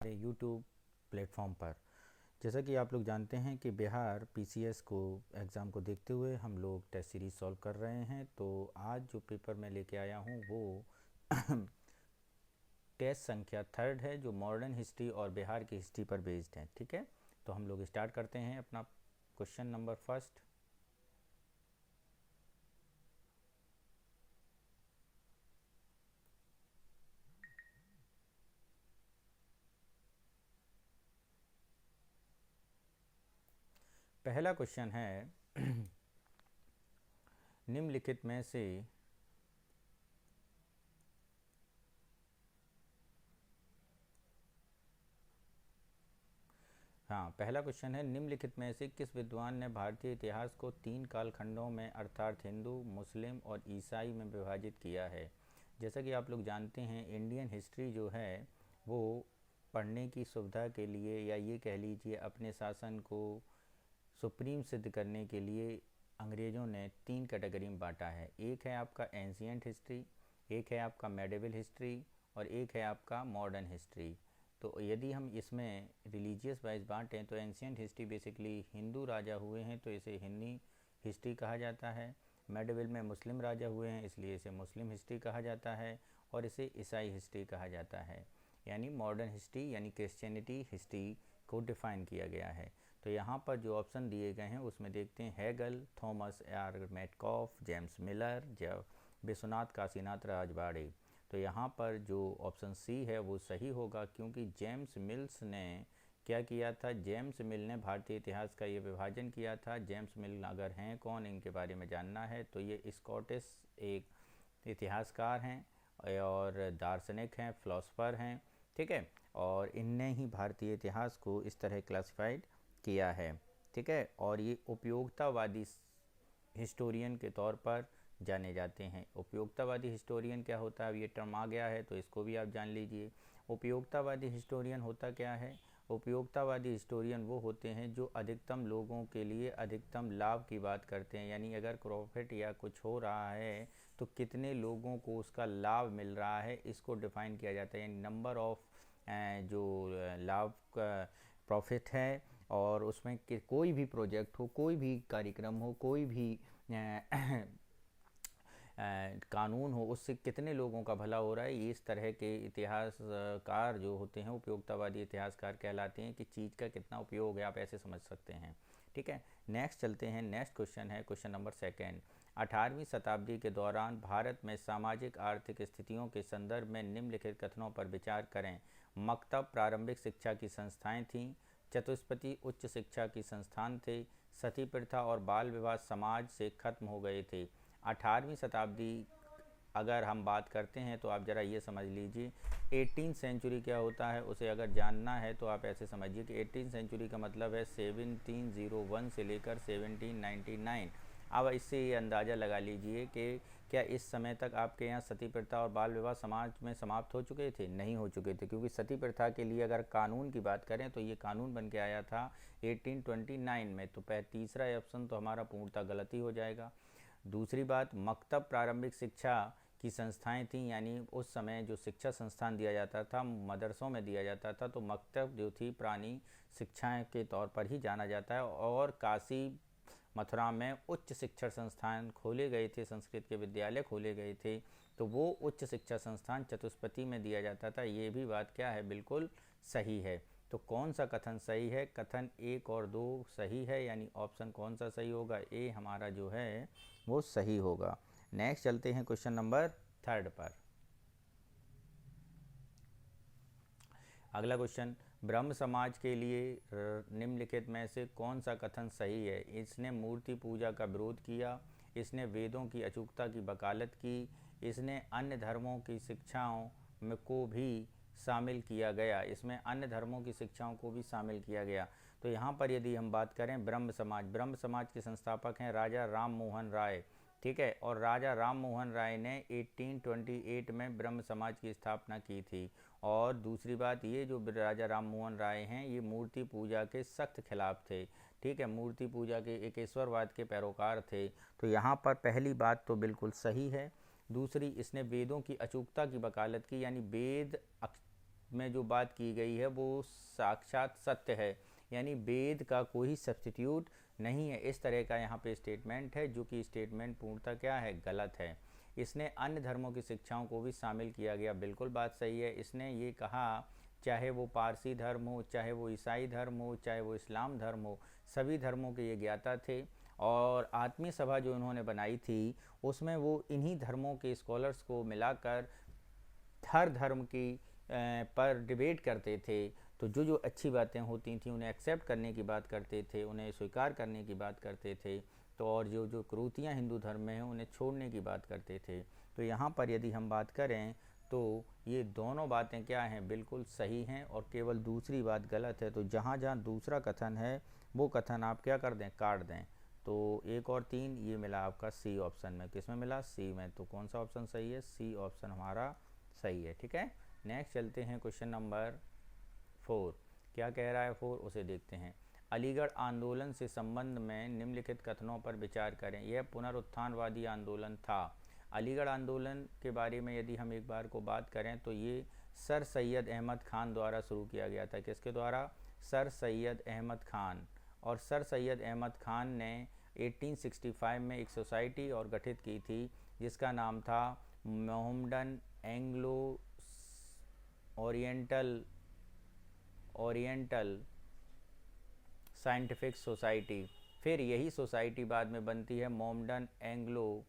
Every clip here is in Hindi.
यूट्यूब प्लेटफॉर्म पर। जैसा कि आप लोग जानते हैं कि बिहार पीसीएस को एग्ज़ाम को देखते हुए हम लोग टेस्ट सीरीज़ सॉल्व कर रहे हैं। तो आज जो पेपर मैं लेके आया हूँ वो टेस्ट संख्या 3 है, जो मॉडर्न हिस्ट्री और बिहार की हिस्ट्री पर बेस्ड है। ठीक है, तो हम लोग स्टार्ट करते हैं अपना क्वेश्चन नंबर फर्स्ट। पहला क्वेश्चन है निम्नलिखित में से पहला क्वेश्चन है, निम्नलिखित में से किस विद्वान ने भारतीय इतिहास को 3 कालखंडों में अर्थात हिंदू, मुस्लिम और ईसाई में विभाजित किया है। जैसा कि आप लोग जानते हैं, इंडियन हिस्ट्री जो है वो पढ़ने की सुविधा के लिए, या ये कह लीजिए अपने शासन को सुप्रीम सिद्ध करने के लिए, अंग्रेज़ों ने 3 कैटेगरी में बांटा है। एक है आपका एंशियंट हिस्ट्री, एक है आपका मेडिवल हिस्ट्री और एक है आपका मॉडर्न हिस्ट्री। तो यदि हम इसमें रिलीजियस वाइज बांटें तो एंशियंट हिस्ट्री बेसिकली हिंदू राजा हुए हैं तो इसे हिंदी हिस्ट्री कहा जाता है। मेडिवल में मुस्लिम राजा हुए हैं इसलिए इसे मुस्लिम हिस्ट्री कहा जाता है, और इसे ईसाई हिस्ट्री कहा जाता है। यानी मॉडर्न हिस्ट्री यानी क्रिश्चियनिटी हिस्ट्री को डिफ़ाइन किया गया है। तो यहाँ पर जो ऑप्शन दिए गए हैं उसमें देखते हैं Hegel, Thomas R Metcalf, James Miller, Vishwanath Kashinath Rajwade. तो यहाँ पर जो ऑप्शन सी है वो सही होगा, क्योंकि जेम्स मिल्स ने क्या किया था, जेम्स मिल ने भारतीय इतिहास का ये विभाजन किया था। जेम्स मिल अगर हैं कौन, इनके बारे में जानना है तो ये स्कॉटिश एक इतिहासकार हैं और दार्शनिक हैं, फिलोसफर हैं। ठीक है, और इनने ही भारतीय इतिहास को इस तरह क्लासिफाइड किया है। ठीक है, और ये उपयोगितावादी हिस्टोरियन के तौर पर जाने जाते हैं। उपयोगितावादी हिस्टोरियन क्या होता है, अब ये टर्म आ गया है तो इसको भी आप जान लीजिए। उपयोगितावादी हिस्टोरियन होता क्या है? उपयोगितावादी हिस्टोरियन वो होते हैं जो अधिकतम लोगों के लिए अधिकतम लाभ की बात करते हैं। यानी अगर प्रॉफिट या कुछ हो रहा है तो कितने लोगों को उसका लाभ मिल रहा है, इसको डिफ़ाइन किया जाता है। यानी नंबर ऑफ जो लाभ का प्रॉफिट है, और उसमें कोई भी प्रोजेक्ट हो, कोई भी कार्यक्रम हो, कोई भी कानून हो, उससे कितने लोगों का भला हो रहा है, ये इस तरह के इतिहासकार जो होते हैं उपयोगितावादी इतिहासकार कहलाते हैं कि चीज़ का कितना उपयोग है, आप ऐसे समझ सकते हैं। ठीक है, नेक्स्ट चलते हैं। नेक्स्ट क्वेश्चन है क्वेश्चन नंबर सेकेंड। 18वीं शताब्दी के दौरान भारत में सामाजिक आर्थिक स्थितियों के संदर्भ में निम्नलिखित कथनों पर विचार करें। मकतब प्रारंभिक शिक्षा की संस्थाएं थीं, चतुष्पति उच्च शिक्षा की संस्थान थे, सती प्रथा और बाल विवाह समाज से खत्म हो गए थे। 18वीं शताब्दी अगर हम बात करते हैं तो आप ज़रा ये समझ लीजिए 18 सेंचुरी क्या होता है, उसे अगर जानना है तो आप ऐसे समझिए कि 18 सेंचुरी का मतलब है 1701 से लेकर 1799। अब इससे ये अंदाज़ा लगा लीजिए कि क्या इस समय तक आपके यहाँ सती प्रथा और बाल विवाह समाज में समाप्त हो चुके थे? नहीं हो चुके थे, क्योंकि सती प्रथा के लिए अगर कानून की बात करें तो ये कानून बन के आया था 1829 में। तो तीसरा ऑप्शन तो हमारा पूर्णतः गलत ही हो जाएगा। दूसरी बात, मकतब प्रारंभिक शिक्षा की संस्थाएं थीं, यानी उस समय जो शिक्षा संस्थान दिया जाता था मदरसों में दिया जाता था, तो मकतब जो थी पुरानी शिक्षाएं के तौर पर ही जाना जाता है। और काशी मथुरा में उच्च शिक्षण संस्थान खोले गए थे, संस्कृत के विद्यालय खोले गए थे, तो वो उच्च शिक्षा संस्थान चतुष्पति में दिया जाता था। ये भी बात क्या है, बिल्कुल सही है। तो कौन सा कथन सही है? कथन 1 और 2 सही है, यानी ऑप्शन कौन सा सही होगा? ए हमारा जो है वो सही होगा। नेक्स्ट चलते हैं क्वेश्चन नंबर 3 पर। अगला क्वेश्चन, ब्रह्म समाज के लिए निम्नलिखित में से कौन सा कथन सही है? इसने मूर्ति पूजा का विरोध किया, इसने वेदों की अचूकता की वकालत की, इसने अन्य धर्मों की शिक्षाओं में को भी शामिल किया गया। इसमें अन्य धर्मों की शिक्षाओं को भी शामिल किया गया। तो यहाँ पर यदि हम बात करें ब्रह्म समाज के संस्थापक हैं राजा राम मोहन राय। ठीक है, और राजा राम मोहन राय ने 1828 में ब्रह्म समाज की स्थापना की थी। और दूसरी बात, ये जो राजा राम मोहन राय हैं ये मूर्ति पूजा के सख्त खिलाफ थे। ठीक है, मूर्ति पूजा के एकेश्वरवाद के पैरोकार थे। तो यहाँ पर पहली बात तो बिल्कुल सही है। दूसरी, इसने वेदों की अचूकता की वकालत की, यानी में जो बात की गई है वो साक्षात सत्य है, यानी वेद का कोई सब्स्टिट्यूट नहीं है। इस तरह का यहाँ पे स्टेटमेंट है, जो कि स्टेटमेंट पूर्णतः क्या है, गलत है। इसने अन्य धर्मों की शिक्षाओं को भी शामिल किया गया, बिल्कुल बात सही है। इसने ये कहा चाहे वो पारसी धर्म हो, चाहे वो ईसाई धर्म हो, चाहे वो इस्लाम धर्म हो, सभी धर्मों के ये ज्ञाता थे। और आत्मीय सभा जो उन्होंने बनाई थी उसमें वो इन्हीं धर्मों के स्कॉलर्स को मिलाकर हर धर्म की पर डिबेट करते थे। तो जो जो अच्छी बातें होती थी उन्हें एक्सेप्ट करने की बात करते थे, उन्हें स्वीकार करने की बात करते थे। तो और जो जो क्रूतियाँ हिंदू धर्म में हैं उन्हें छोड़ने की बात करते थे। तो यहाँ पर यदि हम बात करें तो ये दोनों बातें क्या हैं, बिल्कुल सही हैं, और केवल दूसरी बात गलत है। तो जहाँ जहाँ दूसरा कथन है वो कथन आप क्या कर दें, काट दें। तो 1 और 3 ये मिला आपका सी ऑप्शन में। किस में मिला, सी में। तो कौन सा ऑप्शन सही है, सी ऑप्शन हमारा सही है। ठीक है, नेक्स्ट चलते हैं क्वेश्चन नंबर 4। क्या कह रहा है 4, उसे देखते हैं। अलीगढ़ आंदोलन से संबंध में निम्नलिखित कथनों पर विचार करें। यह पुनरुत्थानवादी आंदोलन था। अलीगढ़ आंदोलन के बारे में यदि हम एक बार को बात करें तो ये सर सैयद अहमद ख़ान द्वारा शुरू किया गया था। किसके द्वारा, सर सैयद अहमद ख़ान। और सर सैयद अहमद ख़ान ने 1865 में एक सोसाइटी और गठित की थी जिसका नाम था Mohammedan Anglo oriental scientific society. फिर यही सोसाइटी बाद में बनती है मोहम्मडन एंग्लो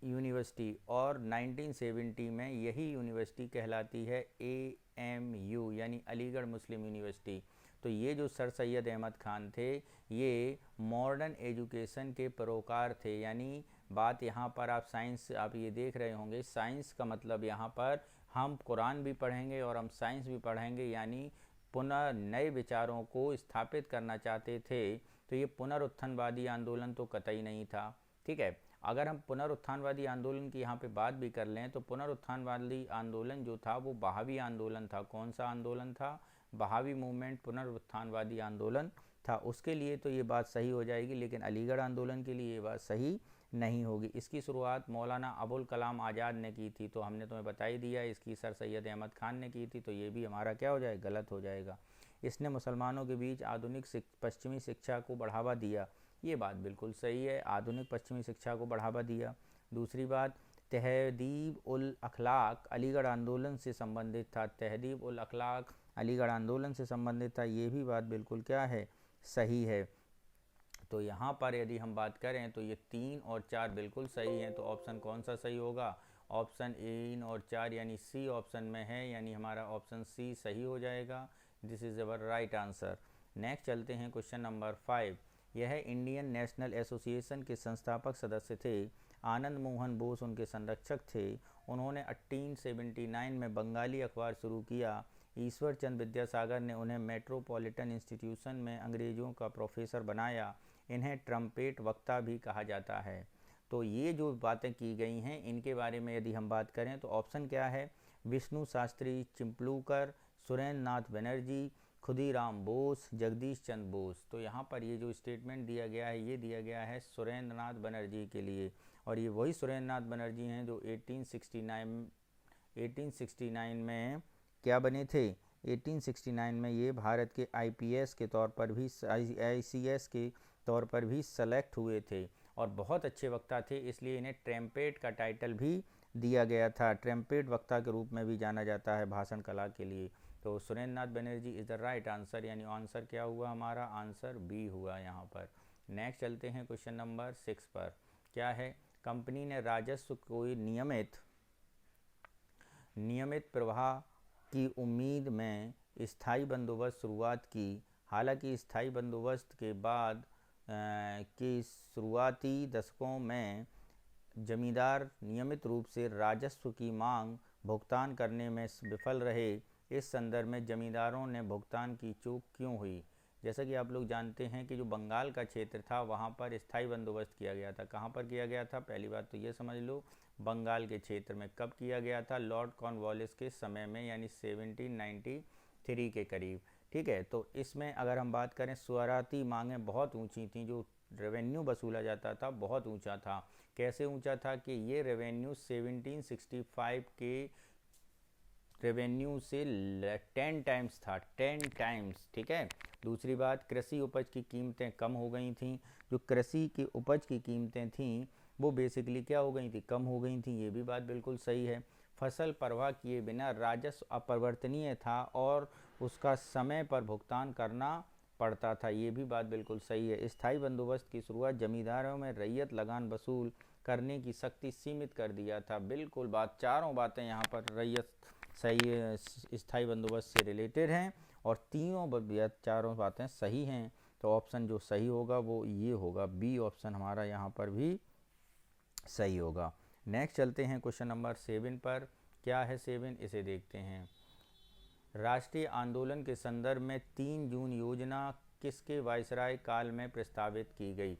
यूनिवर्सिटी, और 1970 में यही यूनिवर्सिटी कहलाती है AMU यानी अलीगढ़ मुस्लिम यूनिवर्सिटी। तो ये जो सर सैयद अहमद ख़ान थे ये मॉडर्न एजुकेशन के पैरोकार थे। यानी बात यहाँ पर आप साइंस, आप ये देख रहे होंगे, साइंस का मतलब यहाँ पर हम कुरान भी पढ़ेंगे और हम साइंस भी पढ़ेंगे, यानी पुनः नए विचारों को स्थापित करना चाहते थे। तो ये पुनरुत्थानवादी आंदोलन तो कतई नहीं था। ठीक है, अगर हम पुनरुत्थानवादी आंदोलन की यहाँ पे बात भी कर लें तो पुनरुत्थानवादी आंदोलन जो था वो बहावी आंदोलन था। कौन सा आंदोलन था, बहावी मूवमेंट पुनरुत्थानवादी आंदोलन था। उसके लिए तो ये बात सही हो जाएगी, लेकिन अलीगढ़ आंदोलन के लिए ये बात सही नहीं होगी। इसकी शुरुआत मौलाना अबुल कलाम आज़ाद ने की थी, तो हमने तुम्हें बता ही दिया। इसकी सर सैयद अहमद ख़ान ने की थी, तो ये भी हमारा क्या हो जाएगा, गलत हो जाएगा। इसने मुसलमानों के बीच आधुनिक पश्चिमी शिक्षा को बढ़ावा दिया। ये बात बिल्कुल सही है, आधुनिक पश्चिमी शिक्षा को बढ़ावा दिया। दूसरी बात, तहदीब उल अखलाक अलीगढ़ आंदोलन से संबंधित था। तहदीब उल अखलाक अलीगढ़ आंदोलन से संबंधित था, ये भी बात बिल्कुल क्या है, सही है। तो यहाँ पर यदि हम बात करें तो ये 3 और 4 बिल्कुल सही हैं। तो ऑप्शन कौन सा सही होगा, ऑप्शन 3 और 4 यानी सी ऑप्शन में है, यानी हमारा ऑप्शन सी सही हो जाएगा। This is our right answer. Next चलते हैं क्वेश्चन नंबर 5। यह इंडियन नेशनल एसोसिएशन के संस्थापक सदस्य थे। आनंद मोहन बोस उनके संरक्षक थे। उन्होंने 1879 में बंगाली अखबार शुरू किया। ईश्वर चंद विद्यासागर ने उन्हें मेट्रोपॉलिटन इंस्टीट्यूशन में अंग्रेज़ों का प्रोफेसर बनाया। इन्हें ट्रम्पेट वक्ता भी कहा जाता है। तो ये जो बातें की गई हैं इनके बारे में यदि हम बात करें तो ऑप्शन क्या है, विष्णु शास्त्री चिंपलूकर, सुरेंद्र नाथ बनर्जी, खुदीराम बोस, जगदीश चंद्र बोस। तो यहाँ पर ये जो स्टेटमेंट दिया गया है ये दिया गया है सुरेंद्र नाथ बनर्जी के लिए, और ये वही सुरेंद्र नाथ बनर्जी हैं जो 1869 में क्या बने थे, 1869 में ये भारत के IPS के तौर पर भी, ICS के तौर पर भी सेलेक्ट हुए थे, और बहुत अच्छे वक्ता थे, इसलिए इन्हें ट्रम्पेट का टाइटल भी दिया गया था। ट्रम्पेट वक्ता के रूप में भी जाना जाता है भाषण कला के लिए। तो Surendra Nath Banerjee is the right answer, यानी आंसर क्या हुआ हमारा, आंसर बी हुआ यहाँ पर। नेक्स्ट चलते हैं क्वेश्चन नंबर 6 पर। क्या है, कंपनी ने राजस्व को नियमित प्रवाह की उम्मीद में स्थायी बंदोबस्त शुरुआत की। हालांकि स्थायी बंदोबस्त के बाद के शुरुआती दशकों में जमींदार नियमित रूप से राजस्व की मांग भुगतान करने में विफल रहे। इस संदर्भ में जमींदारों ने भुगतान की चूक क्यों हुई। जैसा कि आप लोग जानते हैं कि जो बंगाल का क्षेत्र था वहाँ पर स्थायी बंदोबस्त किया गया था। कहाँ पर किया गया था, पहली बात तो ये समझ लो, बंगाल के क्षेत्र में। कब किया गया था, लॉर्ड कॉर्नवालिस के समय में, यानी 1793 के करीब। ठीक है, तो इसमें अगर हम बात करें शुरुआती मांगें बहुत ऊंची थी, जो रेवेन्यू वसूला जाता था बहुत ऊंचा था। कैसे ऊंचा था कि ये रेवेन्यू 1765 के रेवेन्यू से 10 टाइम्स था, 10 टाइम्स, ठीक है। दूसरी बात, कृषि उपज की कीमतें कम हो गई थी। जो कृषि की उपज की कीमतें थीं वो बेसिकली क्या हो गई थी, कम हो गई थी, ये भी बात बिल्कुल सही है। फसल परवाह किए बिना राजस्व अपरिवर्तनीय था और उसका समय पर भुगतान करना पड़ता था, ये भी बात बिल्कुल सही है। स्थायी बंदोबस्त की शुरुआत जमींदारों में रैयत लगान वसूल करने की शक्ति सीमित कर दिया था, बिल्कुल बात, चारों बातें यहाँ पर रैयत सही स्थायी बंदोबस्त से रिलेटेड हैं और चारों बातें सही हैं। तो ऑप्शन जो सही होगा वो ये होगा, बी ऑप्शन हमारा यहाँ पर भी सही होगा। नेक्स्ट चलते हैं क्वेश्चन नंबर 7 पर। क्या है 7, इसे देखते हैं। राष्ट्रीय आंदोलन के संदर्भ में 3 जून योजना किसके वायसराय काल में प्रस्तावित की गई?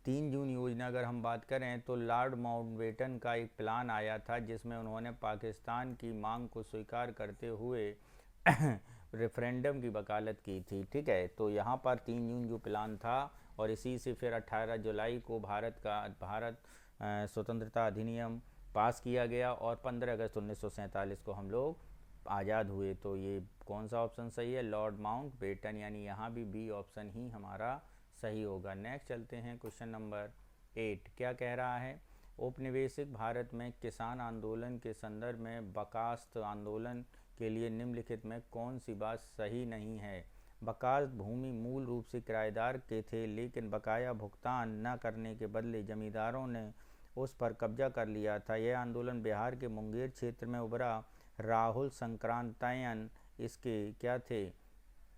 3 जून योजना अगर हम बात करें तो लॉर्ड माउंटबेटन का एक प्लान आया था जिसमें उन्होंने पाकिस्तान की मांग को स्वीकार करते हुए रेफरेंडम की वकालत की थी, ठीक है। तो यहाँ पर 3 जून जो प्लान था और इसी से फिर 18 जुलाई को भारत स्वतंत्रता अधिनियम पास किया गया और 15 अगस्त 1947 को हम लोग आज़ाद हुए। तो ये कौन सा ऑप्शन सही है? लॉर्ड माउंटबेटन, यानी यहाँ भी बी ऑप्शन ही हमारा सही होगा। नेक्स्ट चलते हैं क्वेश्चन नंबर 8। क्या कह रहा है? औपनिवेशिक भारत में किसान आंदोलन के संदर्भ में बर्खास्त आंदोलन के लिए निम्नलिखित में कौन सी बात सही नहीं है? बर्खास्त भूमि मूल रूप से किराएदार के थे, लेकिन बकाया भुगतान न करने के बदले जमींदारों ने उस पर कब्जा कर लिया था। यह आंदोलन बिहार के मुंगेर क्षेत्र में उभरा। राहुल संक्रांतायन इसके क्या थे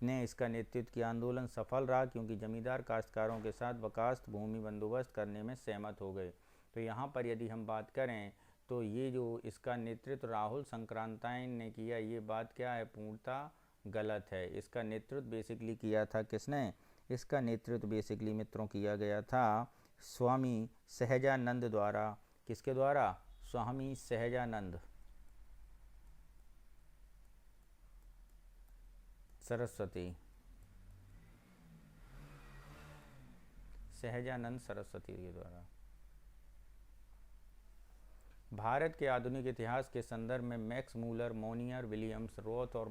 ने इसका नेतृत्व किया। आंदोलन सफल रहा क्योंकि जमींदार काश्तकारों के साथ बर्खास्त भूमि बंदोबस्त करने में सहमत हो गए। तो यहाँ पर यदि हम बात करें तो ये जो इसका नेतृत्व राहुल संक्रांतायन ने किया, ये बात क्या है? पूर्णतः गलत है। इसका नेतृत्व बेसिकली किया था किसने? इसका नेतृत्व बेसिकली मित्रों किया गया था स्वामी सहजानंद द्वारा। किसके द्वारा? स्वामी सहजानंद सरस्वती, सहजानंद सरस्वती के द्वारा। भारत के आधुनिक इतिहास के संदर्भ में Max Muller, Monier Williams, Roth और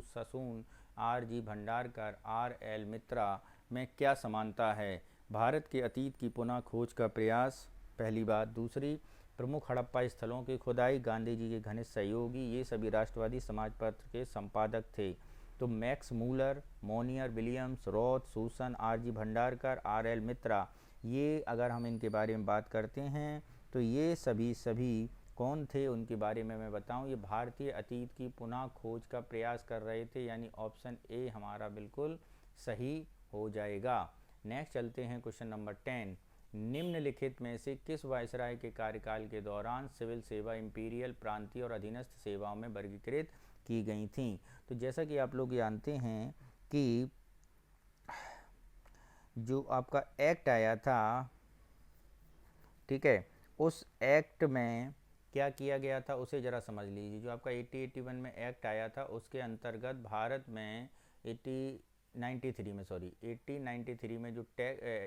Sassoon, R G Bhandarkar, R L Mitra में क्या समानता है? भारत के अतीत की पुनः खोज का प्रयास, पहली बात। दूसरी, प्रमुख हड़प्पा स्थलों की खुदाई, गांधी जी के घनिष्ठ सहयोगी, ये सभी राष्ट्रवादी समाज पत्र के संपादक थे। तो Max Muller, Monier Williams, Roth, Susan, R G Bhandarkar, R L Mitra, ये अगर हम इनके बारे में बात करते हैं तो ये सभी कौन थे उनके बारे में मैं बताऊं। ये भारतीय अतीत की पुनः खोज का प्रयास कर रहे थे, यानी ऑप्शन ए हमारा बिल्कुल सही हो जाएगा। नेक्स्ट चलते हैं क्वेश्चन नंबर 10। निम्नलिखित में से किस वायसराय के कार्यकाल के दौरान सिविल सेवा इंपीरियल, प्रांतीय और अधीनस्थ सेवाओं में वर्गीकृत की गई थी? तो जैसा कि आप लोग जानते हैं कि जो आपका एक्ट आया था, ठीक है, उस एक्ट में क्या किया गया था उसे ज़रा समझ लीजिए। जो आपका 1881 में एक्ट आया था उसके अंतर्गत भारत में 1893 में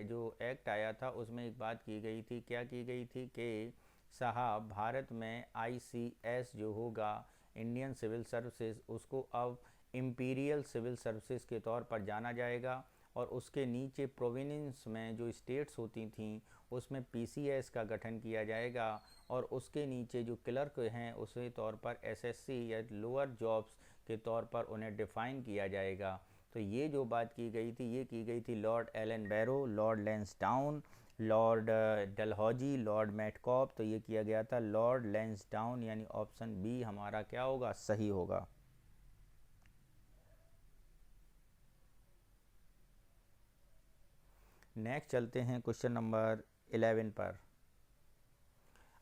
जो एक्ट आया था उसमें एक बात की गई थी। क्या की गई थी कि साहब भारत में ICS जो होगा, इंडियन सिविल सर्विसेज, उसको अब इम्पीरियल सिविल सर्विसेज के तौर पर जाना जाएगा और उसके नीचे प्रोविंस में जो स्टेट्स होती थीं उसमें PCS का गठन किया जाएगा और उसके नीचे जो क्लर्क हैं उसी तौर पर SSC या लोअर जॉब्स के तौर पर उन्हें डिफ़ाइन किया जाएगा। तो ये जो बात की गई थी, ये की गई थी Lord Ellenborough, Lord Lansdowne, Lord Dalhousie, Lord Metcalfe. तो ये किया गया था लॉर्ड लैंसडाउन, यानी ऑप्शन बी हमारा क्या होगा? सही होगा। नेक्स्ट चलते हैं क्वेश्चन नंबर 11 पर।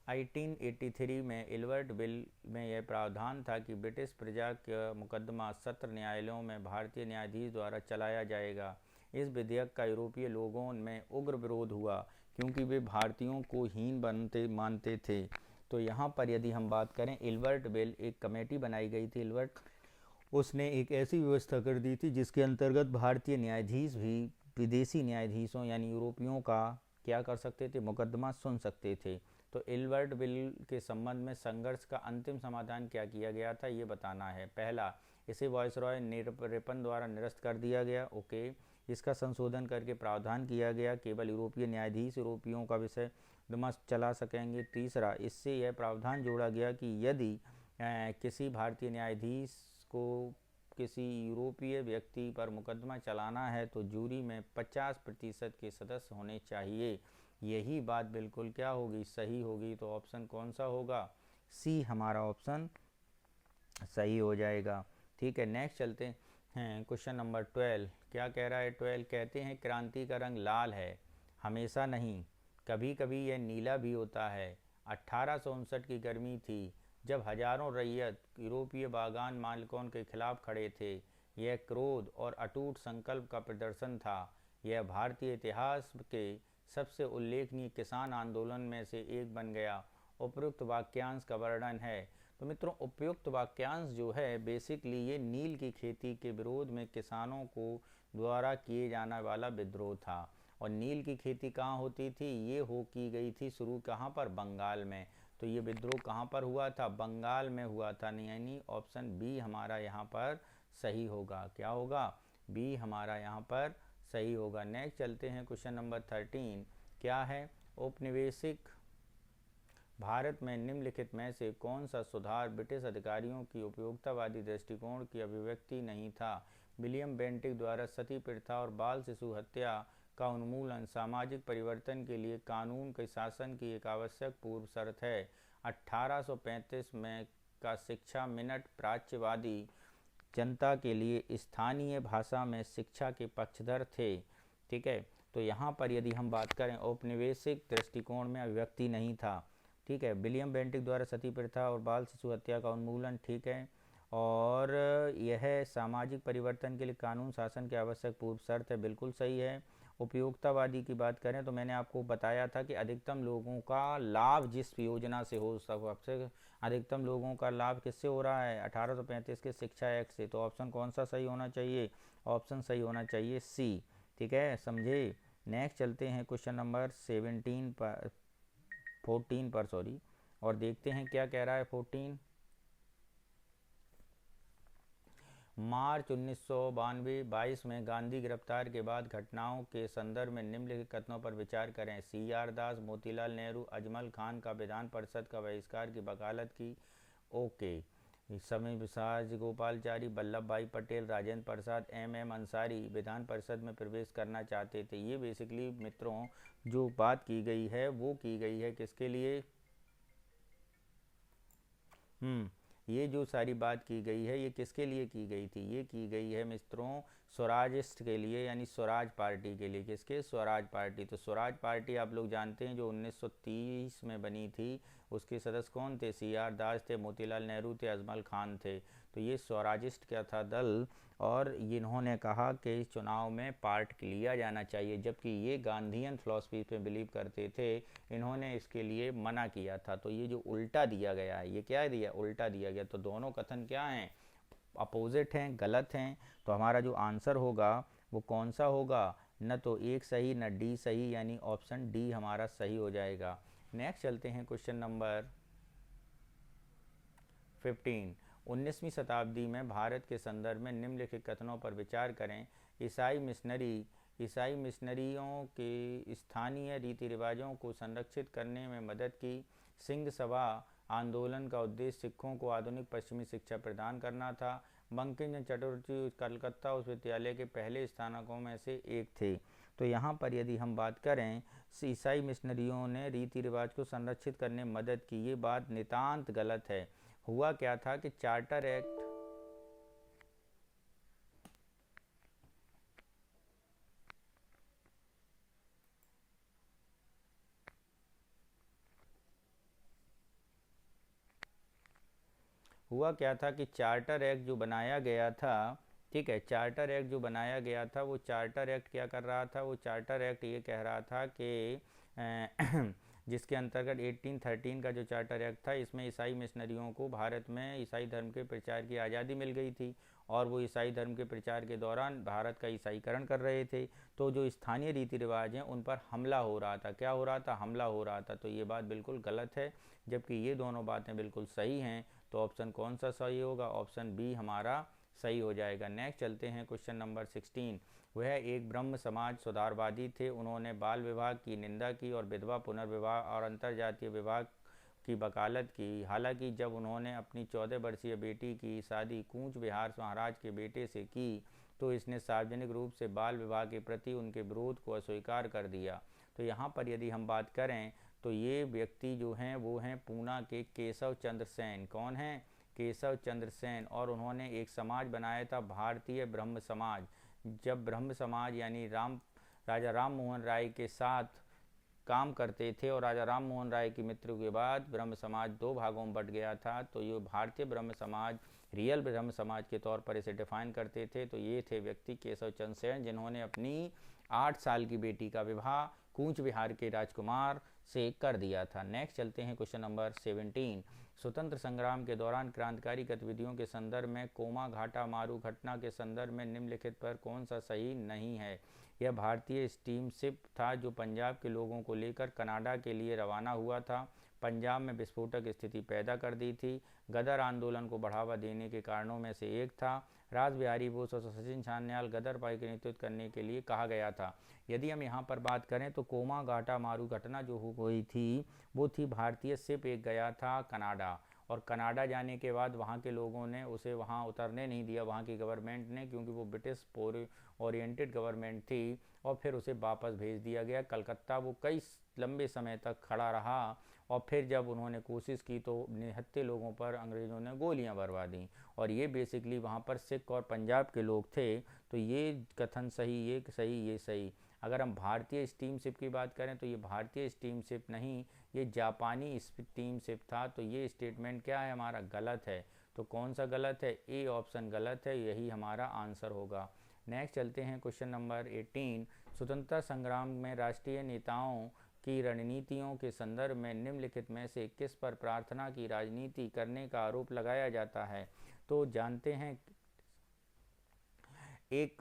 1883 में इल्बर्ट बिल में यह प्रावधान था कि ब्रिटिश प्रजा का मुकदमा सत्र न्यायालयों में भारतीय न्यायाधीश द्वारा चलाया जाएगा। इस विधेयक का यूरोपीय लोगों में उग्र विरोध हुआ क्योंकि वे भारतीयों को हीन मानते थे। तो यहाँ पर यदि हम बात करें, इल्बर्ट बिल, एक कमेटी बनाई गई थी इल्बर्ट, उसने एक ऐसी व्यवस्था कर दी थी जिसके अंतर्गत भारतीय न्यायाधीश भी विदेशी न्यायाधीशों यानी यूरोपियों का क्या कर सकते थे? मुकदमा सुन सकते थे। तो इल्बर्ट बिल के संबंध में संघर्ष का अंतिम समाधान क्या किया गया था, ये बताना है। पहला, इसे वायसरॉय रिपन द्वारा निरस्त कर दिया गया। ओके। इसका संशोधन करके प्रावधान किया गया केवल यूरोपीय न्यायाधीश यूरोपियों का विषय विमर्श चला सकेंगे। तीसरा, इससे यह प्रावधान जोड़ा गया कि यदि किसी भारतीय न्यायाधीश को किसी यूरोपीय व्यक्ति पर मुकदमा चलाना है तो जूरी में 50% के सदस्य होने चाहिए। यही बात बिल्कुल क्या होगी, सही होगी। तो ऑप्शन कौन सा होगा, सी हमारा ऑप्शन सही हो जाएगा। ठीक है, नेक्स्ट चलते हैं। क्वेश्चन नंबर 12 क्या कह रहा है। 12 कहते हैं क्रांति का रंग लाल है, हमेशा नहीं, कभी कभी यह नीला भी होता है। 1859 की गर्मी थी जब हजारों रैयत यूरोपीय बागान मालिकों के खिलाफ खड़े थे। यह क्रोध और अटूट संकल्प का प्रदर्शन था। यह भारतीय इतिहास के सबसे उल्लेखनीय किसान आंदोलन में से एक बन गया। उपयुक्त वाक्यांश का वर्णन है। तो मित्रों, उपयुक्त वाक्यांश जो है बेसिकली ये नील की खेती के विरोध में किसानों को द्वारा किए जाने वाला विद्रोह था। और नील की खेती कहाँ होती थी, ये की गई थी शुरू कहाँ पर, बंगाल में। तो ये विद्रोह कहाँ पर हुआ था, बंगाल में हुआ था। यानी ऑप्शन बी हमारा यहाँ पर सही होगा। क्या होगा, बी हमारा यहाँ पर सही होगा। नेक्स्ट चलते हैं। क्वेश्चन नंबर 13 क्या है। औपनिवेशिक भारत में निम्नलिखित में से कौन सा सुधार ब्रिटिश अधिकारियों की उपयोगितावादी दृष्टिकोण की अभिव्यक्ति नहीं था। विलियम बेंटिक द्वारा सती प्रथा और बाल शिशु हत्या का उन्मूलन सामाजिक परिवर्तन के लिए कानून के शासन की एक आवश्यक पूर्व शर्त है। 1835 में का शिक्षा मिनट प्राच्यवादी जनता के लिए स्थानीय भाषा में शिक्षा के पक्षधर थे। ठीक है, तो यहाँ पर यदि हम बात करें औपनिवेशिक दृष्टिकोण में अभिव्यक्ति नहीं था। ठीक है, विलियम बेंटिक द्वारा सती प्रथा और बाल शिशु हत्या का उन्मूलन, ठीक है, और यह सामाजिक परिवर्तन के लिए कानून शासन की आवश्यक पूर्व शर्त है, बिल्कुल सही है। उपयोगितावादी की बात करें तो मैंने आपको बताया था कि अधिकतम लोगों का लाभ जिस योजना से हो, सबसे अधिकतम लोगों का लाभ किससे हो रहा है, 1835 के शिक्षा एक्ट से। तो ऑप्शन कौन सा सही होना चाहिए, ऑप्शन सही होना चाहिए सी। ठीक है, समझे। नेक्स्ट चलते हैं क्वेश्चन नंबर 14 पर सॉरी, और देखते हैं क्या कह रहा है। 14, मार्च 1992-22 में गांधी गिरफ्तार के बाद घटनाओं के संदर्भ में निम्नलिखित कथनों पर विचार करें। CR दास, मोतीलाल नेहरू, अजमल खान का विधान परिषद का बहिष्कार की वकालत की। ओके। समय विसाज गोपालचारी, वल्लभ भाई पटेल, राजेंद्र प्रसाद, MM अंसारी विधान परिषद में प्रवेश करना चाहते थे। ये बेसिकली मित्रों जो बात की गई है वो की गई है किसके लिए, ये जो सारी बात की गई है ये किसके लिए की गई थी, ये की गई है मित्रों स्वराजिस्ट के लिए, यानी स्वराज पार्टी के लिए। किसके, स्वराज पार्टी। तो स्वराज पार्टी आप लोग जानते हैं जो 1930 में बनी थी, उसके सदस्य कौन थे, CR दास थे, मोतीलाल नेहरू थे, अजमल खान थे। तो ये स्वराजिस्ट क्या था, दल, और इन्होंने कहा कि इस चुनाव में पार्ट लिया जाना चाहिए, जबकि ये गांधीयन फिलॉसफी पे बिलीव करते थे। इन्होंने इसके लिए मना किया था। तो ये जो उल्टा दिया गया है, ये क्या दिया, उल्टा दिया गया। तो दोनों कथन क्या हैं, अपोजिट हैं, गलत हैं। तो हमारा जो आंसर होगा वो कौन सा होगा, न तो एक सही न डी सही, यानी ऑप्शन डी हमारा सही हो जाएगा। नेक्स्ट चलते हैं क्वेश्चन नंबर 15, 19वीं शताब्दी में भारत के संदर्भ में निम्नलिखित कथनों पर विचार करें। ईसाई मिशनरियों के स्थानीय रीति रिवाजों को संरक्षित करने में मदद की। सिंह सभा आंदोलन का उद्देश्य सिखों को आधुनिक पश्चिमी शिक्षा प्रदान करना था। बंकिम चंद्र चटर्जी कलकत्ता विश्वविद्यालय के पहले स्थानकों में से एक थे। तो यहाँ पर यदि हम बात करें, ईसाई मिशनरियों ने रीति रिवाज को संरक्षित करने में मदद की, ये बात नितांत गलत है। हुआ क्या था कि चार्टर एक्ट चार्टर एक्ट जो बनाया गया था, ठीक है, चार्टर एक्ट जो बनाया गया था वो चार्टर एक्ट क्या कर रहा था, वो चार्टर एक्ट ये कह रहा था कि जिसके अंतर्गत 1813 का जो चार्टर एक्ट था, इसमें ईसाई मिशनरियों को भारत में ईसाई धर्म के प्रचार की आज़ादी मिल गई थी। और वो ईसाई धर्म के प्रचार के दौरान भारत का ईसाईकरण कर रहे थे। तो जो स्थानीय रीति रिवाज हैं उन पर हमला हो रहा था। क्या हो रहा था? हमला हो रहा था। तो ये बात बिल्कुल गलत है, जबकि ये दोनों बातें बिल्कुल सही हैं। तो ऑप्शन कौन सा सही होगा? ऑप्शन बी हमारा सही हो जाएगा। नेक्स्ट चलते हैं क्वेश्चन नंबर 16। वह एक ब्रह्म समाज सुधारवादी थे। उन्होंने बाल विवाह की निंदा की और विधवा पुनर्विवाह और अंतरजातीय विवाह की वकालत की। हालांकि जब उन्होंने अपनी 14 वर्षीय बेटी की शादी कूच बिहार महाराज के बेटे से की तो इसने सार्वजनिक रूप से बाल विवाह के प्रति उनके विरोध को अस्वीकार कर दिया। तो यहाँ पर यदि हम बात करें तो ये व्यक्ति जो हैं वो हैं पूना के केशव चंद्र सेन। कौन हैं? केशव चंद्र सेन। और उन्होंने एक समाज बनाया था भारतीय ब्रह्म समाज। जब ब्रह्म समाज यानी राजा राम मोहन राय के साथ काम करते थे और राजा राम मोहन राय की मृत्यु के बाद ब्रह्म समाज दो भागों में बट गया था। तो ये भारतीय ब्रह्म समाज, रियल ब्रह्म समाज के तौर पर इसे डिफाइन करते थे। तो ये थे व्यक्ति केशव चंद्र सेन, जिन्होंने अपनी 8 साल की बेटी का विवाह कूच बिहार के राजकुमार से कर दिया था। नेक्स्ट चलते हैं क्वेश्चन नंबर 17। स्वतंत्र संग्राम के दौरान क्रांतिकारी गतिविधियों के संदर्भ में कोमा घाटा मारू घटना के संदर्भ में निम्नलिखित पर कौन सा सही नहीं है? यह भारतीय स्टीमशिप था जो पंजाब के लोगों को लेकर कनाडा के लिए रवाना हुआ था। पंजाब में विस्फोटक स्थिति पैदा कर दी थी। गदर आंदोलन को बढ़ावा देने के कारणों में से एक था। रास बिहारी बोस और सचिन सान्याल गदर पार्टी का नेतृत्व करने के लिए कहा गया था। यदि हम यहाँ पर बात करें तो कोमा घाटा मारू घटना जो हो गई थी वो थी भारतीय शिप एक गया था कनाडा, और कनाडा जाने के बाद वहाँ के लोगों ने उसे वहाँ उतरने नहीं दिया, वहाँ की गवर्नमेंट ने, क्योंकि वो ब्रिटिश ओरिएंटेड गवर्नमेंट थी, और फिर उसे वापस भेज दिया गया कलकत्ता। वो कई लंबे समय तक खड़ा रहा और फिर जब उन्होंने कोशिश की तो निहत्थे लोगों पर अंग्रेज़ों ने गोलियां भरवा दी। और ये बेसिकली वहाँ पर सिख और पंजाब के लोग थे। तो ये कथन सही, ये सही, ये सही। अगर हम भारतीय स्टीमशिप की बात करें तो ये भारतीय स्टीमशिप नहीं, ये जापानी स्टीमशिप था। तो ये स्टेटमेंट क्या है हमारा? गलत है। तो कौन सा गलत है? ए ऑप्शन गलत है, यही हमारा आंसर होगा। नेक्स्ट चलते हैं क्वेश्चन नंबर 18। स्वतंत्रता संग्राम में राष्ट्रीय नेताओं की रणनीतियों के संदर्भ में निम्नलिखित में से किस पर प्रार्थना की राजनीति करने का आरोप लगाया जाता है? तो जानते हैं एक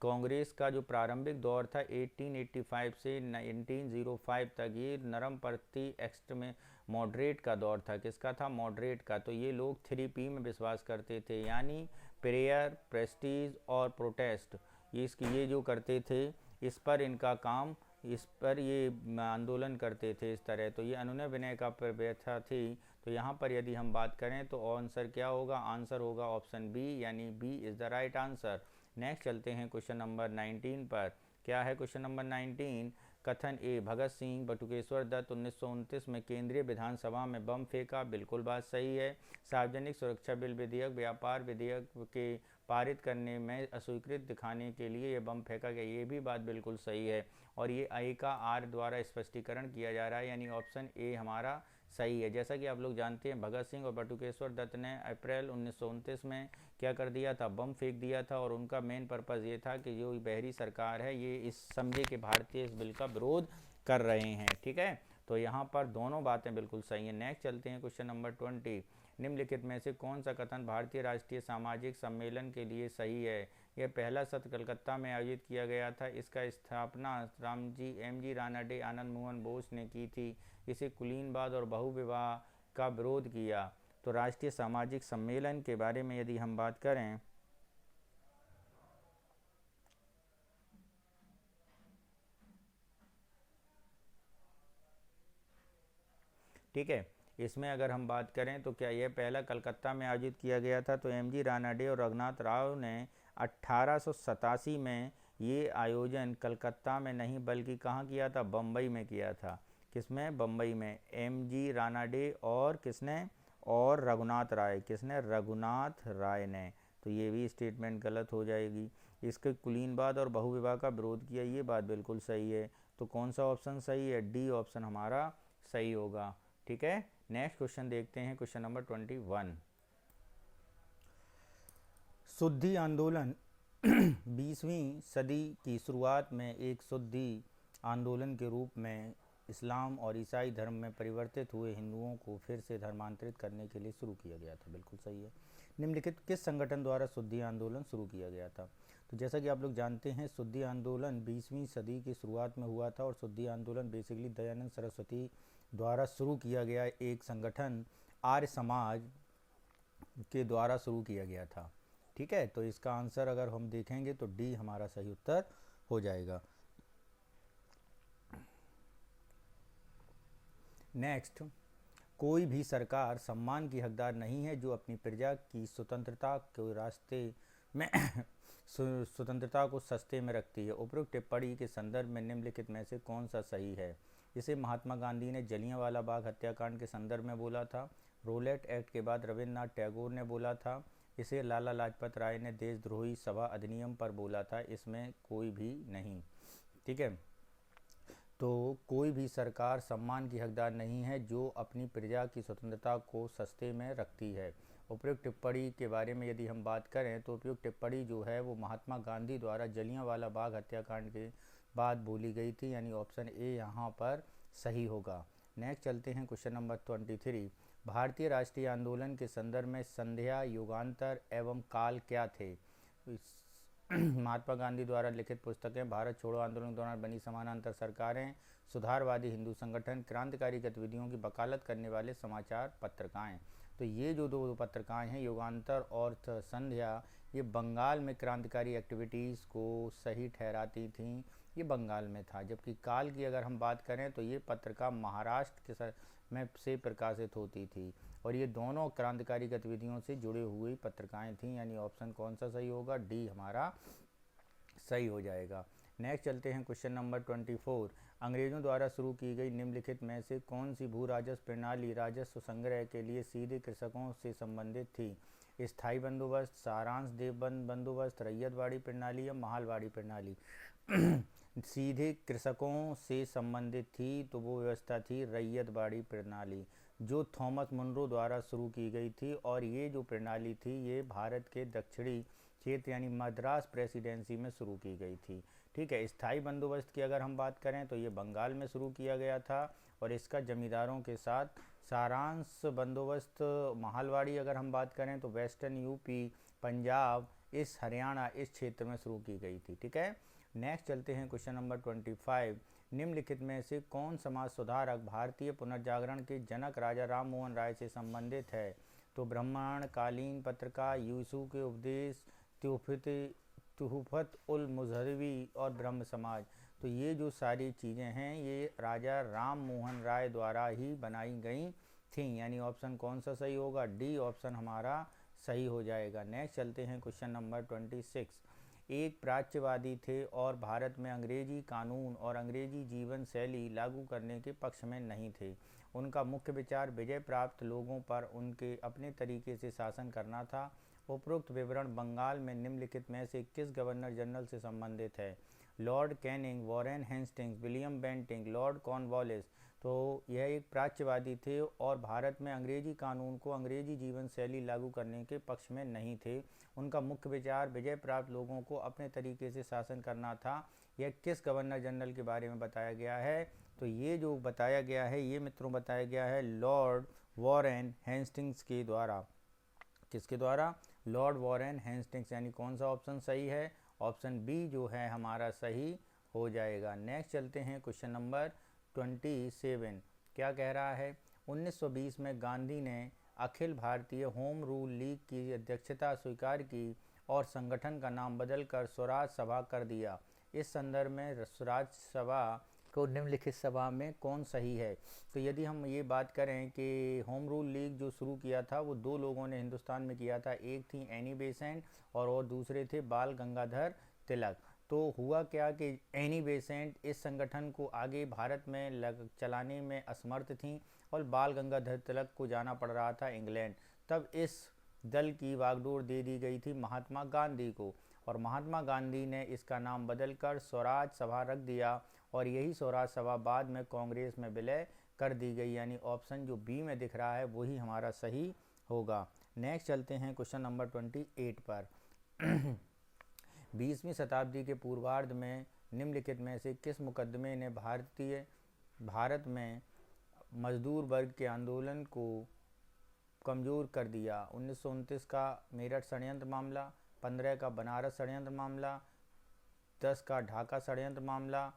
कांग्रेस का जो प्रारंभिक दौर था 1885 से 1905 तक, ये नरम प्रति एक्सट्रीम मॉडरेट का दौर था। किसका था? मॉडरेट का। तो ये लोग 3P में विश्वास करते थे, यानी प्रेयर, प्रेस्टीज और प्रोटेस्ट। ये जो करते थे, इस पर इनका काम, इस पर ये आंदोलन करते थे इस तरह। तो ये अनुनय विनय का व्यवस्था थी। तो यहाँ पर यदि हम बात करें तो आंसर क्या होगा? आंसर होगा ऑप्शन बी, यानी B is the right answer. Next चलते हैं क्वेश्चन नंबर 19 पर। क्या है क्वेश्चन नंबर 19? कथन ए, भगत सिंह बटुकेश्वर दत्त 1929 में केंद्रीय विधानसभा में बम फेंका। बिल्कुल बात सही है। सार्वजनिक सुरक्षा बिल विधेयक, व्यापार विधेयक के पारित करने में अस्वीकृत दिखाने के लिए ये बम फेंका गया, ये भी बात बिल्कुल सही है। और ये ए का आर द्वारा स्पष्टीकरण किया जा रहा है, यानी ऑप्शन ए हमारा सही है। जैसा कि आप लोग जानते हैं भगत सिंह और बटुकेश्वर दत्त ने अप्रैल 1929 में क्या कर दिया था? बम फेंक दिया था। और उनका मेन पर्पज़ ये था कि जो बहरी सरकार है ये इस समझे कि भारतीय इस बिल का विरोध कर रहे हैं। ठीक है, तो यहाँ पर दोनों बातें बिल्कुल सही हैं। नेक्स्ट चलते हैं क्वेश्चन नंबर 20। निम्नलिखित में से कौन सा कथन भारतीय राष्ट्रीय सामाजिक सम्मेलन के लिए सही है? यह पहला सत्र कलकत्ता में आयोजित किया गया था। इसका स्थापना एम जी रानाडे, आनंद मोहन बोस ने की थी। इसे कुलीनवाद और बहुविवाह का विरोध किया। तो राष्ट्रीय सामाजिक सम्मेलन के बारे में यदि हम बात करें, ठीक है, इसमें अगर हम बात करें तो क्या यह पहला कलकत्ता में आयोजित किया गया था? तो एम.जी. रानाडे और रघुनाथ राव ने 1887 में ये आयोजन कलकत्ता में नहीं बल्कि कहाँ किया था? बम्बई में किया था। किसमें? बम्बई में। एम.जी. रानाडे और किसने? और रघुनाथ राय। किसने? रघुनाथ राय ने। तो ये भी स्टेटमेंट गलत हो जाएगी। इसके कुलीनवाद और बहुविवाह का विरोध किया, ये बात बिल्कुल सही है। तो कौन सा ऑप्शन सही है? डी ऑप्शन हमारा सही होगा। ठीक है, नेक्स्ट क्वेश्चन देखते हैं, क्वेश्चन नंबर 21। शुद्धि आंदोलन 20वीं सदी की शुरुआत में एक शुद्धि आंदोलन के रूप में इस्लाम और ईसाई धर्म में परिवर्तित हुए हिंदुओं को फिर से धर्मांतरित करने के लिए शुरू किया गया था। बिल्कुल सही है। निम्नलिखित किस संगठन द्वारा शुद्धि आंदोलन शुरू किया गया था? तो जैसा कि आप लोग जानते हैं, शुद्धि आंदोलन 20वीं सदी की शुरुआत में हुआ था और शुद्धि आंदोलन बेसिकली दयानंद सरस्वती द्वारा शुरू किया गया एक संगठन आर्य समाज के द्वारा शुरू किया गया था। ठीक है, तो इसका आंसर अगर हम देखेंगे तो डी हमारा सही उत्तर हो जाएगा। नेक्स्ट, कोई भी सरकार सम्मान की हकदार नहीं है जो अपनी प्रजा की स्वतंत्रता के रास्ते में स्वतंत्रता को सस्ते में रखती है। उपरोक्त टिप्पणी के संदर्भ में निम्नलिखित में से कौन सा सही है? इसे महात्मा गांधी ने जलियांवाला बाग हत्याकांड के संदर्भ में बोला था। रोलेट एक्ट के बाद रविन्द्रनाथ टैगोर ने बोला था। इसे लाला लाजपत राय ने देशद्रोही सभा अधिनियम पर बोला था। इसमें कोई भी नहीं। ठीक है, तो कोई भी सरकार सम्मान की हकदार नहीं है जो अपनी प्रजा की स्वतंत्रता को सस्ते में रखती है। उपयुक्त टिप्पणी के बारे में यदि हम बात करें तो उपयुक्त टिप्पणी जो है वो महात्मा गांधी द्वारा जलियांवाला बाग हत्याकांड के बाद बोली गई थी, यानी ऑप्शन ए यहाँ पर सही होगा। नेक्स्ट चलते हैं क्वेश्चन नंबर 23। भारतीय राष्ट्रीय आंदोलन के संदर्भ में संध्या, युगांतर एवं काल क्या थे? महात्मा गांधी द्वारा लिखित पुस्तकें, भारत छोड़ो आंदोलन के दौरान बनी समानांतर सरकारें, सुधारवादी हिंदू संगठन, क्रांतिकारी गतिविधियों की वकालत करने वाले समाचार पत्रिकाएं। तो ये जो दो पत्रिकाएं हैं, युगांतर और संध्या, ये बंगाल में क्रांतिकारी एक्टिविटीज़ को सही ठहराती थीं। ये बंगाल में था। जबकि काल की अगर हम बात करें तो ये पत्रिका महाराष्ट्र के में से प्रकाशित होती थी और ये दोनों क्रांतिकारी गतिविधियों से जुड़ी हुई पत्रिकाएं थीं, यानी ऑप्शन कौन सा सही होगा? डी हमारा सही हो जाएगा। नेक्स्ट चलते हैं क्वेश्चन नंबर 24। अंग्रेजों द्वारा शुरू की गई निम्नलिखित में से कौन सी भू राजस्व प्रणाली राजस्व संग्रह के लिए सीधे कृषकों से संबंधित थी? स्थायी बंदोबस्त, सारांश देवबंद बंदोबस्त, रैयतवाड़ी प्रणाली या माहलवाड़ी प्रणाली? सीधे कृषकों से संबंधित थी तो वो व्यवस्था थी रैयतवाड़ी प्रणाली, जो थॉमस मुनरो द्वारा शुरू की गई थी। और ये जो प्रणाली थी ये भारत के दक्षिणी क्षेत्र यानी मद्रास प्रेसिडेंसी में शुरू की गई थी। ठीक है, स्थायी बंदोबस्त की अगर हम बात करें तो ये बंगाल में शुरू किया गया था और इसका जमींदारों के साथ। सारांश बंदोबस्त माहलवाड़ी अगर हम बात करें तो वेस्टर्न यूपी, पंजाब, इस हरियाणा इस क्षेत्र में शुरू की गई थी। ठीक है, नेक्स्ट चलते हैं क्वेश्चन नंबर 25। निम्नलिखित में से कौन समाज सुधारक भारतीय पुनर्जागरण के जनक राजा राम मोहन राय से संबंधित है? तो ब्राह्मण कालीन पत्रिका, यूसुफ के उपदेश, तुहफत उल मुजहरवी और ब्रह्म समाज। तो ये जो सारी चीज़ें हैं ये राजा राम मोहन राय द्वारा ही बनाई गई थीं, यानी ऑप्शन कौन सा सही होगा? डी ऑप्शन हमारा सही हो जाएगा। नेक्स्ट चलते हैं क्वेश्चन नंबर 26। एक प्राच्यवादी थे और भारत में अंग्रेजी कानून और अंग्रेजी जीवन शैली लागू करने के पक्ष में नहीं थे। उनका मुख्य विचार विजय प्राप्त लोगों पर उनके अपने तरीके से शासन करना था। उपरोक्त विवरण बंगाल में निम्नलिखित में से किस गवर्नर जनरल से संबंधित है? Lord Canning, Warren Hastings, William Bentinck, Lord Cornwallis. तो यह एक प्राच्यवादी थे और भारत में अंग्रेजी कानून को अंग्रेजी जीवन शैली लागू करने के पक्ष में नहीं थे। उनका मुख्य विचार विजय प्राप्त लोगों को अपने तरीके से शासन करना था। यह किस गवर्नर जनरल के बारे में बताया गया है? तो ये जो बताया गया है ये मित्रों बताया गया है लॉर्ड वॉरेन हेस्टिंग्स के द्वारा। किसके द्वारा? लॉर्ड वॉरेन हेस्टिंग्स, यानी कौन सा ऑप्शन सही है? ऑप्शन बी जो है हमारा सही हो जाएगा। नेक्स्ट चलते हैं क्वेश्चन नंबर 27। क्या कह रहा है? 1920 में गांधी ने Akhil Bharatiya home rule league की अध्यक्षता स्वीकार की और संगठन का नाम बदलकर स्वराज सभा कर दिया। इस संदर्भ में स्वराज सभा को निम्नलिखित सभा में कौन सही है? तो यदि हम ये बात करें कि होम रूल लीग जो शुरू किया था वो दो लोगों ने हिंदुस्तान में किया था, एक थी एनी बेसेंट और दूसरे थे बाल गंगाधर तिलक। तो हुआ क्या कि एनी बेसेंट इस संगठन को आगे भारत में चलाने में असमर्थ थीं और बाल गंगाधर तिलक को जाना पड़ रहा था इंग्लैंड। तब इस दल की वागडोर दे दी गई थी महात्मा गांधी को और महात्मा गांधी ने इसका नाम बदलकर स्वराज सभा रख दिया और यही स्वराज सभा बाद में कांग्रेस में विलय कर दी गई, यानी ऑप्शन जो बी में दिख रहा है वही हमारा सही होगा। नेक्स्ट चलते हैं क्वेश्चन नंबर 28 पर। 20वीं शताब्दी के पूर्वार्ध में निम्नलिखित में से किस मुकदमे ने भारत में मजदूर वर्ग के आंदोलन को कमज़ोर कर दिया। 1929 का मेरठ षड्यंत्र मामला, 15 का बनारस षड्यंत्र मामला, 10 का ढाका षड्यंत्र मामला,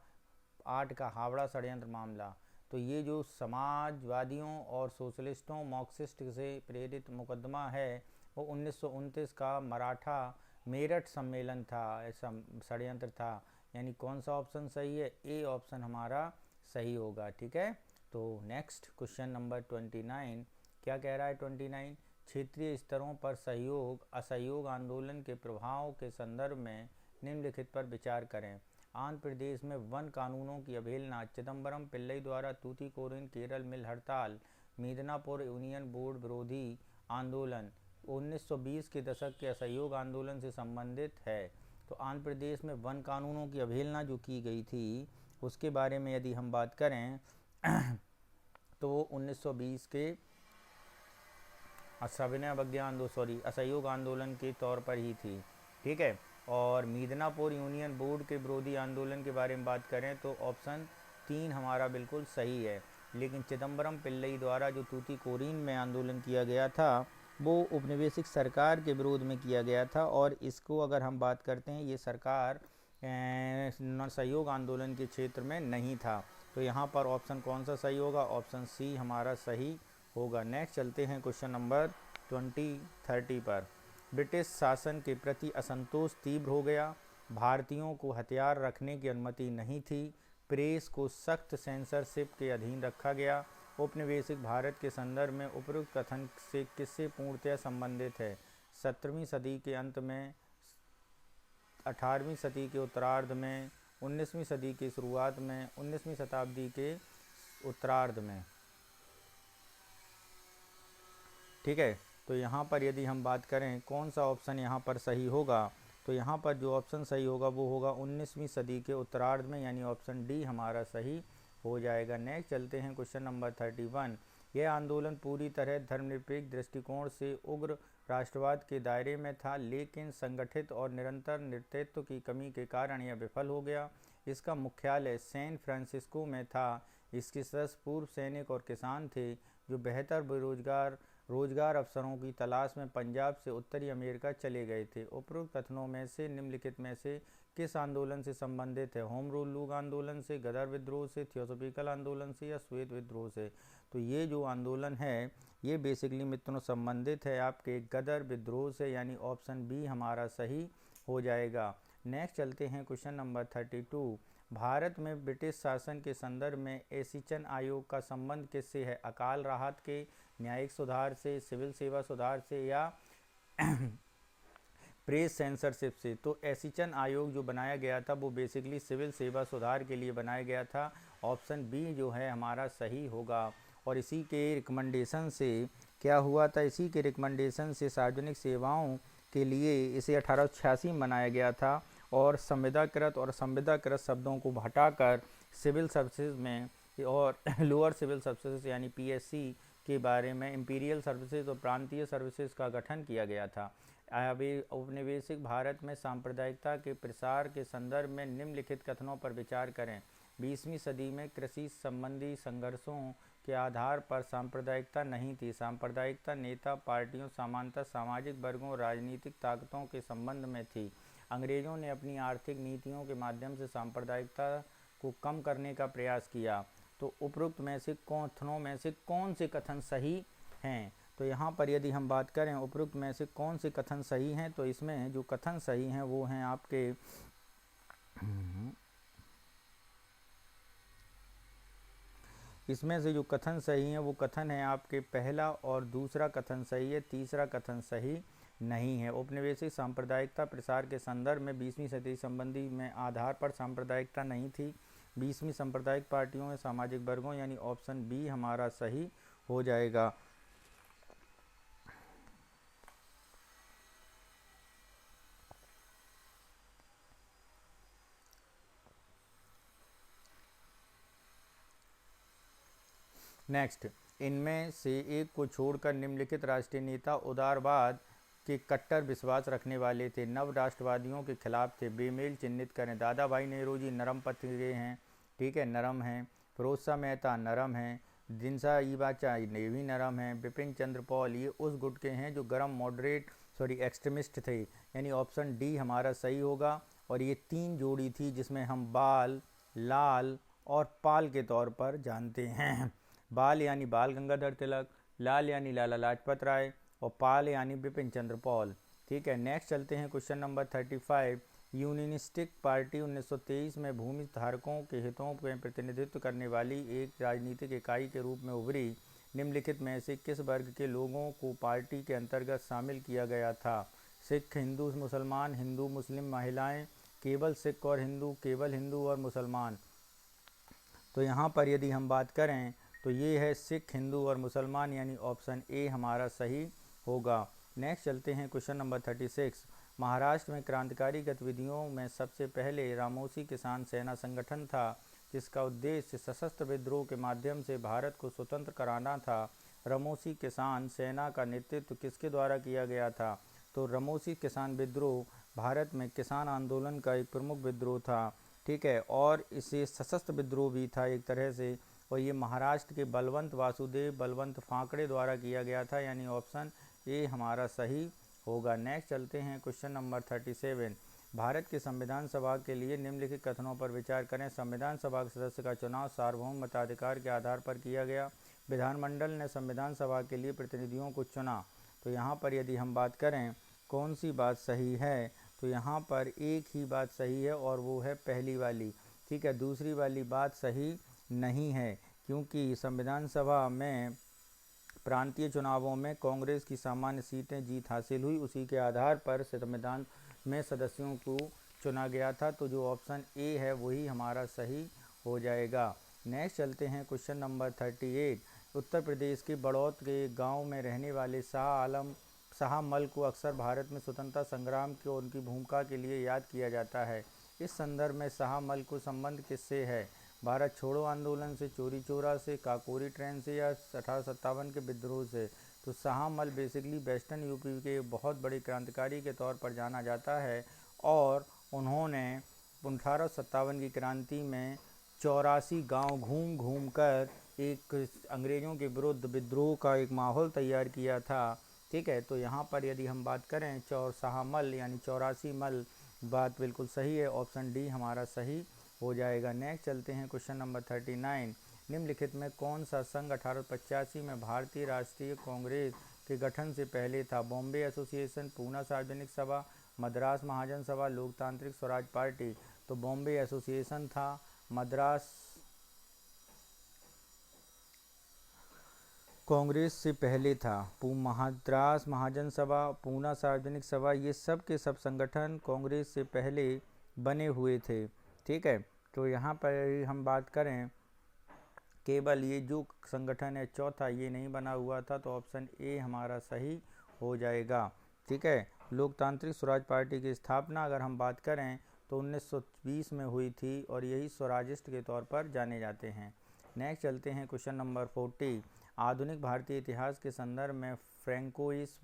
8 का हावड़ा षड्यंत्र मामला। तो ये जो समाजवादियों और सोशलिस्टों मार्क्सिस्ट से प्रेरित मुकदमा है वो 1929 का मराठा मेरठ सम्मेलन था, ऐसा षड्यंत्र था। यानी कौन सा ऑप्शन सही है? ए ऑप्शन हमारा सही होगा। ठीक है, तो नेक्स्ट क्वेश्चन नंबर 29 क्या कह रहा है? 29 क्षेत्रीय स्तरों पर सहयोग असहयोग आंदोलन के प्रभाव के संदर्भ में निम्नलिखित पर विचार करें। आंध्र प्रदेश में वन कानूनों की अवहेलना, चिदम्बरम पिल्लई द्वारा तूतीकोरिन केरल मिल हड़ताल, मिदनापुर यूनियन बोर्ड विरोधी आंदोलन 1920 के दशक के असहयोग आंदोलन से संबंधित है। तो आंध्र प्रदेश में वन कानूनों की अवहेलना जो की गई थी उसके बारे में यदि हम बात करें तो 1920 के सविनय अवज्ञा आंदोलन असहयोग आंदोलन के तौर पर ही थी। ठीक है, और मिदनापुर यूनियन बोर्ड के विरोधी आंदोलन के बारे में बात करें तो ऑप्शन 3 हमारा बिल्कुल सही है। लेकिन चिदम्बरम पिल्लई द्वारा जो तूतीकोरिन में आंदोलन किया गया था वो उपनिवेशिक सरकार के विरोध में किया गया था, और इसको अगर हम बात करते हैं ये सरकार सहयोग आंदोलन के क्षेत्र में नहीं था। तो यहाँ पर ऑप्शन कौन सा सही होगा? ऑप्शन सी हमारा सही होगा। नेक्स्ट चलते हैं क्वेश्चन नंबर 30 पर। ब्रिटिश शासन के प्रति असंतोष तीव्र हो गया, भारतीयों को हथियार रखने की अनुमति नहीं थी, प्रेस को सख्त सेंसरशिप के अधीन रखा गया। औपनिवेशिक भारत के संदर्भ में उपरोक्त कथन से किससे पूर्णतया संबंधित है? 17वीं सदी के अंत में, 18वीं सदी के उत्तरार्ध में, 19वीं सदी की शुरुआत में, 19वीं शताब्दी के उत्तरार्ध में। ठीक है, तो यहाँ पर यदि हम बात करें कौन सा ऑप्शन यहाँ पर सही होगा, तो यहाँ पर जो ऑप्शन सही होगा वो होगा 19वीं सदी के उत्तरार्ध में, यानी ऑप्शन डी हमारा सही हो जाएगा। नेक्स्ट चलते हैं क्वेश्चन नंबर 31। यह आंदोलन पूरी तरह धर्मनिरपेक्ष दृष्टिकोण से उग्र राष्ट्रवाद के दायरे में था, लेकिन संगठित और निरंतर नेतृत्व की कमी के कारण यह विफल हो गया। इसका मुख्यालय सैन फ्रांसिस्को में था। इसके सदस्य पूर्व सैनिक और किसान थे जो बेहतर रोजगार अवसरों की तलाश में पंजाब से उत्तरी अमेरिका चले गए थे। उपरोक्त कथनों में से निम्नलिखित में से किस आंदोलन से संबंधित है? होम रूल लूग आंदोलन से, गदर विद्रोह से, थियोसॉफिकल आंदोलन से, या श्वेत विद्रोह से? तो ये जो आंदोलन है ये बेसिकली मित्रों संबंधित है आपके गदर विद्रोह से, यानी ऑप्शन बी हमारा सही हो जाएगा। नेक्स्ट चलते हैं क्वेश्चन नंबर 32। भारत में ब्रिटिश शासन के संदर्भ में एशिचन आयोग का संबंध किससे है? अकाल राहत के, न्यायिक सुधार से, सिविल सेवा सुधार से, या प्रेस सेंसरशिप से? तो एशिचन आयोग जो बनाया गया था वो बेसिकली सिविल सेवा सुधार के लिए बनाया गया था। ऑप्शन बी जो है हमारा सही होगा। और इसी के रिकमेंडेशन से क्या हुआ था? इसी के रिकमेंडेशन से सार्वजनिक सेवाओं के लिए इसे 1886 में बनाया गया था, और संविदाकृत और संविदाकृत शब्दों को हटाकर सिविल सर्विसेज में और लोअर सिविल सर्विसेज यानी पीएससी के बारे में इंपीरियल सर्विसेज और प्रांतीय सर्विसेज का गठन किया गया था। औपनिवेशिक भारत में सांप्रदायिकता के प्रसार के संदर्भ में निम्नलिखित कथनों पर विचार करें। 20वीं सदी में कृषि संबंधी संघर्षों के आधार पर सांप्रदायिकता नहीं थी। सांप्रदायिकता नेता पार्टियों, सामान्यतः सामाजिक वर्गों और राजनीतिक ताकतों के संबंध में थी। अंग्रेजों ने अपनी आर्थिक नीतियों के माध्यम से सांप्रदायिकता को कम करने का प्रयास किया। तो उपरोक्त में से कथनों में से कौन से कथन सही हैं? तो यहाँ पर यदि हम बात करें उपरोक्त में से कौन से कथन सही हैं, तो इसमें जो कथन सही हैं वो हैं आपके इसमें से जो कथन सही है वो कथन है आपके पहला और दूसरा कथन सही है, तीसरा कथन सही नहीं है। औपनिवेशिक सांप्रदायिकता प्रसार के संदर्भ में 20वीं सदी संबंधी में आधार पर सांप्रदायिकता नहीं थी। 20वीं सांप्रदायिक पार्टियों में सामाजिक वर्गों, यानी ऑप्शन बी हमारा सही हो जाएगा। नेक्स्ट, इनमें से एक को छोड़कर निम्नलिखित राष्ट्रीय नेता उदारवाद के कट्टर विश्वास रखने वाले थे? नव राष्ट्रवादियों के खिलाफ थे। बेमेल चिन्हित करें। दादा भाई नेहरू जी नरम पथ के हैं, ठीक है, नरम हैं। फिरोज शाह मेहता नरम हैं। दिनसा ईबाचा नेवी नरम है, बिपिन चंद्र पॉल ये उस गुट के हैं जो गरम मॉडरेट एक्सट्रीमिस्ट थे, यानी ऑप्शन डी हमारा सही होगा। और ये तीन जोड़ी थी जिसमें हम बाल, लाल और पाल के तौर पर जानते हैं। बाल यानी बाल गंगाधर तिलक, लाल यानी लाला लाजपत राय और पाल यानी बिपिन चंद्र पॉल। ठीक है, नेक्स्ट चलते हैं क्वेश्चन नंबर 35। यूनियनिस्टिक पार्टी 1923 में भूमि धारकों के हितों के प्रतिनिधित्व करने वाली एक राजनीतिक इकाई के रूप में उभरी। निम्नलिखित में से किस वर्ग के लोगों को पार्टी के अंतर्गत शामिल किया गया था? सिख, हिंदू मुसलमान, हिंदू मुस्लिम, महिलाएं, केवल सिख और हिंदू, केवल हिंदू और मुसलमान। तो यहाँ पर यदि हम बात करें तो ये है सिख, हिंदू और मुसलमान, यानी ऑप्शन ए हमारा सही होगा। नेक्स्ट चलते हैं क्वेश्चन नंबर 36। महाराष्ट्र में क्रांतिकारी गतिविधियों में सबसे पहले रामोसी किसान सेना संगठन था, जिसका उद्देश्य सशस्त्र विद्रोह के माध्यम से भारत को स्वतंत्र कराना था। रामोसी किसान सेना का नेतृत्व किसके द्वारा किया गया था? तो रामोसी किसान विद्रोह भारत में किसान आंदोलन का एक प्रमुख विद्रोह था। ठीक है, और इसे सशस्त्र विद्रोह भी था एक तरह से, और ये महाराष्ट्र के बलवंत वासुदेव बलवंत फांकड़े द्वारा किया गया था, यानी ऑप्शन ए हमारा सही होगा। नेक्स्ट चलते हैं क्वेश्चन नंबर 37। भारत के संविधान सभा के लिए निम्नलिखित कथनों पर विचार करें। संविधान सभा के सदस्य का चुनाव सार्वभौम मताधिकार के आधार पर किया गया। विधानमंडल ने संविधान सभा के लिए प्रतिनिधियों को चुना। तो यहाँ पर यदि हम बात करें कौन सी बात सही है, तो यहाँ पर एक ही बात सही है और वो है पहली वाली। ठीक है, दूसरी वाली बात सही नहीं है, क्योंकि संविधान सभा में प्रांतीय चुनावों में कांग्रेस की सामान्य सीटें जीत हासिल हुई, उसी के आधार पर संविधान में सदस्यों को चुना गया था। तो जो ऑप्शन ए है वही हमारा सही हो जाएगा। नेक्स्ट चलते हैं क्वेश्चन नंबर 38। उत्तर प्रदेश के बड़ौत के गांव में रहने वाले शाह मल को अक्सर भारत में स्वतंत्रता संग्राम की और उनकी भूमिका के लिए याद किया जाता है। इस संदर्भ में शाह मल को संबंध किससे है? भारत छोड़ो आंदोलन से, चोरी चोरा से, काकोरी ट्रेन से, या 1857 के विद्रोह से? तो शाह मल बेसिकली वेस्टर्न यूपी के बहुत बड़े क्रांतिकारी के तौर पर जाना जाता है, और उन्होंने 1857 की क्रांति में 84 गांव घूम घूम कर एक अंग्रेज़ों के विरुद्ध विद्रोह का एक माहौल तैयार किया था। ठीक है, तो यहाँ पर यदि हम बात करें शाह मल यानी 84 मल, बात बिल्कुल सही है, ऑप्शन डी हमारा सही हो जाएगा। नेक्स्ट चलते हैं क्वेश्चन नंबर 39। निम्नलिखित में कौन सा संघ 1885 में भारतीय राष्ट्रीय कांग्रेस के गठन से पहले था? बॉम्बे एसोसिएशन, पूना सार्वजनिक सभा, मद्रास महाजन सभा, लोकतांत्रिक स्वराज पार्टी। तो बॉम्बे एसोसिएशन था, मद्रास कांग्रेस से पहले था। मद्रास महाजन सभा, पूना सार्वजनिक सभा, ये सब के सब संगठन कांग्रेस से पहले बने हुए थे। ठीक है, तो यहाँ पर हम बात करें केवल ये जो संगठन है चौथा ये नहीं बना हुआ था, तो ऑप्शन ए हमारा सही हो जाएगा। ठीक है, लोकतांत्रिक स्वराज पार्टी की स्थापना अगर हम बात करें तो 1920 में हुई थी, और यही स्वराजिस्ट के तौर पर जाने जाते हैं। नेक्स्ट चलते हैं क्वेश्चन नंबर 40। आधुनिक भारतीय इतिहास के संदर्भ में फ्रैंकोइस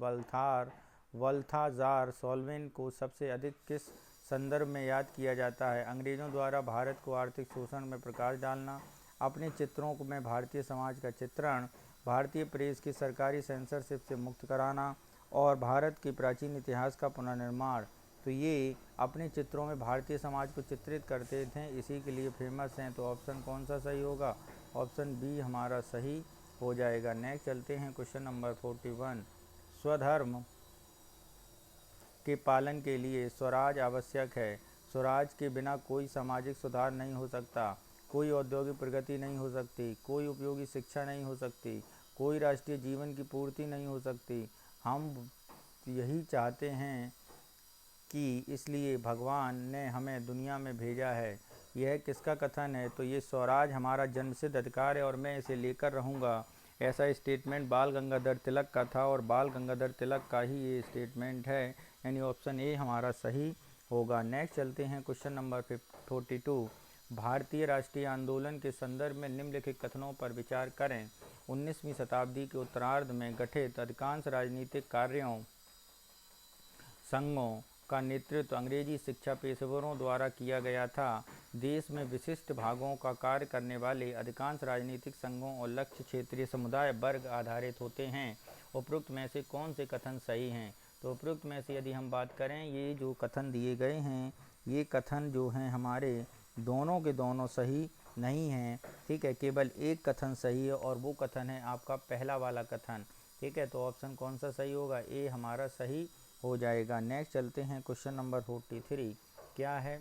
बाल्थाजार सोल्वेन को सबसे अधिक किस संदर्भ में याद किया जाता है? अंग्रेज़ों द्वारा भारत को आर्थिक शोषण में प्रकाश डालना, अपने चित्रों में भारतीय समाज का चित्रण, भारतीय प्रेस की सरकारी सेंसरशिप से मुक्त कराना, और भारत के प्राचीन इतिहास का पुनर्निर्माण। तो ये अपने चित्रों में भारतीय समाज को चित्रित करते थे, इसी के लिए फेमस हैं। तो ऑप्शन कौन सा सही होगा? ऑप्शन बी हमारा सही हो जाएगा। नेक्स्ट चलते हैं क्वेश्चन नंबर 41। स्वधर्म के पालन के लिए स्वराज आवश्यक है। स्वराज के बिना कोई सामाजिक सुधार नहीं हो सकता, कोई औद्योगिक प्रगति नहीं हो सकती, कोई उपयोगी शिक्षा नहीं हो सकती, कोई राष्ट्रीय जीवन की पूर्ति नहीं हो सकती। हम यही चाहते हैं कि इसलिए भगवान ने हमें दुनिया में भेजा है। यह किसका कथन है? तो ये स्वराज हमारा जन्मसिद्ध अधिकार है और मैं इसे लेकर रहूँगा, ऐसा स्टेटमेंट बाल गंगाधर तिलक का था, और बाल गंगाधर तिलक का ही ये स्टेटमेंट है, यानी ऑप्शन ए हमारा सही होगा। नेक्स्ट चलते हैं क्वेश्चन नंबर 42। भारतीय राष्ट्रीय आंदोलन के संदर्भ में निम्नलिखित कथनों पर विचार करें। 19वीं शताब्दी के उत्तरार्ध में गठित अधिकांश राजनीतिक कार्यों, संघों, का नेतृत्व अंग्रेजी शिक्षा पेशेवरों द्वारा किया गया था। देश में विशिष्ट भागों का कार्य करने वाले अधिकांश राजनीतिक संघों और लक्ष्य क्षेत्रीय समुदाय वर्ग आधारित होते हैं। उपरोक्त में से कौन से कथन सही हैं? तो उपरोक्त में से यदि हम बात करें, ये जो कथन दिए गए हैं, ये कथन जो हैं हमारे दोनों के दोनों सही नहीं हैं। ठीक है, केवल एक कथन सही है और वो कथन है आपका पहला वाला कथन। ठीक है, तो ऑप्शन कौन सा सही होगा? ए हमारा सही हो जाएगा। नेक्स्ट चलते हैं क्वेश्चन नंबर 43। क्या है?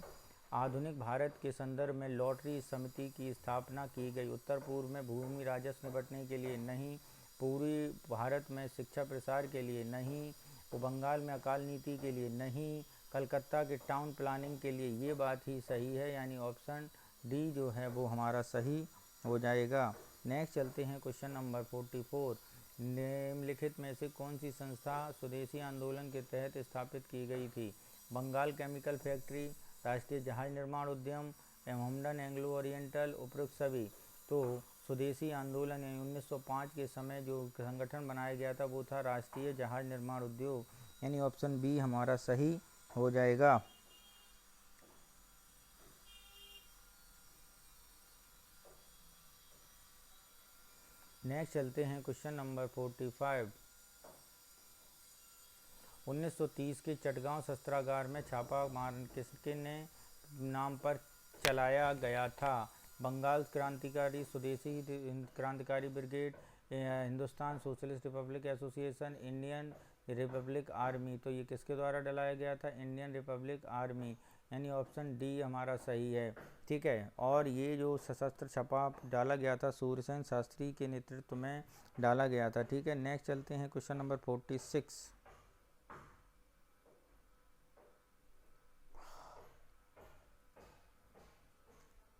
आधुनिक भारत के संदर्भ में लॉटरी समिति की स्थापना की गई। उत्तर पूर्व में भूमि राजस्व निपटने के लिए नहीं, पूरी भारत में शिक्षा प्रसार के लिए नहीं, बंगाल में अकाल नीति के लिए नहीं, कलकत्ता के टाउन प्लानिंग के लिए। ये बात ही सही है, यानी ऑप्शन डी जो है वो हमारा सही हो जाएगा। नेक्स्ट चलते हैं क्वेश्चन नंबर 44। निम्नलिखित में से कौन सी संस्था स्वदेशी आंदोलन के तहत स्थापित की गई थी? बंगाल केमिकल फैक्ट्री, राष्ट्रीय जहाज निर्माण उद्यम, मोहम्मडन एंग्लो ओरिएंटल, उपरोक्त सभी। तो स्वदेशी आंदोलन 1905 के समय जो संगठन बनाया गया था वो था राष्ट्रीय जहाज निर्माण उद्योग, यानी ऑप्शन बी हमारा सही हो जाएगा। नेक्स्ट चलते हैं क्वेश्चन नंबर 45। 1930 के चटगांव शस्त्रागार में छापा मार किसके ने नाम पर चलाया गया था? बंगाल क्रांतिकारी स्वदेशी क्रांतिकारी brigade, Hindustan socialist Republic association, Indian Republic army. तो ये किसके द्वारा डलाया गया था? इंडियन रिपब्लिक आर्मी, यानी ऑप्शन डी हमारा सही है। ठीक है, और ये जो सशस्त्र छापा डाला गया था सूर्यसेन शास्त्री के नेतृत्व में डाला गया था। ठीक है, नेक्स्ट चलते हैं क्वेश्चन नंबर 46।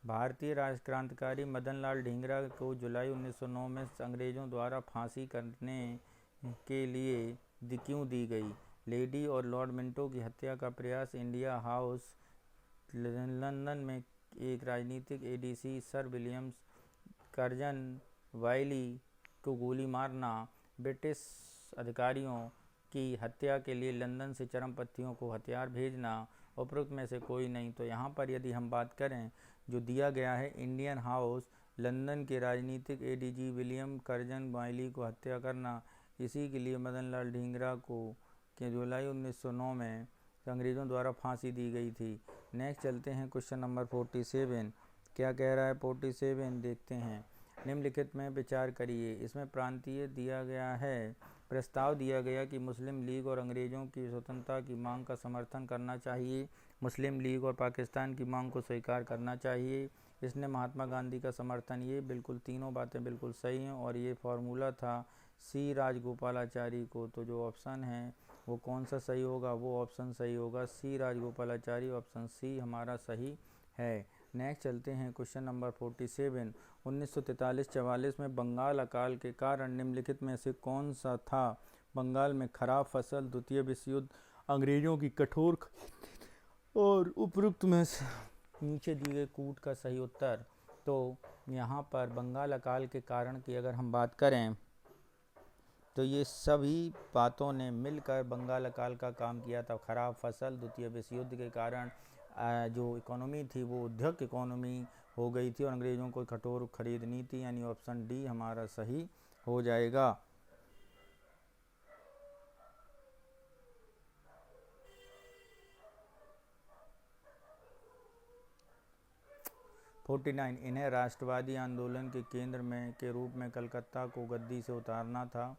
भारतीय राष्ट्र क्रांतिकारी मदन लाल ढींगरा को जुलाई 1909 में अंग्रेज़ों द्वारा फांसी करने के लिए क्यों दी गई? लेडी और लॉर्ड मिंटो की हत्या का प्रयास, इंडिया हाउस लंदन में एक राजनीतिक एडीसी सर विलियम्स कर्जन वाइली को गोली मारना, ब्रिटिश अधिकारियों की हत्या के लिए लंदन से चरमपंथियों को हथियार भेजना। उपरोक्त में से कोई नहीं। तो यहाँ पर यदि हम बात करें, जो दिया गया है इंडियन हाउस लंदन के राजनीतिक एडीजी विलियम कर्जन वाइली को हत्या करना, इसी के लिए मदन लाल ढींगरा को जुलाई 1909 में अंग्रेज़ों द्वारा फांसी दी गई थी। नेक्स्ट चलते हैं क्वेश्चन नंबर 47। क्या कह रहा है 47? देखते हैं। निम्नलिखित में विचार करिए। इसमें प्रांतीय दिया गया है, प्रस्ताव दिया गया कि मुस्लिम लीग और अंग्रेज़ों की स्वतंत्रता की मांग का समर्थन करना चाहिए, मुस्लिम लीग और पाकिस्तान की मांग को स्वीकार करना चाहिए, इसने महात्मा गांधी का समर्थन। ये बिल्कुल तीनों बातें बिल्कुल सही हैं और ये फार्मूला था सी राजगोपालाचारी को। तो जो ऑप्शन है वो कौन सा सही होगा? वो ऑप्शन सही होगा सी राजगोपालाचारी, ऑप्शन सी हमारा सही है। नेक्स्ट चलते हैं क्वेश्चन नंबर 47। 1943-44 में बंगाल अकाल के कारण निम्नलिखित में से कौन सा था? बंगाल में खराब फसल, द्वितीय विश्व युद्ध, अंग्रेजों की कठोर और उपरोक्त में से नीचे दिए गए कूट का सही उत्तर। तो यहाँ पर बंगाल अकाल के कारण की अगर हम बात करें तो ये सभी बातों ने मिलकर बंगाल अकाल का काम किया था। खराब फसल, द्वितीय विश्व युद्ध के कारण जो इकोनॉमी थी वो उद्योग इकोनॉमी हो गई थी और अंग्रेज़ों को कठोर खरीद नीति, यानी ऑप्शन डी हमारा सही हो जाएगा। इन्हें राष्ट्रवादी आंदोलन के केंद्र में के रूप में कलकत्ता को गद्दी से उतारना था।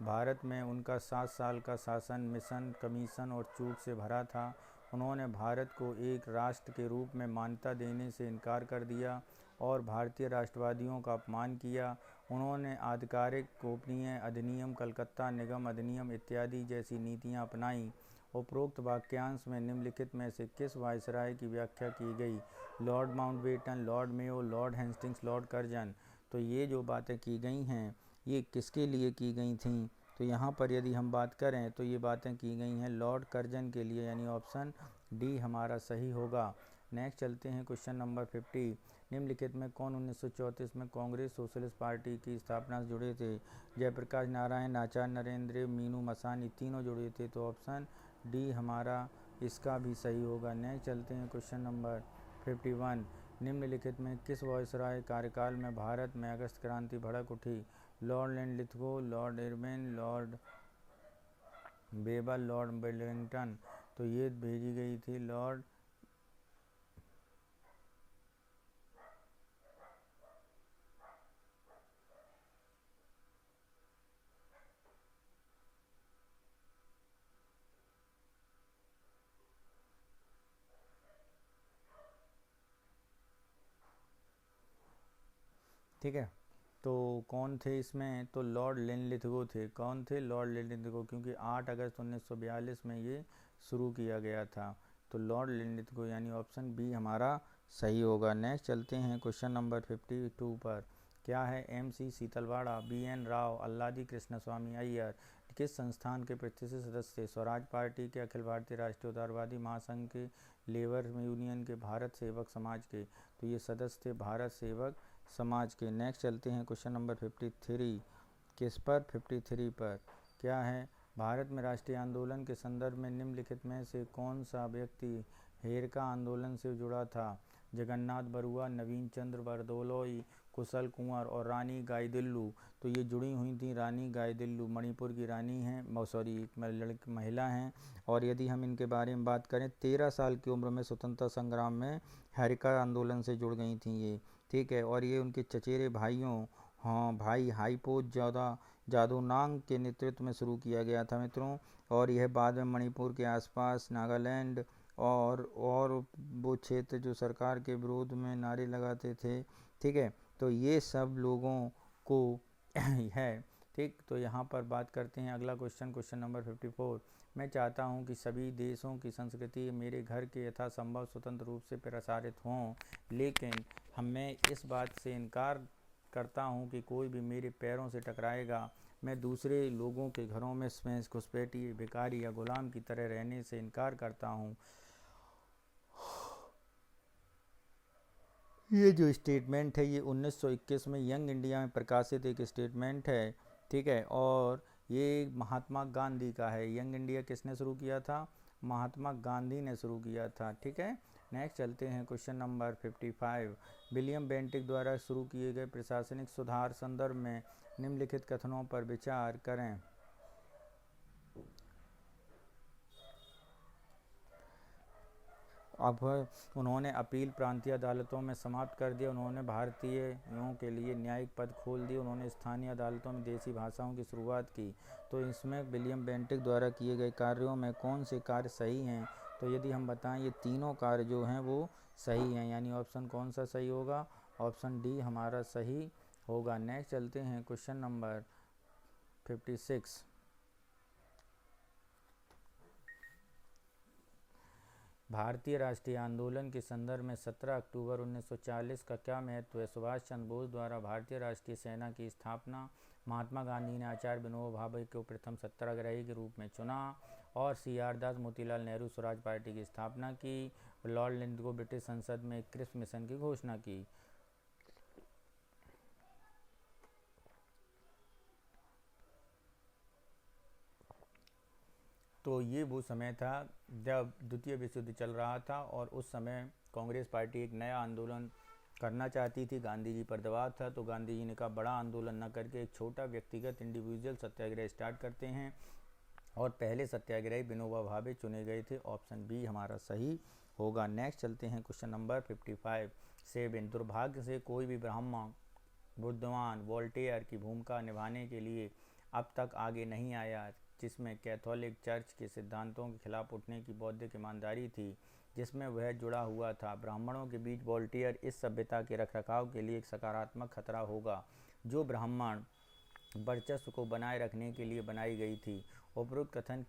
भारत में उनका 7 साल का शासन मिशन, कमीशन और चूक से भरा था। उन्होंने भारत को एक राष्ट्र के रूप में मान्यता देने से इनकार कर दिया और भारतीय राष्ट्रवादियों का अपमान किया। उन्होंने आधिकारिक गोपनीय अधिनियम, कलकत्ता निगम अधिनियम इत्यादि जैसी नीतियां अपनाईं। उपरोक्त वाक्यांश में निम्नलिखित में से किस वायसराय की व्याख्या की गई? Lord Mountbatten, Lord Mayo, Lord Hastings, Lord Curzon. तो ये जो बातें की गई हैं ये किसके लिए की गई थी? तो यहाँ पर यदि हम बात करें तो ये बातें की गई हैं लॉर्ड कर्जन के लिए, यानी ऑप्शन डी हमारा सही होगा। नेक्स्ट चलते हैं क्वेश्चन नंबर 50। निम्नलिखित में कौन 1934 में कांग्रेस सोशलिस्ट पार्टी की स्थापना से जुड़े थे? जयप्रकाश नारायण, आचार्य नरेंद्र, मीनू मसानी, तीनों जुड़े थे। तो ऑप्शन डी हमारा इसका भी सही होगा। नेक्स्ट चलते हैं क्वेश्चन नंबर 51। निम्नलिखित में किस वायसराय कार्यकाल में भारत में अगस्त क्रांति भड़क उठी? Lord Linlithgow, Lord Irwin, Lord Wavell, Lord Wellington. तो ये भेजी गई थी लॉर्ड ठीक है। तो कौन थे इसमें? तो लॉर्ड लिनलिथगो थे। कौन थे? लॉर्ड लिनलिथगो, क्योंकि 8 अगस्त 1942 में ये शुरू किया गया था। तो लॉर्ड लिनलिथगो यानी ऑप्शन बी हमारा सही होगा। नेक्स्ट चलते हैं क्वेश्चन नंबर 52 पर। क्या है? MC सीतलवाड़ा, BN राव, अल्लादी कृष्ण स्वामी अय्यर किस संस्थान के प्रतिष्ठित सदस्य थे? स्वराज पार्टी के, अखिल भारतीय राष्ट्रीय उदारवादी महासंघ के, लेबर यूनियन के, भारत सेवक समाज के। तो ये सदस्य थे भारत सेवक समाज के। नेक्स्ट चलते हैं क्वेश्चन नंबर 53। किस पर? 53 पर। क्या है? भारत में राष्ट्रीय आंदोलन के संदर्भ में निम्नलिखित में से कौन सा व्यक्ति हेरका आंदोलन से जुड़ा था? जगन्नाथ बरुआ, नवीन चंद्र बरदोलोई, कुशल कुंवर और रानी गाइदिन्लू। तो ये जुड़ी हुई थी रानी गाइदिन्लू, मणिपुर की रानी हैं, सॉरी एक महिला हैं। और यदि हम इनके बारे में बात करें, 13 साल की उम्र में स्वतंत्रता संग्राम में हेरका आंदोलन से जुड़ गई थी ये, ठीक है। और ये उनके चचेरे भाइयों, हाँ, भाई हाईपो जादोनांग के नेतृत्व में शुरू किया गया था मित्रों। और यह बाद में मणिपुर के आसपास नागालैंड और वो क्षेत्र जो सरकार के विरोध में नारे लगाते थे, ठीक है। तो ये सब लोगों को है, ठीक। तो यहाँ पर बात करते हैं अगला क्वेश्चन नंबर 54। मैं चाहता हूँ कि सभी देशों की संस्कृति मेरे घर के यथासंभव स्वतंत्र रूप से प्रसारित हों, लेकिन मैं इस बात से इनकार करता हूँ कि कोई भी मेरे पैरों से टकराएगा। मैं दूसरे लोगों के घरों में घुसपैठी, भिखारी या गुलाम की तरह रहने से इनकार करता हूँ। ये जो स्टेटमेंट है ये 1921 में यंग इंडिया में प्रकाशित एक स्टेटमेंट है, ठीक है। और ये महात्मा गांधी का है। यंग इंडिया किसने शुरू किया था? महात्मा गांधी ने शुरू किया था, ठीक है। नेक्स्ट चलते हैं क्वेश्चन नंबर 55। विलियम बेंटिक द्वारा शुरू किए गए प्रशासनिक सुधार संदर्भ में निम्नलिखित कथनों पर विचार करें। अब उन्होंने अपील प्रांतीय अदालतों में समाप्त कर दिया। उन्होंने भारतीयों के लिए न्यायिक पद खोल दिए। उन्होंने स्थानीय अदालतों में देसी भाषाओं की शुरुआत की। तो इसमें विलियम बेंटिक द्वारा किए गए कार्यों में कौन से कार्य सही हैं? तो यदि हम बताएं, ये तीनों कार्य जो हैं वो सही हैं, यानी ऑप्शन कौन सा सही होगा? ऑप्शन डी हमारा सही होगा। नेक्स्ट चलते हैं क्वेश्चन नंबर 56। भारतीय राष्ट्रीय आंदोलन के संदर्भ में 17 अक्टूबर 1940 का क्या महत्व है? सुभाष चंद्र बोस द्वारा भारतीय राष्ट्रीय सेना की स्थापना, महात्मा गांधी ने आचार्य विनोबा भावे को प्रथम सत्याग्रही के रूप में चुना, और CR दास, मोतीलाल नेहरू स्वराज पार्टी की स्थापना की, लॉर्ड लिनलिथगो ब्रिटिश संसद में क्रिप्स मिशन की घोषणा की। तो ये वो समय था जब द्वितीय विश्व युद्ध चल रहा था, और उस समय कांग्रेस पार्टी एक नया आंदोलन करना चाहती थी। गांधी जी पर दबाव था, तो गांधी जी ने कहा बड़ा आंदोलन न करके एक छोटा व्यक्तिगत इंडिविजुअल सत्याग्रह स्टार्ट करते हैं, और पहले सत्याग्रही विनोबा भावे चुने गए थे। ऑप्शन बी हमारा सही होगा। नेक्स्ट चलते हैं क्वेश्चन नंबर 57। दुर्भाग्य से कोई भी ब्राह्मण बुद्धवान वोल्टेयर की भूमिका निभाने के लिए अब तक आगे नहीं आया, जिसमें कैथोलिक चर्च के सिद्धांतों के खिलाफ उठने की बौद्धिक ईमानदारी थी, जिसमें वह जुड़ा हुआ था। ब्राह्मणों के बीच वोल्टेयर इस सभ्यता के रखरखाव के लिए एक सकारात्मक खतरा होगा, जो ब्राह्मण वर्चस्व को बनाए रखने के लिए बनाई गई थी। उपरोक्त कथन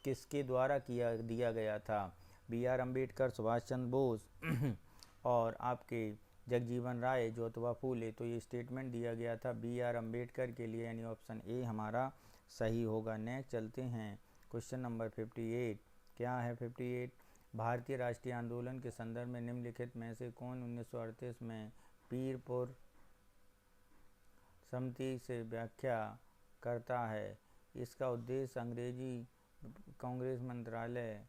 किसके द्वारा दिया गया था? BR अम्बेडकर, सुभाष चंद्र बोस और आपके जगजीवन राय, ज्योतिबा फूले। तो ये स्टेटमेंट दिया गया था BR अम्बेडकर के लिए, यानी ऑप्शन ए हमारा सही होगा। नेक्स्ट चलते हैं क्वेश्चन नंबर 58। क्या है 58? भारतीय राष्ट्रीय आंदोलन के संदर्भ में निम्नलिखित में से कौन 1938 में पीरपुर समिति से व्याख्या करता है? इसका उद्देश्य अंग्रेजी कांग्रेस मंत्रालय,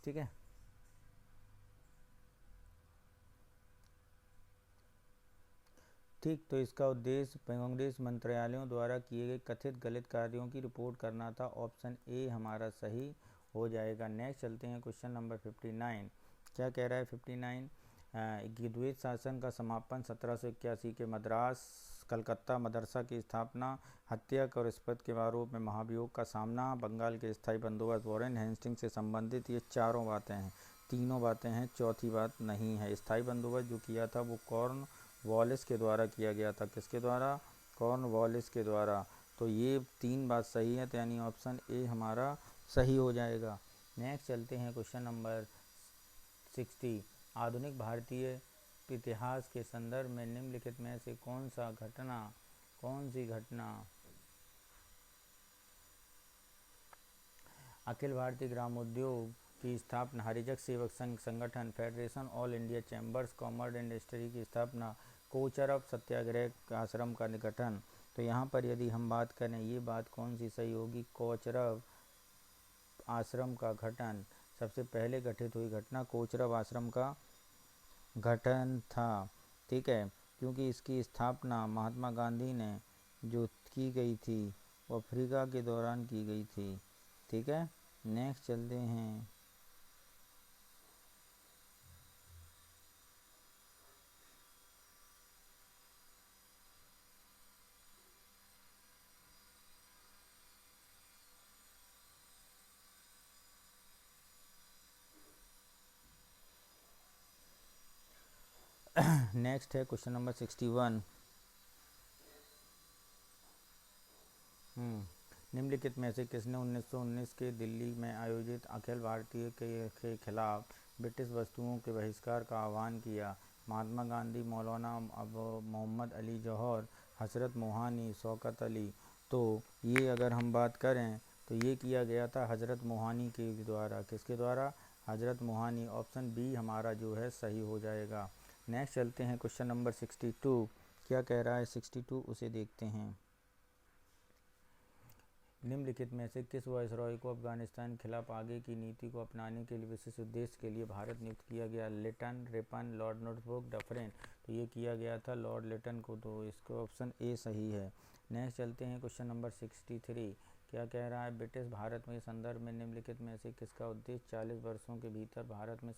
ठीक है। ठीक, तो इसका उद्देश्य कांग्रेस मंत्रालयों द्वारा किए गए कथित गलत कार्यों की रिपोर्ट करना था। ऑप्शन ए हमारा सही हो जाएगा। नेक्स्ट चलते हैं क्वेश्चन नंबर 59। क्या कह रहा है 59? द्वैत शासन का समापन 1781 के मद्रास कलकत्ता मदरसा की स्थापना, हत्या और रिश्वत के आरोप में महाभियोग का सामना, बंगाल के स्थायी बंदोबस्त, वॉरेन हेस्टिंग से संबंधित, ये चारों बातें हैं। तीनों बातें हैं, चौथी बात नहीं है। स्थायी बंदोबस्त जो किया था वो कॉर्नवालिस के द्वारा किया गया था। किसके द्वारा? कॉर्नवालिस के द्वारा। तो ये तीन बात सही है, तो यानी ऑप्शन ए हमारा सही हो जाएगा। नेक्स्ट चलते हैं क्वेश्चन नंबर 60। आधुनिक भारतीय इतिहास के संदर्भ में निम्नलिखित में से कौन सी घटना अखिल भारतीय ग्रामोद्योग की स्थापना, हरिजन सेवक संघ संगठन, federation all India chambers commerce and industry की स्थापना, कोचरब सत्याग्रह आश्रम का गठन। तो यहाँ पर यदि हम बात करें, ये बात कौन सी सही होगी? कोचरब आश्रम का गठन, सबसे पहले गठित हुई घटना कोचरब आश्रम का गठन था। ठीक है, क्योंकि इसकी स्थापना महात्मा गांधी ने जो की गई थी वो अफ्रीका के दौरान की गई थी। ठीक है, नेक्स्ट चलते हैं। नेक्स्ट है क्वेश्चन नंबर 61। निम्नलिखित में से किसने 1919 के दिल्ली में आयोजित अखिल भारतीय के खिलाफ ब्रिटिश वस्तुओं के बहिष्कार का आह्वान किया? महात्मा गांधी, मौलाना मोहम्मद अली जौहर, हजरत मोहानी, शौकत अली। तो ये अगर हम बात करें तो ये किया गया था हजरत मोहानी के द्वारा। किसके द्वारा? हजरत मोहानी। ऑप्शन बी हमारा जो है सही हो जाएगा। नेक्स्ट चलते हैं क्वेश्चन नंबर 62। क्या कह रहा है 62, उसे देखते हैं। निम्नलिखित में से किस वायसरॉय को अफगानिस्तान के खिलाफ आगे की नीति को अपनाने के लिए विशेष उद्देश्य के लिए भारत नियुक्त किया गया? Lytton, Ripon, Lord Northbrook, Dufferin. तो ये किया गया था लॉर्ड लिटन को, तो इसका ऑप्शन ए सही है। नेक्स्ट चलते हैं क्वेश्चन नंबर 63। क्या कह रहा है? ब्रिटिश भारत में संदर्भ में निम्नलिखित में से किसका उद्देश्य 40 वर्षों के भीतर भारत में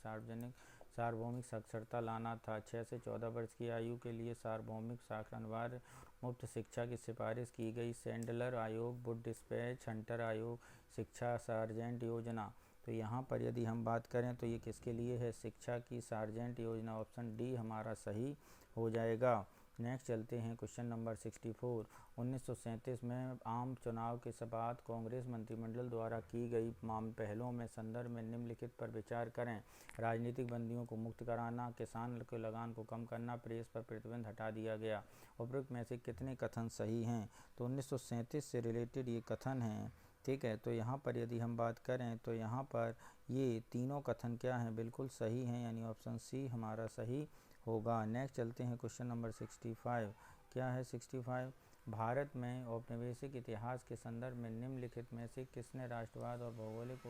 सार्वभौमिक साक्षरता लाना था? 6 से 14 वर्ष की आयु के लिए सार्वभौमिक साक्षर अनिवार्य मुफ्त शिक्षा की सिफारिश की गई। सैंडलर आयोग, वुड डिस्पैच, हंटर आयोग, शिक्षा सार्जेंट योजना। तो यहाँ पर यदि हम बात करें तो ये किसके लिए है? शिक्षा की सार्जेंट योजना। ऑप्शन डी हमारा सही हो जाएगा। नेक्स्ट चलते हैं क्वेश्चन नंबर 64। 1937 में आम चुनाव के बाद कांग्रेस मंत्रिमंडल द्वारा की गई पहलों में संदर्भ में निम्नलिखित पर विचार करें। राजनीतिक बंदियों को मुक्त कराना, किसान के लगान को कम करना, प्रेस पर प्रतिबंध हटा दिया गया। उपरोक्त में से कितने कथन सही हैं? तो 1937 से रिलेटेड ये कथन हैं। ठीक है, तो यहाँ पर यदि हम बात करें तो यहाँ पर ये तीनों कथन क्या हैं? बिल्कुल सही हैं, यानी ऑप्शन सी हमारा सही होगा। नेक्स्ट चलते हैं क्वेश्चन नंबर 65। क्या है 65? भारत में औपनिवेशिक इतिहास के संदर्भ में निम्नलिखित में से किसने राष्ट्रवाद और भौगोलिक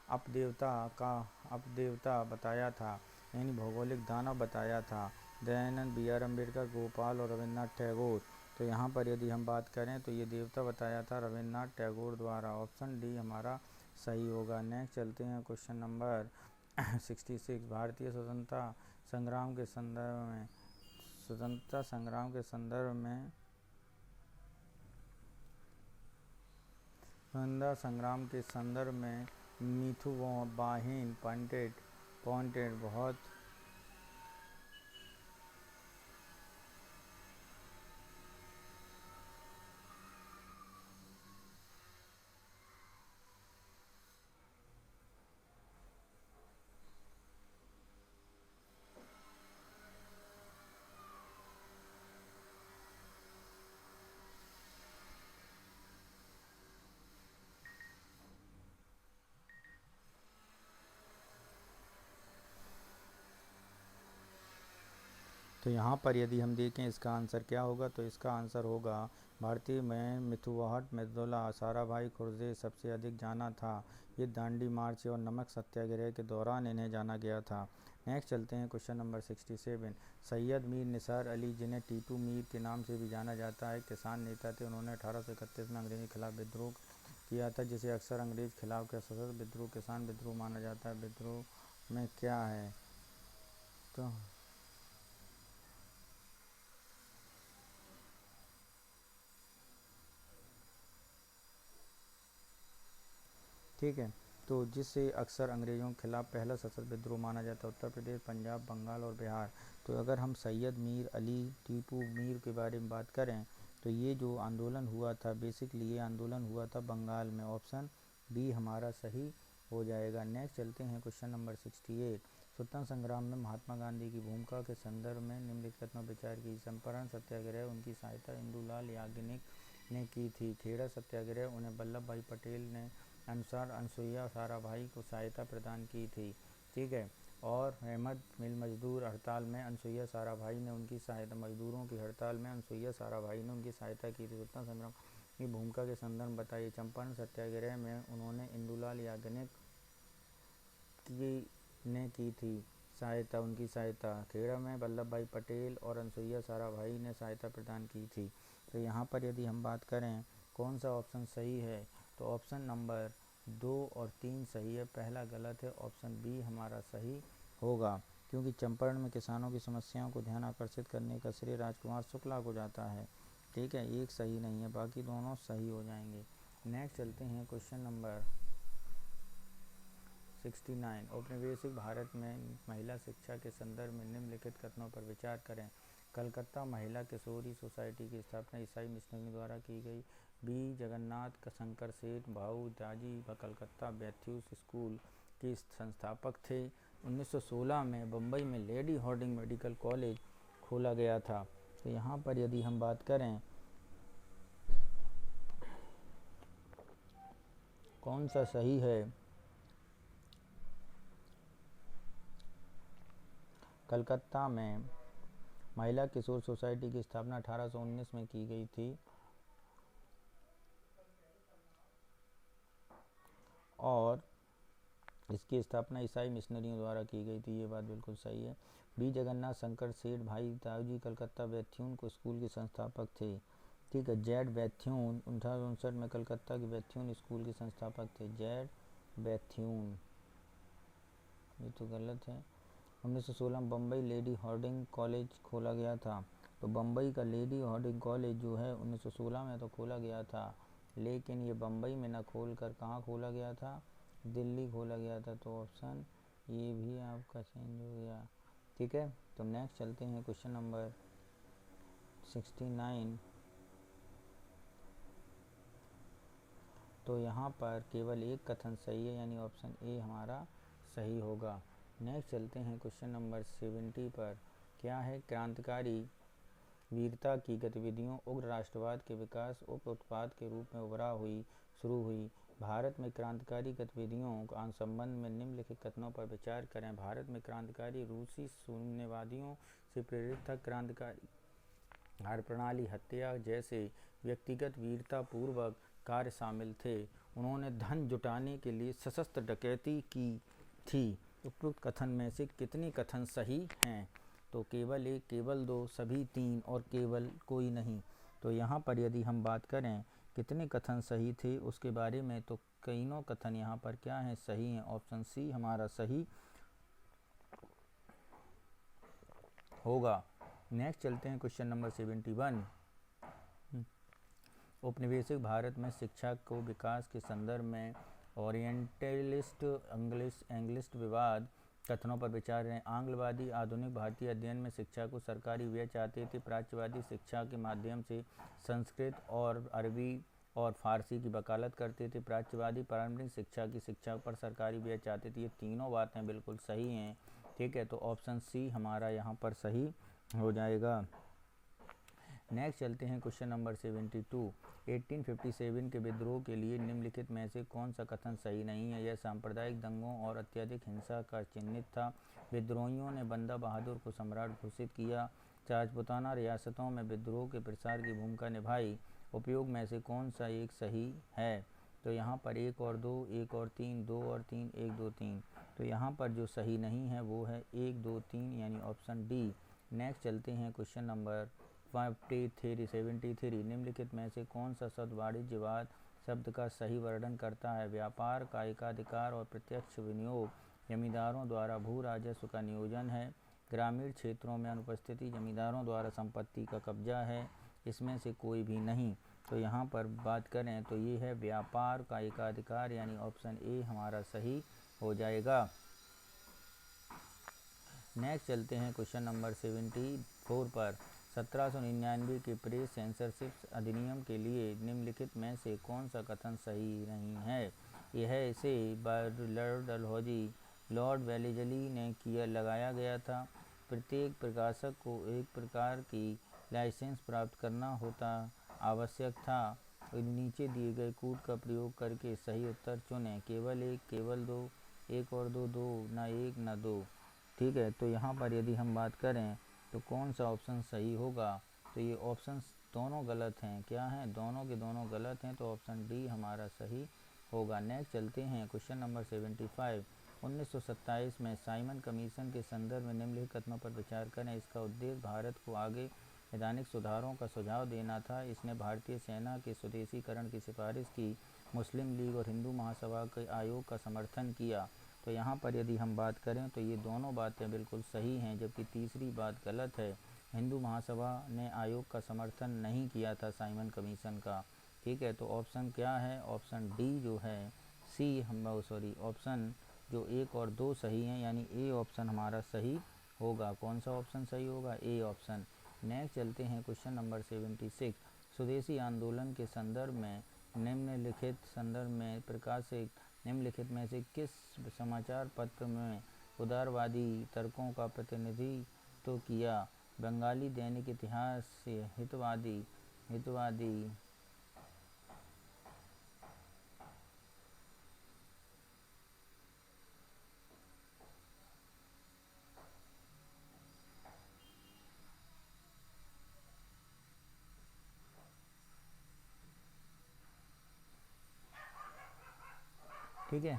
अपदेवता बताया था, यानी भौगोलिक दानव बताया था? दयानंद, बी आर अम्बेडकर, गोपाल और रविन्द्रनाथ टैगोर। तो यहाँ पर यदि हम बात करें तो ये देवता बताया था रविन्द्रनाथ टैगोर द्वारा। ऑप्शन डी हमारा सही होगा। नेक्स्ट चलते हैं क्वेश्चन नंबर 66। भारतीय स्वतंत्रता संग्राम के संदर्भ में स्वतंत्रता संग्राम के संदर्भ में मिथु बाहिन पॉन्टेड बहुत तो यहाँ पर यदि हम देखें इसका आंसर क्या होगा, तो इसका आंसर होगा भारतीय में मिथुआहट मेदुल्ला साराभाई खुर्जे सबसे अधिक जाना था। ये दांडी मार्च और नमक सत्याग्रह के दौरान इन्हें जाना गया था। नेक्स्ट चलते हैं क्वेश्चन नंबर 67। सैयद मीर निसार अली, जिन्हें टीपू मीर के नाम से भी जाना जाता है, किसान नेता थे। उन्होंने 1831 में अंग्रेज़ों के खिलाफ विद्रोह किया था, जिसे अक्सर अंग्रेज खिलाफ का सशस्त्र विद्रोह, किसान विद्रोह माना जाता है। विद्रोह में क्या है, तो ठीक है, तो जिससे अक्सर अंग्रेज़ों के खिलाफ पहला सशस्त्र विद्रोह माना जाता है। उत्तर प्रदेश, पंजाब, बंगाल और बिहार। तो अगर हम सैयद मीर अली टीपू मीर के बारे में बात करें, तो ये जो आंदोलन हुआ था, बेसिकली ये आंदोलन हुआ था बंगाल में। ऑप्शन बी हमारा सही हो जाएगा। नेक्स्ट चलते हैं क्वेश्चन नंबर 68। स्वतंत्रता संग्राम में महात्मा गांधी की भूमिका के संदर्भ में निम्नलिखित में विचार की। चंपारण सत्याग्रह, उनकी सहायता इंदुलाल याग्निक ने की थी। खेड़ा सत्याग्रह, उन्हें वल्लभ भाई पटेल ने अनुसार अनसुईया साराभाई को सहायता प्रदान की थी। ठीक है, और अहमद मिल मजदूर हड़ताल में अनसुईया साराभाई ने उनकी सहायता, मजदूरों की हड़ताल में अनसुईया साराभाई ने उनकी सहायता की थी। स्वतंत्रता संग्राम की भूमिका के संदर्भ बताइए। चंपारण सत्याग्रह में उन्होंने इंदुलाल याग्निक ने की थी सहायता, उनकी सहायता। खेड़ा में वल्लभ भाई पटेल और अनसुईया साराभाई ने सहायता प्रदान की थी। तो यहाँ पर यदि हम बात करें कौन सा ऑप्शन सही है, तो ऑप्शन नंबर 2 और 3 सही है, पहला गलत है। ऑप्शन बी हमारा सही होगा, क्योंकि चंपारण में किसानों की समस्याओं को ध्यान आकर्षित करने का श्रेय राजकुमार शुक्ला को जाता है। ठीक है, एक सही नहीं है, बाकी दोनों सही हो जाएंगे। नेक्स्ट चलते हैं क्वेश्चन नंबर 69। औपनिवेशिक भारत में महिला शिक्षा के संदर्भ में निम्नलिखित कथनों पर विचार करें। कलकत्ता महिला किशोरी सोसाइटी की स्थापना ईसाई मिशनरी द्वारा की गई। बी जगन्नाथ शंकर सेठ भाऊ दाजी कलकत्ता मैथ्यूज स्कूल के संस्थापक थे। 1916 में बम्बई में लेडी हार्डिंग मेडिकल कॉलेज खोला गया था। तो यहाँ पर यदि हम बात करें कौन सा सही है, कलकत्ता में महिला किशोर सोसाइटी की स्थापना 1819 में की गई थी और इसकी स्थापना ईसाई मिशनरियों द्वारा की गई थी। ये बात बिल्कुल सही है। बी जगन्नाथ शंकर सेठ भाई ताऊजी कलकत्ता बैथ्यून को स्कूल के संस्थापक थे। ठीक है, जेड बैथ्यून 1859 में कलकत्ता के बैथ्यून स्कूल के संस्थापक थे। जेड बैथ्यून, ये तो गलत है। 1916 में बम्बई लेडी हार्डिंग कॉलेज खोला गया था। तो बम्बई का लेडी हार्डिंग कॉलेज जो है 1916 में तो खोला गया था, लेकिन ये बम्बई में न खोल कर कहाँ खोला गया था, दिल्ली खोला गया था। तो ऑप्शन ये भी आपका चेंज हो गया। ठीक है, तो नेक्स्ट चलते हैं क्वेश्चन नंबर 69। तो यहाँ पर केवल एक कथन सही है, यानी ऑप्शन ए हमारा सही होगा। नेक्स्ट चलते हैं क्वेश्चन नंबर 70 पर। क्या है, क्रांतिकारी वीरता की गतिविधियों उग्र राष्ट्रवाद के विकास उप उत्पाद के रूप में शुरू हुई। भारत में क्रांतिकारी गतिविधियों के संबंध में निम्नलिखित कथनों पर विचार करें। भारत में क्रांतिकारी रूसी शून्यवादियों से प्रेरित था। क्रांतिकारी कार्यप्रणाली, हत्या जैसे व्यक्तिगत वीरता पूर्वक कार्य शामिल थे। उन्होंने धन जुटाने के लिए सशस्त्र डकैती की थी। उपयुक्त कथन में से कितने कथन सही हैं, तो केवल एक, केवल दो, सभी तीन और केवल कोई नहीं। तो यहाँ पर यदि हम बात करें कितने कथन सही थे उसके बारे में, तो तीनों कथन यहाँ पर क्या हैं, सही हैं। ऑप्शन सी हमारा सही होगा। नेक्स्ट चलते हैं क्वेश्चन नंबर 71। औपनिवेशिक भारत में शिक्षा को विकास के संदर्भ में ओरिएंटलिस्ट एंग्लिस्ट विवाद कथनों पर विचार करें। आंग्लवादी आधुनिक भारतीय अध्ययन में शिक्षा को सरकारी व्यय चाहते थे। प्राच्यवादी शिक्षा के माध्यम से संस्कृत और अरबी और फारसी की वकालत करते थे। प्राच्यवादी पारंपरिक शिक्षा पर सरकारी व्यय चाहते थे। ये तीनों बातें बिल्कुल सही हैं। ठीक है, तो ऑप्शन सी हमारा यहाँ पर सही हो जाएगा। नेक्स्ट चलते हैं क्वेश्चन नंबर 72। 1857 के विद्रोह के लिए निम्नलिखित में से कौन सा कथन सही नहीं है। यह सांप्रदायिक दंगों और अत्यधिक हिंसा का चिन्हित था। विद्रोहियों ने बंदा बहादुर को सम्राट घोषित किया। राजपूताना रियासतों में विद्रोह के प्रसार की भूमिका निभाई। उपयोग में से कौन सा एक सही है? तो यहाँ पर 1 और 2, 1 और 3, 2 और 3, 1 2 3। तो यहाँ पर जो सही नहीं है वो है 1 2 3 यानी ऑप्शन डी। नेक्स्ट चलते हैं क्वेश्चन नंबर 73 निम्नलिखित में से कौन सा शब्द वाणिज्यवाद शब्द का सही वर्णन करता है? व्यापार का एकाधिकार और प्रत्यक्ष विनियोग जमींदारों द्वारा भू राजस्व का नियोजन है। ग्रामीण क्षेत्रों में अनुपस्थिति जमींदारों द्वारा संपत्ति का कब्जा है। इसमें से कोई भी नहीं। तो यहाँ पर बात करें तो ये है व्यापार का एकाधिकार यानी ऑप्शन ए हमारा सही हो जाएगा। नेक्स्ट चलते हैं क्वेश्चन नंबर 74 पर। 1799 के प्रेस सेंसरशिप अधिनियम के लिए निम्नलिखित में से कौन सा कथन सही नहीं है? यह इसे लॉर्ड वेलेस्ली ने लगाया गया था। प्रत्येक प्रकाशक को एक प्रकार की लाइसेंस प्राप्त करना होता आवश्यक था। नीचे दिए गए कूट का प्रयोग करके सही उत्तर चुनें। केवल 1, केवल 2, 1 और 2, 2, ना 1 ना 2। ठीक है, तो यहाँ पर यदि हम बात करें तो कौन सा ऑप्शन सही होगा? तो ये ऑप्शन दोनों गलत हैं। क्या हैं? दोनों के दोनों गलत हैं, तो ऑप्शन डी हमारा सही होगा। नेक्स्ट चलते हैं क्वेश्चन नंबर 75। 1927 में साइमन कमीशन के संदर्भ में निम्नलिखित कथनों पर विचार करें। इसका उद्देश्य भारत को आगे वैधानिक सुधारों का सुझाव देना था। इसने भारतीय सेना के स्वदेशीकरण की सिफारिश की। मुस्लिम लीग और हिंदू महासभा के आयोग का समर्थन किया। तो यहाँ पर यदि हम बात करें तो ये दोनों बातें बिल्कुल सही हैं, जबकि तीसरी बात गलत है। हिंदू महासभा ने आयोग का समर्थन नहीं किया था साइमन कमीशन का। ठीक है, तो ऑप्शन क्या है? ऑप्शन डी जो है सी ऑप्शन जो 1 और 2 सही हैं, यानी ए ऑप्शन हमारा सही होगा। कौन सा ऑप्शन सही होगा? A option. नेक्स्ट चलते हैं क्वेश्चन नंबर 76। स्वदेशी आंदोलन के संदर्भ में प्रकाशित निम्नलिखित में से किस समाचार पत्र में उदारवादी तर्कों का प्रतिनिधित्व किया? बंगाली दैनिक इतिहास से हितवादी ठीक है,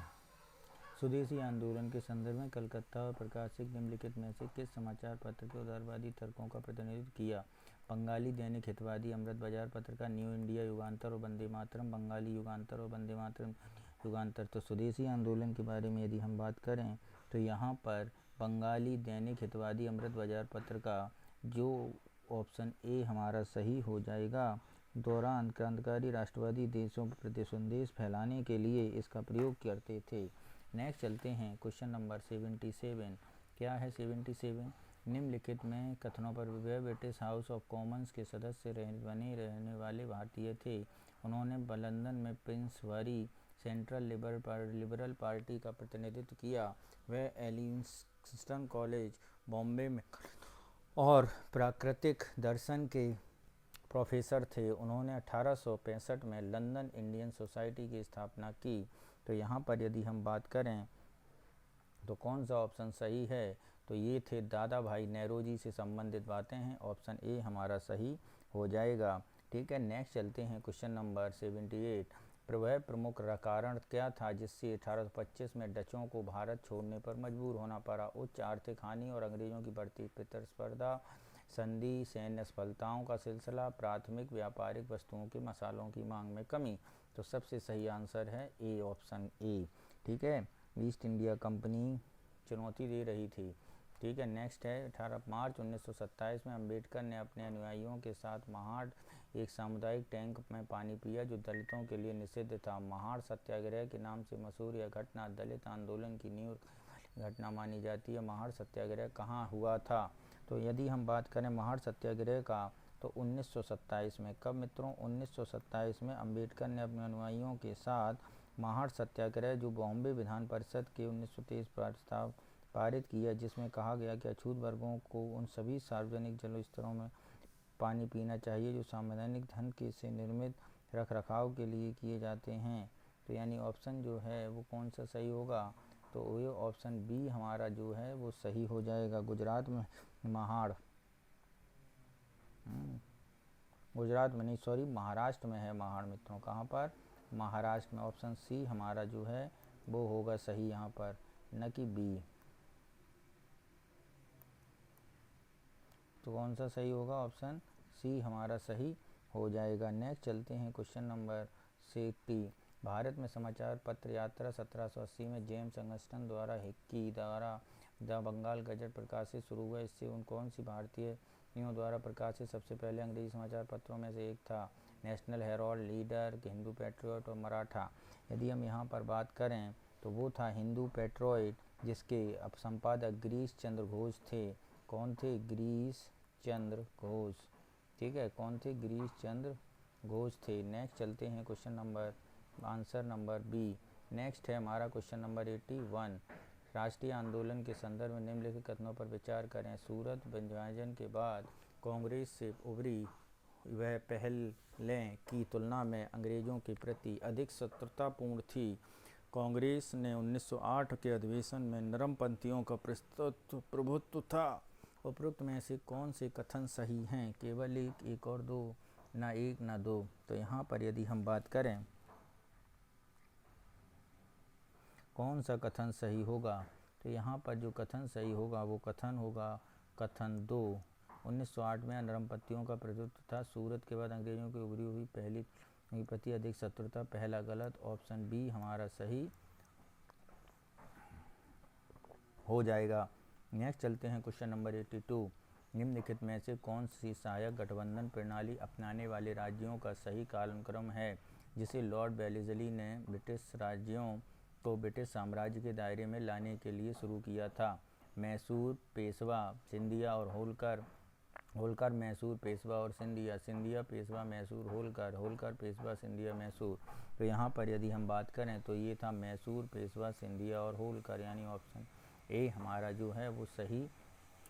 स्वदेशी आंदोलन के संदर्भ में कलकत्ता और प्रकाशित निम्नलिखित में से किस समाचार पत्र के उदारवादी तर्कों का प्रतिनिधित्व किया? बंगाली दैनिक हितवादी, अमृत बाजार पत्रिका, न्यू इंडिया, युगांतर और वंदे मातरम। बंगाली युगांतर और वंदे मातरम युगांतर। तो स्वदेशी आंदोलन के बारे में यदि हम बात करें तो यहाँ पर बंगाली दैनिक हितवादी, अमृत बाजार पत्रिका, जो ऑप्शन ए हमारा सही हो जाएगा। दौरान क्रांतिकारी राष्ट्रवादी देशों पर प्रतिसंदेश फैलाने के लिए इसका प्रयोग करते थे। नेक्स्ट चलते हैं क्वेश्चन नंबर 77। क्या है 77? निम्नलिखित में कथनों पर वे ब्रिटिश हाउस ऑफ कॉमन्स के सदस्य रहने वाले भारतीय थे। उन्होंने लंदन में प्रिंसबरी सेंट्रल लिबरल पार्टी का प्रतिनिधित्व किया। वे एलिंगटन कॉलेज बॉम्बे में और प्राकृतिक दर्शन के प्रोफेसर थे। उन्होंने 1865 में लंदन इंडियन सोसाइटी की स्थापना की। तो यहाँ पर यदि हम बात करें तो कौन सा ऑप्शन सही है? तो ये थे दादा भाई नेरोजी से संबंधित बातें हैं। ऑप्शन ए हमारा सही हो जाएगा। ठीक है, नेक्स्ट चलते हैं क्वेश्चन नंबर 78। वह प्रमुख कारण क्या था जिससे 1825 में डचों को भारत छोड़ने पर मजबूर होना पड़ा? उच्च आर्थिक हानि और अंग्रेजों की बढ़ती प्रतिस्पर्धा, संधि, सैन्य असफलताओं का सिलसिला, प्राथमिक व्यापारिक वस्तुओं के मसालों की मांग में कमी। तो सबसे सही आंसर है ए ऑप्शन ए। ठीक है, ईस्ट इंडिया कंपनी चुनौती दे रही थी। ठीक है, नेक्स्ट है 18 मार्च 1927 में अंबेडकर ने अपने अनुयायियों के साथ महाड़ एक सामुदायिक टैंक में पानी पिया जो दलितों के लिए निषिद्ध था। महाड़ सत्याग्रह के नाम से मशहूर यह घटना दलित आंदोलन की नींव घटना मानी जाती है। महाड़ सत्याग्रह कहाँ हुआ था? तो यदि हम बात करें महाड़ सत्याग्रह का तो 1927 में। कब मित्रों? 1927 में अंबेडकर ने अपने अनुयायियों के साथ महाड़ सत्याग्रह, जो बॉम्बे विधान परिषद के 1923 प्रस्ताव पारित किया, जिसमें कहा गया कि अछूत वर्गों को उन सभी सार्वजनिक जल स्तरों में पानी पीना चाहिए जो सार्वजनिक धन के से निर्मित रख रखाव के लिए किए जाते हैं। तो यानी ऑप्शन जो है वो कौन सा सही होगा? तो ये ऑप्शन बी हमारा जो है वो सही हो जाएगा। गुजरात में महाड़ गुजरात में नहीं, सॉरी, महाराष्ट्र में है महाड़ मित्रों। कहाँ पर? महाराष्ट्र में। ऑप्शन सी हमारा जो है वो होगा सही यहाँ पर, न कि बी। तो कौन सा सही होगा? ऑप्शन सी हमारा सही हो जाएगा। नेक्स्ट चलते हैं क्वेश्चन नंबर 60। भारत में समाचार पत्र यात्रा 1780 में जेम्स अंगस्टन द्वारा हिक्की द्वारा द बंगाल गजट प्रकाशित शुरू हुआ। इससे उन कौन सी भारतीयों द्वारा प्रकाशित सबसे पहले अंग्रेजी समाचार पत्रों में से एक था? National Herald, leader, Hindu patriot और मराठा। यदि हम यहाँ पर बात करें तो वो था हिंदू पैट्रियट, जिसके अब संपादक गिरीश चंद्र घोष थे। कौन थे? गिरीश चंद्र घोष। ठीक है, कौन थे? गिरीश चंद्र घोष थे। नेक्स्ट चलते हैं question number, answer number B. Next है हमारा क्वेश्चन नंबर 81। राष्ट्रीय आंदोलन के संदर्भ में निम्नलिखित कथनों पर विचार करें। सूरत विभाजन के बाद कांग्रेस से उभरी वह पहलें की तुलना में अंग्रेजों के प्रति अधिक शत्रुतापूर्ण थी। कांग्रेस ने 1908 के अधिवेशन में नरमपंथियों का प्रभुत्व था। उपरोक्त में से कौन से कथन सही हैं? केवल एक और दो, ना एक ना दो। तो यहाँ पर यदि हम बात करें कौन सा कथन सही होगा, तो यहाँ पर जो कथन सही होगा वो कथन होगा कथन 2। 1908 में नरमपंथियों का प्रभुत्व था। सूरत के बाद अंग्रेजों की उभरी हुई पहली के प्रति अधिक शत्रुता, पहला गलत। ऑप्शन बी हमारा सही हो जाएगा। नेक्स्ट चलते हैं क्वेश्चन नंबर 82। निम्नलिखित में से कौन सी सहायक गठबंधन प्रणाली अपनाने वाले राज्यों का सही कालक्रम है, जिसे लॉर्ड वेलेस्ली ने ब्रिटिश राज्यों को ब्रिटिश साम्राज्य के दायरे में लाने के लिए शुरू किया था? मैसूर, पेशवा, सिंधिया और होलकर। होलकर, मैसूर, पेशवा और सिंधिया। सिंधिया, पेशवा, मैसूर, होलकर। होलकर, पेशवा, सिंधिया, मैसूर। तो यहाँ पर यदि हम बात करें तो ये था मैसूर, पेशवा, सिंधिया और होलकर, यानी ऑप्शन ए हमारा जो है वो सही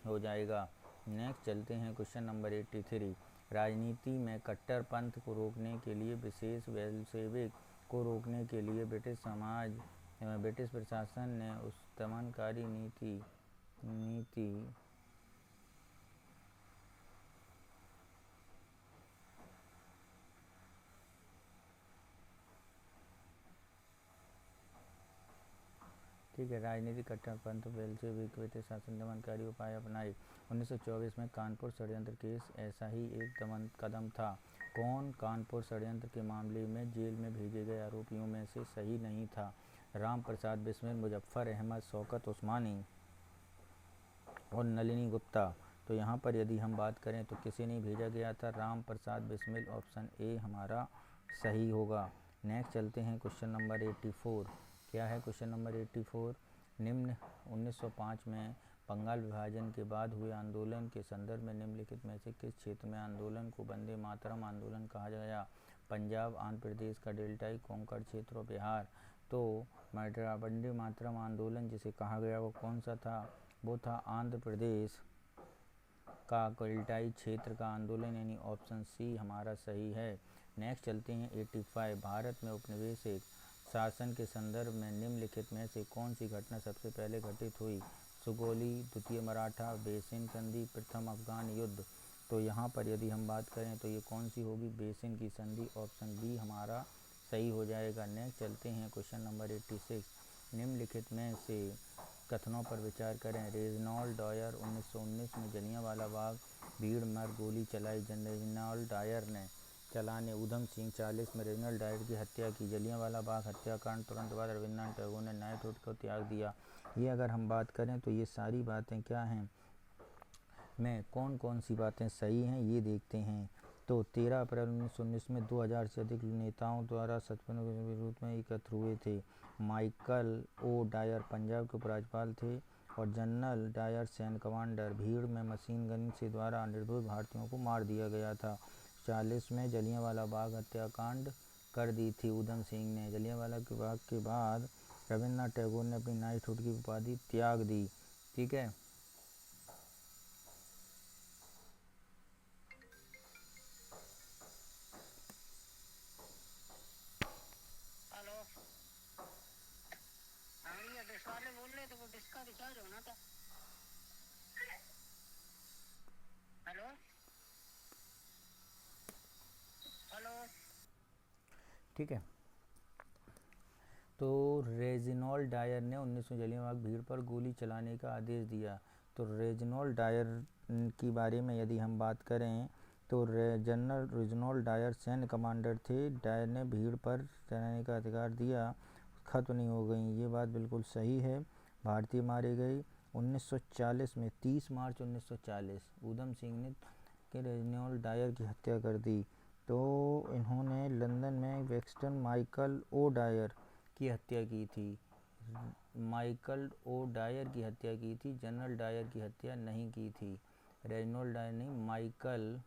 हो जाएगा। नेक्स्ट चलते हैं क्वेश्चन नंबर 83। राजनीति में कट्टरपंथ को रोकने के लिए विशेष वेलसेविक को रोकने के लिए ब्रिटिश प्रशासन ने उस दमनकारी नीति ठीक है, राजनीतिक कट्टरपंथ बेल्शेविक ब्रिटिश शासन दमनकारी उपाय अपनाए। 1924 में कानपुर षड्यंत्र केस ऐसा ही एक कदम था। कौन कानपुर षड्यंत्र के मामले में जेल में भेजे गए आरोपियों में से सही नहीं था? राम प्रसाद बिस्मिल, मुजफ्फर अहमद, शौकत उस्मानी और नलिनी गुप्ता। तो यहाँ पर यदि हम बात करें तो किसे नहीं भेजा गया था? राम प्रसाद बिस्मिल। ऑप्शन ए हमारा सही होगा। नेक्स्ट चलते हैं क्वेश्चन नंबर 84। क्या है क्वेश्चन नंबर 84? निम्न 1905 में बंगाल विभाजन के बाद हुए आंदोलन के संदर्भ में निम्नलिखित में से किस क्षेत्र में आंदोलन को वंदे मातरम आंदोलन कहा गया? पंजाब, आंध्र प्रदेश का डेल्टाई कोंकण क्षेत्र और बिहार। तो वंदे मातरम आंदोलन जिसे कहा गया वो कौन सा था? वो था आंध्र प्रदेश का डेल्टाई क्षेत्र का आंदोलन, यानी ऑप्शन सी हमारा सही है। नेक्स्ट चलते हैं 85। भारत में औपनिवेशिक शासन के संदर्भ में निम्नलिखित में से कौन सी घटना सबसे पहले घटित हुई? सुगोली, द्वितीय मराठा, बेसिन संधि, प्रथम अफगान युद्ध। तो यहाँ पर यदि हम बात करें तो ये कौन सी होगी? बेसिन की संधि। ऑप्शन बी हमारा सही हो जाएगा। नेक्स्ट चलते हैं क्वेश्चन नंबर 86। निम्नलिखित में से कथनों पर विचार करें। रेजिनाल्ड डायर 1919 में जलियांवाला बाग भीड़ मर गोली चलाई। रेजिनाल्ड डायर ने चलाने ऊधम सिंह 40 में रेजिनाल्ड डायर की हत्या की। जलियांवाला बाग हत्याकांड तुरंत बाद रविन्द्रनाथ टैगोर ने नाइटहुड को त्याग दिया। ये अगर हम बात करें तो ये सारी बातें क्या हैं, में कौन कौन सी बातें सही हैं ये देखते हैं। तो 13 अप्रैल 1919 में 2000 से अधिक नेताओं द्वारा सत्याग्रह के विरोध में एकत्र हुए थे। माइकल ओ डायर पंजाब के उपराज्यपाल थे और जनरल डायर सैन्य कमांडर। भीड़ में मशीन गन से द्वारा निर्दोष भारतीयों को मार दिया गया था। 40 में जलियांवाला बाग हत्याकांड कर दी थी ऊधम सिंह ने। जलियांवाला बाग के बाद रविन्द्रनाथ टैगोर ने अपनी नाइटहुड की उपाधि त्याग दी। ठीक है, बोल रहे थे वो डिस्का रिचार्ज होना था। हेलो। ठीक है। तो रेजिनॉल्ड डायर ने 1900 जलियांवाला भीड़ पर गोली चलाने का आदेश दिया। तो रेजिनॉल्ड डायर की बारे में यदि हम बात करें तो जनरल रेजिनॉल्ड डायर सैन्य कमांडर थे। डायर ने भीड़ पर चलाने का अधिकार दिया, खत्म नहीं हो गई। ये बात बिल्कुल सही है। भारतीय मारे गए 1940 में, 30 मार्च 1940 ऊधम सिंह ने रेजिनॉल्ड डायर की हत्या कर दी। तो इन्होंने लंदन में वेक्सटन माइकल ओ डायर की हत्या की थी। माइकल ओ डायर की हत्या की थी, जनरल डायर की हत्या नहीं की थी। रेजिनॉल्ड डायर नहीं, माइकल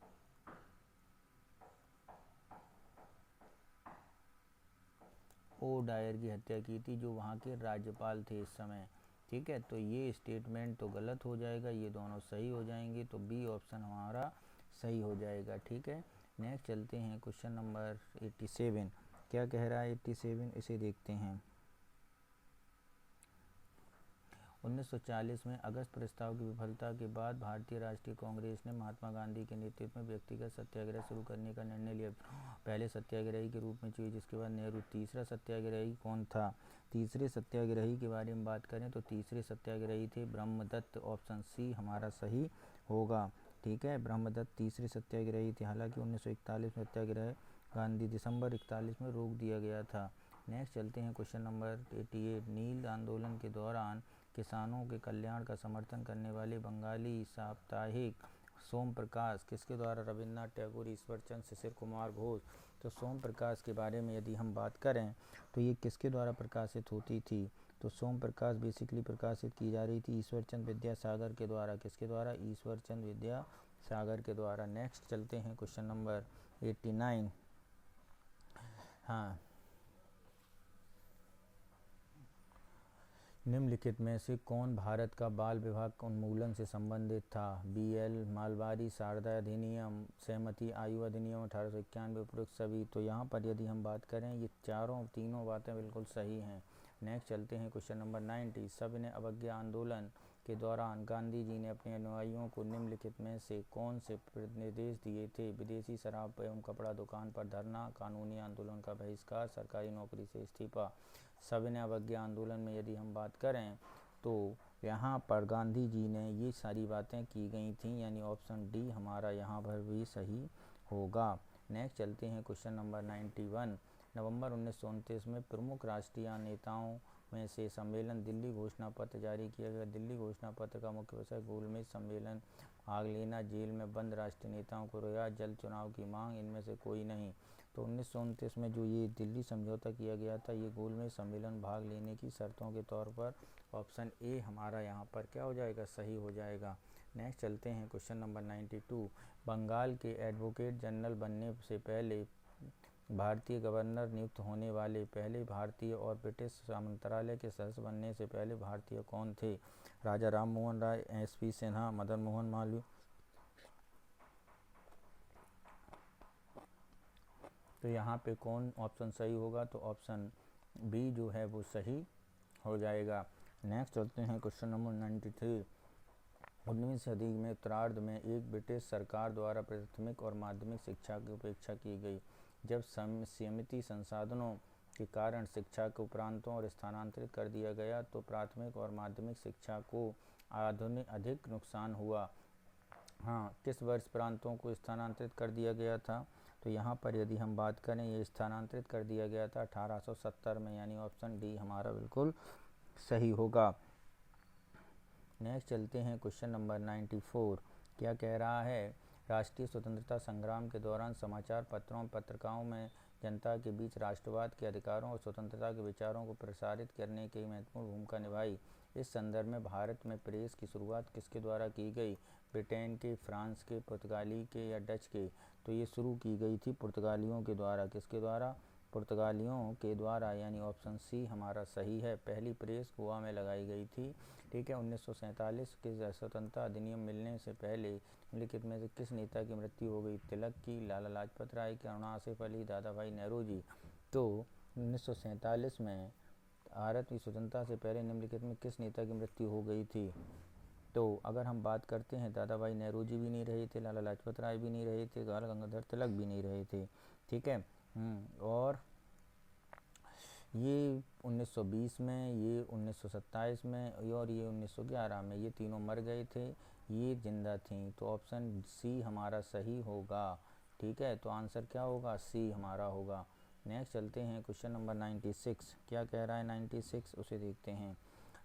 ओ डायर की हत्या की थी, जो वहाँ के राज्यपाल थे इस समय। ठीक है, तो ये स्टेटमेंट तो गलत हो जाएगा, ये दोनों सही हो जाएंगे, तो बी ऑप्शन हमारा सही हो जाएगा। ठीक है, नेक्स्ट चलते हैं क्वेश्चन नंबर 87। क्या कह रहा है 87, इसे देखते हैं। 1940 में अगस्त प्रस्ताव की विफलता के बाद भारतीय राष्ट्रीय कांग्रेस ने महात्मा गांधी के नेतृत्व में व्यक्तिगत सत्याग्रह शुरू करने का निर्णय लिया। पहले सत्याग्रही के रूप में चुने, जिसके बाद नेहरू। तीसरा सत्याग्रही कौन था? तीसरे सत्याग्रही के बारे में बात करें तो तीसरे सत्याग्रही थे ब्रह्मदत्त। ऑप्शन सी हमारा सही होगा। ठीक है, ब्रह्मदत्त तीसरे सत्याग्रही थे। हालांकि 1941 में सत्याग्रह गांधी दिसंबर 41 में रोक दिया गया था। नेक्स्ट चलते हैं क्वेश्चन नंबर 88। नील आंदोलन के दौरान किसानों के कल्याण का समर्थन करने वाले बंगाली साप्ताहिक सोम प्रकाश किसके द्वारा, रविन्द्रनाथ टैगोर, ईश्वरचंद, शिशिर कुमार घोष। तो सोम प्रकाश के बारे में यदि हम बात करें तो ये किसके द्वारा प्रकाशित होती थी? तो सोम प्रकाश बेसिकली प्रकाशित की जा रही थी ईश्वरचंद विद्यासागर के द्वारा। किसके द्वारा? ईश्वरचंद विद्यासागर के द्वारा। नेक्स्ट चलते हैं क्वेश्चन नंबर 89। हाँ, निम्नलिखित में से कौन भारत का बाल विवाह उन्मूलन से संबंधित था? BL मालवारी शारदा अधिनियम, सहमति आयु अधिनियम 1891, उपरोक्त सभी। तो यहाँ पर यदि हम बात करें, ये तीनों बातें बिल्कुल सही हैं। नेक्स्ट चलते हैं क्वेश्चन नंबर 90। सविनय अवज्ञा आंदोलन के दौरान गांधी जी ने अपने अनुयायियों को निम्नलिखित में से कौन से निर्देश दिए थे? विदेशी शराब एवं कपड़ा दुकान पर धरना, कानूनी आंदोलन का बहिष्कार, सरकारी नौकरी से इस्तीफा। सविनय अवज्ञा आंदोलन में यदि हम बात करें तो यहाँ पर गांधी जी ने ये सारी बातें की गई थी, यानी ऑप्शन डी हमारा यहाँ पर भी सही होगा। नेक्स्ट चलते हैं क्वेश्चन नंबर 91। नवंबर 1929 में प्रमुख राष्ट्रीय नेताओं में से सम्मेलन दिल्ली घोषणा पत्र जारी किया गया। दिल्ली घोषणा पत्र का मुख्य विषय गोलमेज सम्मेलन भाग लेना, जेल में बंद राष्ट्रीय नेताओं को रिहा, जल्द चुनाव की मांग, इनमें से कोई नहीं। तो 1929 में जो ये दिल्ली समझौता किया गया था, ये गोलमेज सम्मेलन भाग लेने की शर्तों के तौर पर ऑप्शन ए हमारा यहाँ पर क्या हो जाएगा? सही हो जाएगा। नेक्स्ट चलते हैं क्वेश्चन नंबर 92। बंगाल के एडवोकेट जनरल बनने से पहले भारतीय गवर्नर नियुक्त होने वाले पहले भारतीय और ब्रिटिश मंत्रालय के सदस्य बनने से पहले भारतीय कौन थे? राजा राम मोहन राय, SP सिन्हा, मदन मोहन मालवीय। तो यहाँ पे कौन ऑप्शन सही होगा? तो ऑप्शन बी जो है वो सही हो जाएगा। नेक्स्ट चलते हैं क्वेश्चन नंबर 93। 19वीं सदी में उत्तरार्ध में एक ब्रिटिश सरकार द्वारा प्राथमिक और माध्यमिक शिक्षा की उपेक्षा की गई। जब सीमित संसाधनों के कारण शिक्षा को प्रांतों और स्थानांतरित कर दिया गया तो प्राथमिक और माध्यमिक शिक्षा को अधिक नुकसान हुआ। हाँ, किस वर्ष प्रांतों को स्थानांतरित कर दिया गया था? तो यहाँ पर यदि हम बात करें, ये स्थानांतरित कर दिया गया था 1870 में, यानी ऑप्शन डी हमारा बिल्कुल सही होगा। नेक्स्ट चलते हैं क्वेश्चन नंबर 94। क्या कह रहा है? राष्ट्रीय स्वतंत्रता संग्राम के दौरान समाचार पत्रों और पत्रिकाओं में जनता के बीच राष्ट्रवाद के अधिकारों और स्वतंत्रता के विचारों को प्रसारित करने की महत्वपूर्ण भूमिका निभाई। इस संदर्भ में भारत में प्रेस की शुरुआत किसके द्वारा की गई? ब्रिटेन के, फ्रांस के, पुर्तगाली के या डच के? तो ये शुरू की गई थी पुर्तगालियों के द्वारा। किसके द्वारा? पुर्तगालियों के द्वारा, यानी ऑप्शन सी हमारा सही है। पहली प्रेस गोवा में लगाई गई थी। ठीक है, 1947 के स्वतंत्रता अधिनियम मिलने से पहले निम्नलिखित में से किस नेता की मृत्यु हो गई? तिलक की, लाला लाजपत राय की, अरुणा आसिफ अली, दादा भाई नेहरू जी। तो 1947 में भारत की स्वतंत्रता से पहले निम्नलिखित में किस नेता की मृत्यु हो गई थी? तो अगर हम बात करते हैं, दादा भाई नेहरू जी भी नहीं रहे थे, लाला लाजपत राय भी नहीं रहे थे, बाल गंगाधर तिलक भी नहीं रहे थे। ठीक है, और ये 1920 में, ये 1927 में और ये 1911 में, ये तीनों मर गए थे, ये जिंदा थी। तो ऑप्शन सी हमारा सही होगा। ठीक है, तो आंसर क्या होगा? सी हमारा होगा। नेक्स्ट चलते हैं क्वेश्चन नंबर 96। क्या कह रहा है 96, उसे देखते हैं।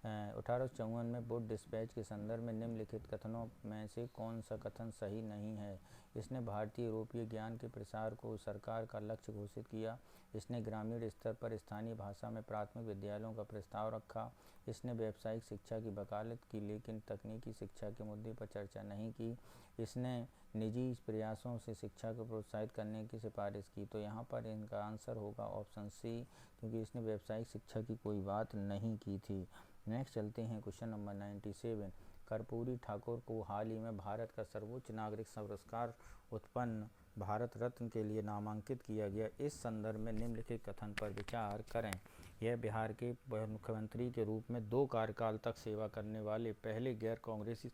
1854 में वुड डिस्पैच के संदर्भ में निम्नलिखित कथनों में से कौन सा कथन सही नहीं है? इसने भारतीय यूरोपीय ज्ञान के प्रसार को सरकार का लक्ष्य घोषित किया। इसने ग्रामीण स्तर पर स्थानीय भाषा में प्राथमिक विद्यालयों का प्रस्ताव रखा। इसने व्यावसायिक शिक्षा की वकालत की लेकिन तकनीकी शिक्षा के मुद्दे पर चर्चा नहीं की। इसने निजी प्रयासों से शिक्षा को प्रोत्साहित करने की सिफारिश की। तो यहाँ पर इनका आंसर होगा ऑप्शन सी, क्योंकि इसने व्यावसायिक शिक्षा की कोई बात नहीं की थी। नेक्स्ट चलते हैं क्वेश्चन नंबर 97। कर्पूरी ठाकुर को हाल ही में भारत का सर्वोच्च नागरिक पुरस्कार उत्पन्न भारत रत्न के लिए नामांकित किया गया। इस संदर्भ में निम्नलिखित कथन पर विचार करें। यह बिहार के मुख्यमंत्री के रूप में 2 कार्यकाल तक सेवा करने वाले पहले गैर कांग्रेसी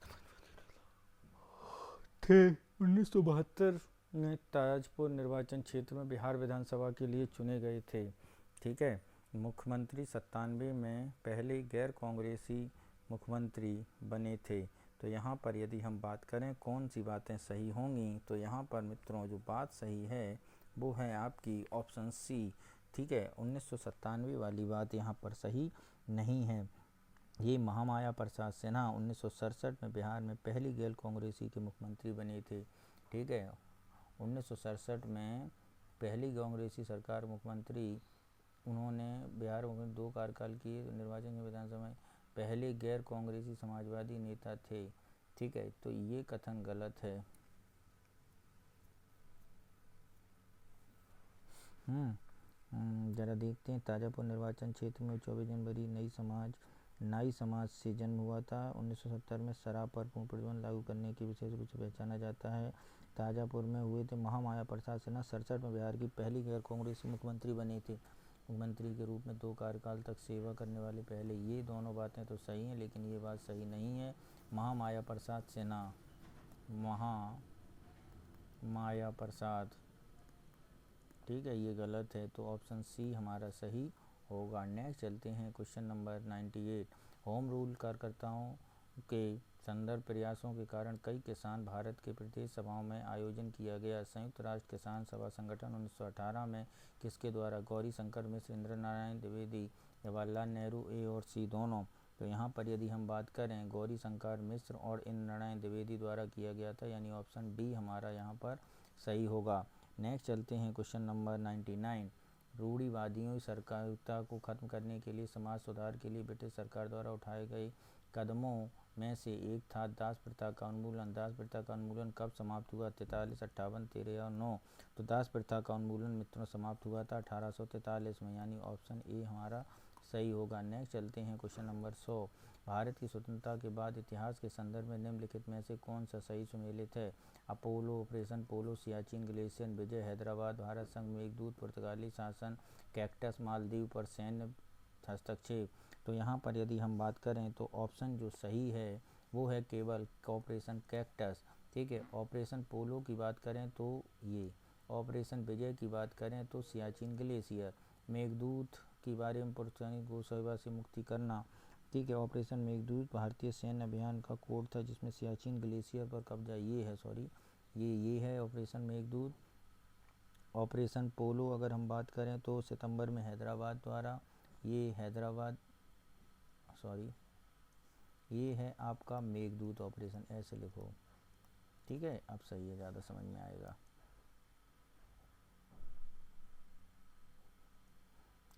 थे। 1972 में ताजपुर निर्वाचन क्षेत्र में बिहार विधानसभा के लिए चुने गए थे। ठीक है, मुख्यमंत्री 97 में पहले गैर कांग्रेसी मुख्यमंत्री बने थे। तो यहाँ पर यदि हम बात करें कौन सी बातें सही होंगी, तो यहाँ पर मित्रों जो बात सही है वो है आपकी ऑप्शन सी। ठीक है, 1997 वाली बात यहाँ पर सही नहीं है। ये महामाया प्रसाद सिन्हा 1967 में बिहार में पहली गैर कांग्रेसी के मुख्यमंत्री बने थे। ठीक है, 1967 में पहली कांग्रेसी सरकार मुख्यमंत्री, उन्होंने बिहार में 2 कार्यकाल किए। निर्वाचन में विधानसभा में पहले गैर कांग्रेसी समाजवादी नेता थे। ठीक है, तो ये कथन गलत है। जरा देखते हैं। ताजापुर निर्वाचन क्षेत्र में 24 जनवरी नाई समाज से जन्म हुआ था। 1970 में शराब पर पूर्ण प्रतिबंध लागू करने की विशेष रूप से पहचाना जाता है। ताजापुर में हुए थे। महामाया प्रसाद सिन्हा 67 में बिहार की पहली गैर कांग्रेसी मुख्यमंत्री बने थे। मुख्यमंत्री के रूप में 2 कार्यकाल तक सेवा करने वाले पहले, ये दोनों बातें तो सही हैं, लेकिन ये बात सही नहीं है। महामाया प्रसाद सिन्हा, महामाया प्रसाद, ठीक है, ये गलत है। तो ऑप्शन सी हमारा सही होगा। नेक्स्ट चलते हैं क्वेश्चन नंबर 98। होम रूल कार्यकर्ताओं के संदर्भ प्रयासों के कारण कई किसान भारत के प्रदेश सभाओं में आयोजन किया गया। संयुक्त राष्ट्र किसान सभा संगठन 1918 में किसके द्वारा? गौरी शंकर मिश्र, इंदिरा नारायण द्विवेदी, जवाहरलाल नेहरू, ए और सी दोनों। तो यहाँ पर यदि हम बात करें गौरी शंकर मिश्र और इंदिरा नारायण द्विवेदी द्वारा किया गया था, यानी ऑप्शन डी हमारा यहाँ पर सही होगा। नेक्स्ट चलते हैं क्वेश्चन नंबर 99। रूढ़िवादियों सरकारिता को खत्म करने के लिए समाज सुधार के लिए ब्रिटिश सरकार द्वारा उठाए गए कदमों में से एक था दास प्रथा का उन्मूलन। दास प्रथा का उन्मूलन कब समाप्त हुआ? 43, 58, 13 और 9। तो दास प्रथा का उन्मूलन मित्रों समाप्त हुआ था 1843 में, यानी ऑप्शन ए हमारा सही होगा। नेक्स्ट चलते हैं क्वेश्चन नंबर 100। भारत की स्वतंत्रता के बाद इतिहास के संदर्भ में निम्नलिखित में से कौन सा सही सुमेलित है? अपोलो, ऑपरेशन पोलो, सियाचिन ग्लेशियर विजय, हैदराबाद, भारत संघ, मेघदूत, पुर्तगाली शासन, कैक्टस, मालदीव पर सैन्य हस्तक्षेप। तो यहाँ पर यदि हम बात करें तो ऑप्शन जो सही है वो है केवल ऑपरेशन कैक्टस। ठीक है, ऑपरेशन पोलो की बात करें तो ये, ऑपरेशन विजय की बात करें तो सियाचिन ग्लेशियर, मेघदूत के बारे में पुर्तगाली गोसेवा से मुक्ति करना। ठीक है, ऑपरेशन मेघदूत भारतीय सैन्य अभियान का कोड था जिसमें सियाचिन ग्लेशियर पर कब्जा, ये है ऑपरेशन मेघदूत। ऑपरेशन पोलो अगर हम बात करें तो सितंबर में हैदराबाद द्वारा, ये है आपका मेघदूत ऑपरेशन, ऐसे लिखो। ठीक है, अब सही है, ज़्यादा समझ में आएगा।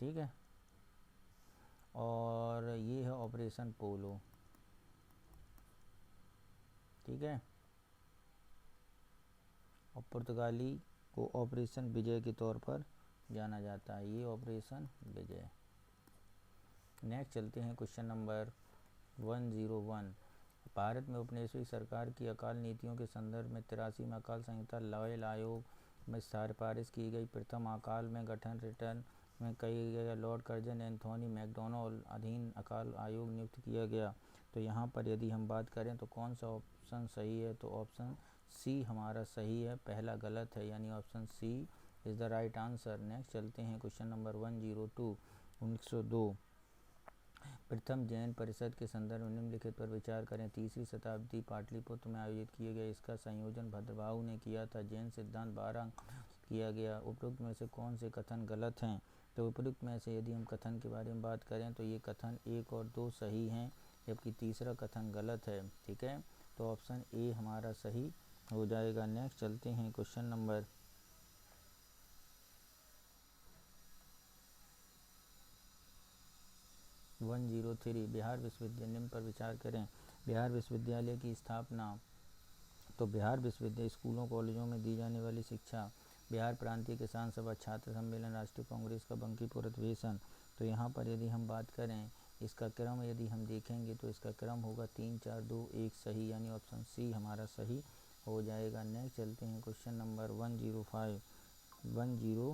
ठीक है, और ये है ऑपरेशन पोलो। ठीक है, और पुर्तगाली को ऑपरेशन विजय के तौर पर जाना जाता है, ये ऑपरेशन विजय। नेक्स्ट चलते हैं क्वेश्चन नंबर 101। भारत में उपनिवेशी सरकार की अकाल नीतियों के संदर्भ में 83 में अकाल संहिता लॉयल आयोग में सिफारिश की गई। प्रथम अकाल में गठन रिटर्न में कई गया लॉर्ड कर्जन एंथोनी मैकडोनाल्ड अधीन अकाल आयोग नियुक्त किया गया। तो यहाँ पर यदि हम बात करें तो कौन सा ऑप्शन सही है? तो ऑप्शन सी हमारा सही है, पहला गलत है, यानी option C is the right answer. Next चलते हैं क्वेश्चन नंबर 102। 1902। प्रथम जैन परिषद के संदर्भ में निम्नलिखित पर विचार करें। 3वीं शताब्दी पाटलिपुत्र में आयोजित किए गए। इसका संयोजन भद्रबाहु ने किया था। जैन सिद्धांत 12 अंक किया गया। उपरोक्त में से कौन से कथन गलत हैं? तो उपरोक्त में से यदि हम कथन के बारे में बात करें तो ये कथन 1 और 2 सही हैं, जबकि तीसरा कथन गलत है। ठीक है, तो ऑप्शन ए हमारा सही हो जाएगा। नेक्स्ट चलते हैं क्वेश्चन नंबर 103। बिहार विश्वविद्यालय निम्न पर विचार करें। बिहार विश्वविद्यालय की स्थापना। तो बिहार विश्वविद्यालय स्कूलों कॉलेजों में दी जाने वाली शिक्षा। बिहार प्रांतीय किसान सभा, छात्र सम्मेलन, राष्ट्रीय कांग्रेस का बंकीपुर अधिवेशन। तो यहाँ पर यदि हम बात करें इसका क्रम यदि हम देखेंगे तो इसका क्रम होगा 3 4 2 1 सही, यानी ऑप्शन सी हमारा सही हो जाएगा। नेक्स्ट चलते हैं क्वेश्चन नंबर 105, 103,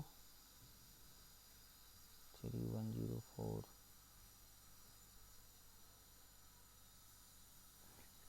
104।